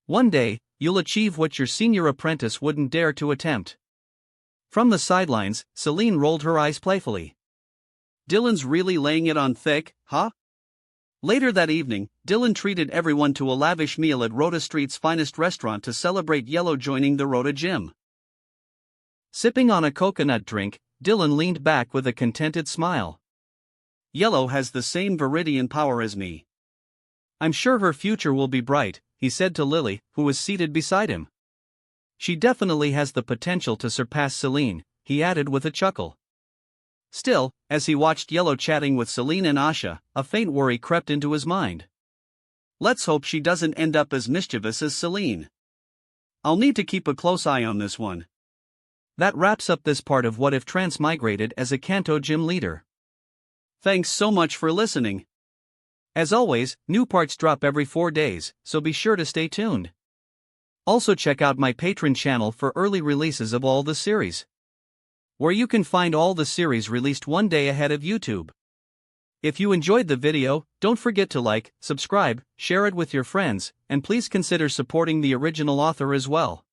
One day, you'll achieve what your senior apprentice wouldn't dare to attempt. From the sidelines, Celine rolled her eyes playfully. Dylan's really laying it on thick, huh? Later that evening, Dylan treated everyone to a lavish meal at Rhoda Street's finest restaurant to celebrate Yellow joining the Rhoda gym. Sipping on a coconut drink, Dylan leaned back with a contented smile. Yellow has the same viridian power as me. I'm sure her future will be bright, he said to Lily, who was seated beside him. She definitely has the potential to surpass Celine, he added with a chuckle. Still, as he watched Yellow chatting with Celine and Asha, a faint worry crept into his mind. Let's hope she doesn't end up as mischievous as Celine. I'll need to keep a close eye on this one. That wraps up this part of What If Transmigrated as a Kanto gym leader. Thanks so much for listening. As always, new parts drop every 4 days, so be sure to stay tuned. Also check out my Patreon channel for early releases of all the series, where you can find all the series released one day ahead of YouTube. If you enjoyed the video, don't forget to like, subscribe, share it with your friends, and please consider supporting the original author as well.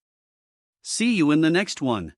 See you in the next one.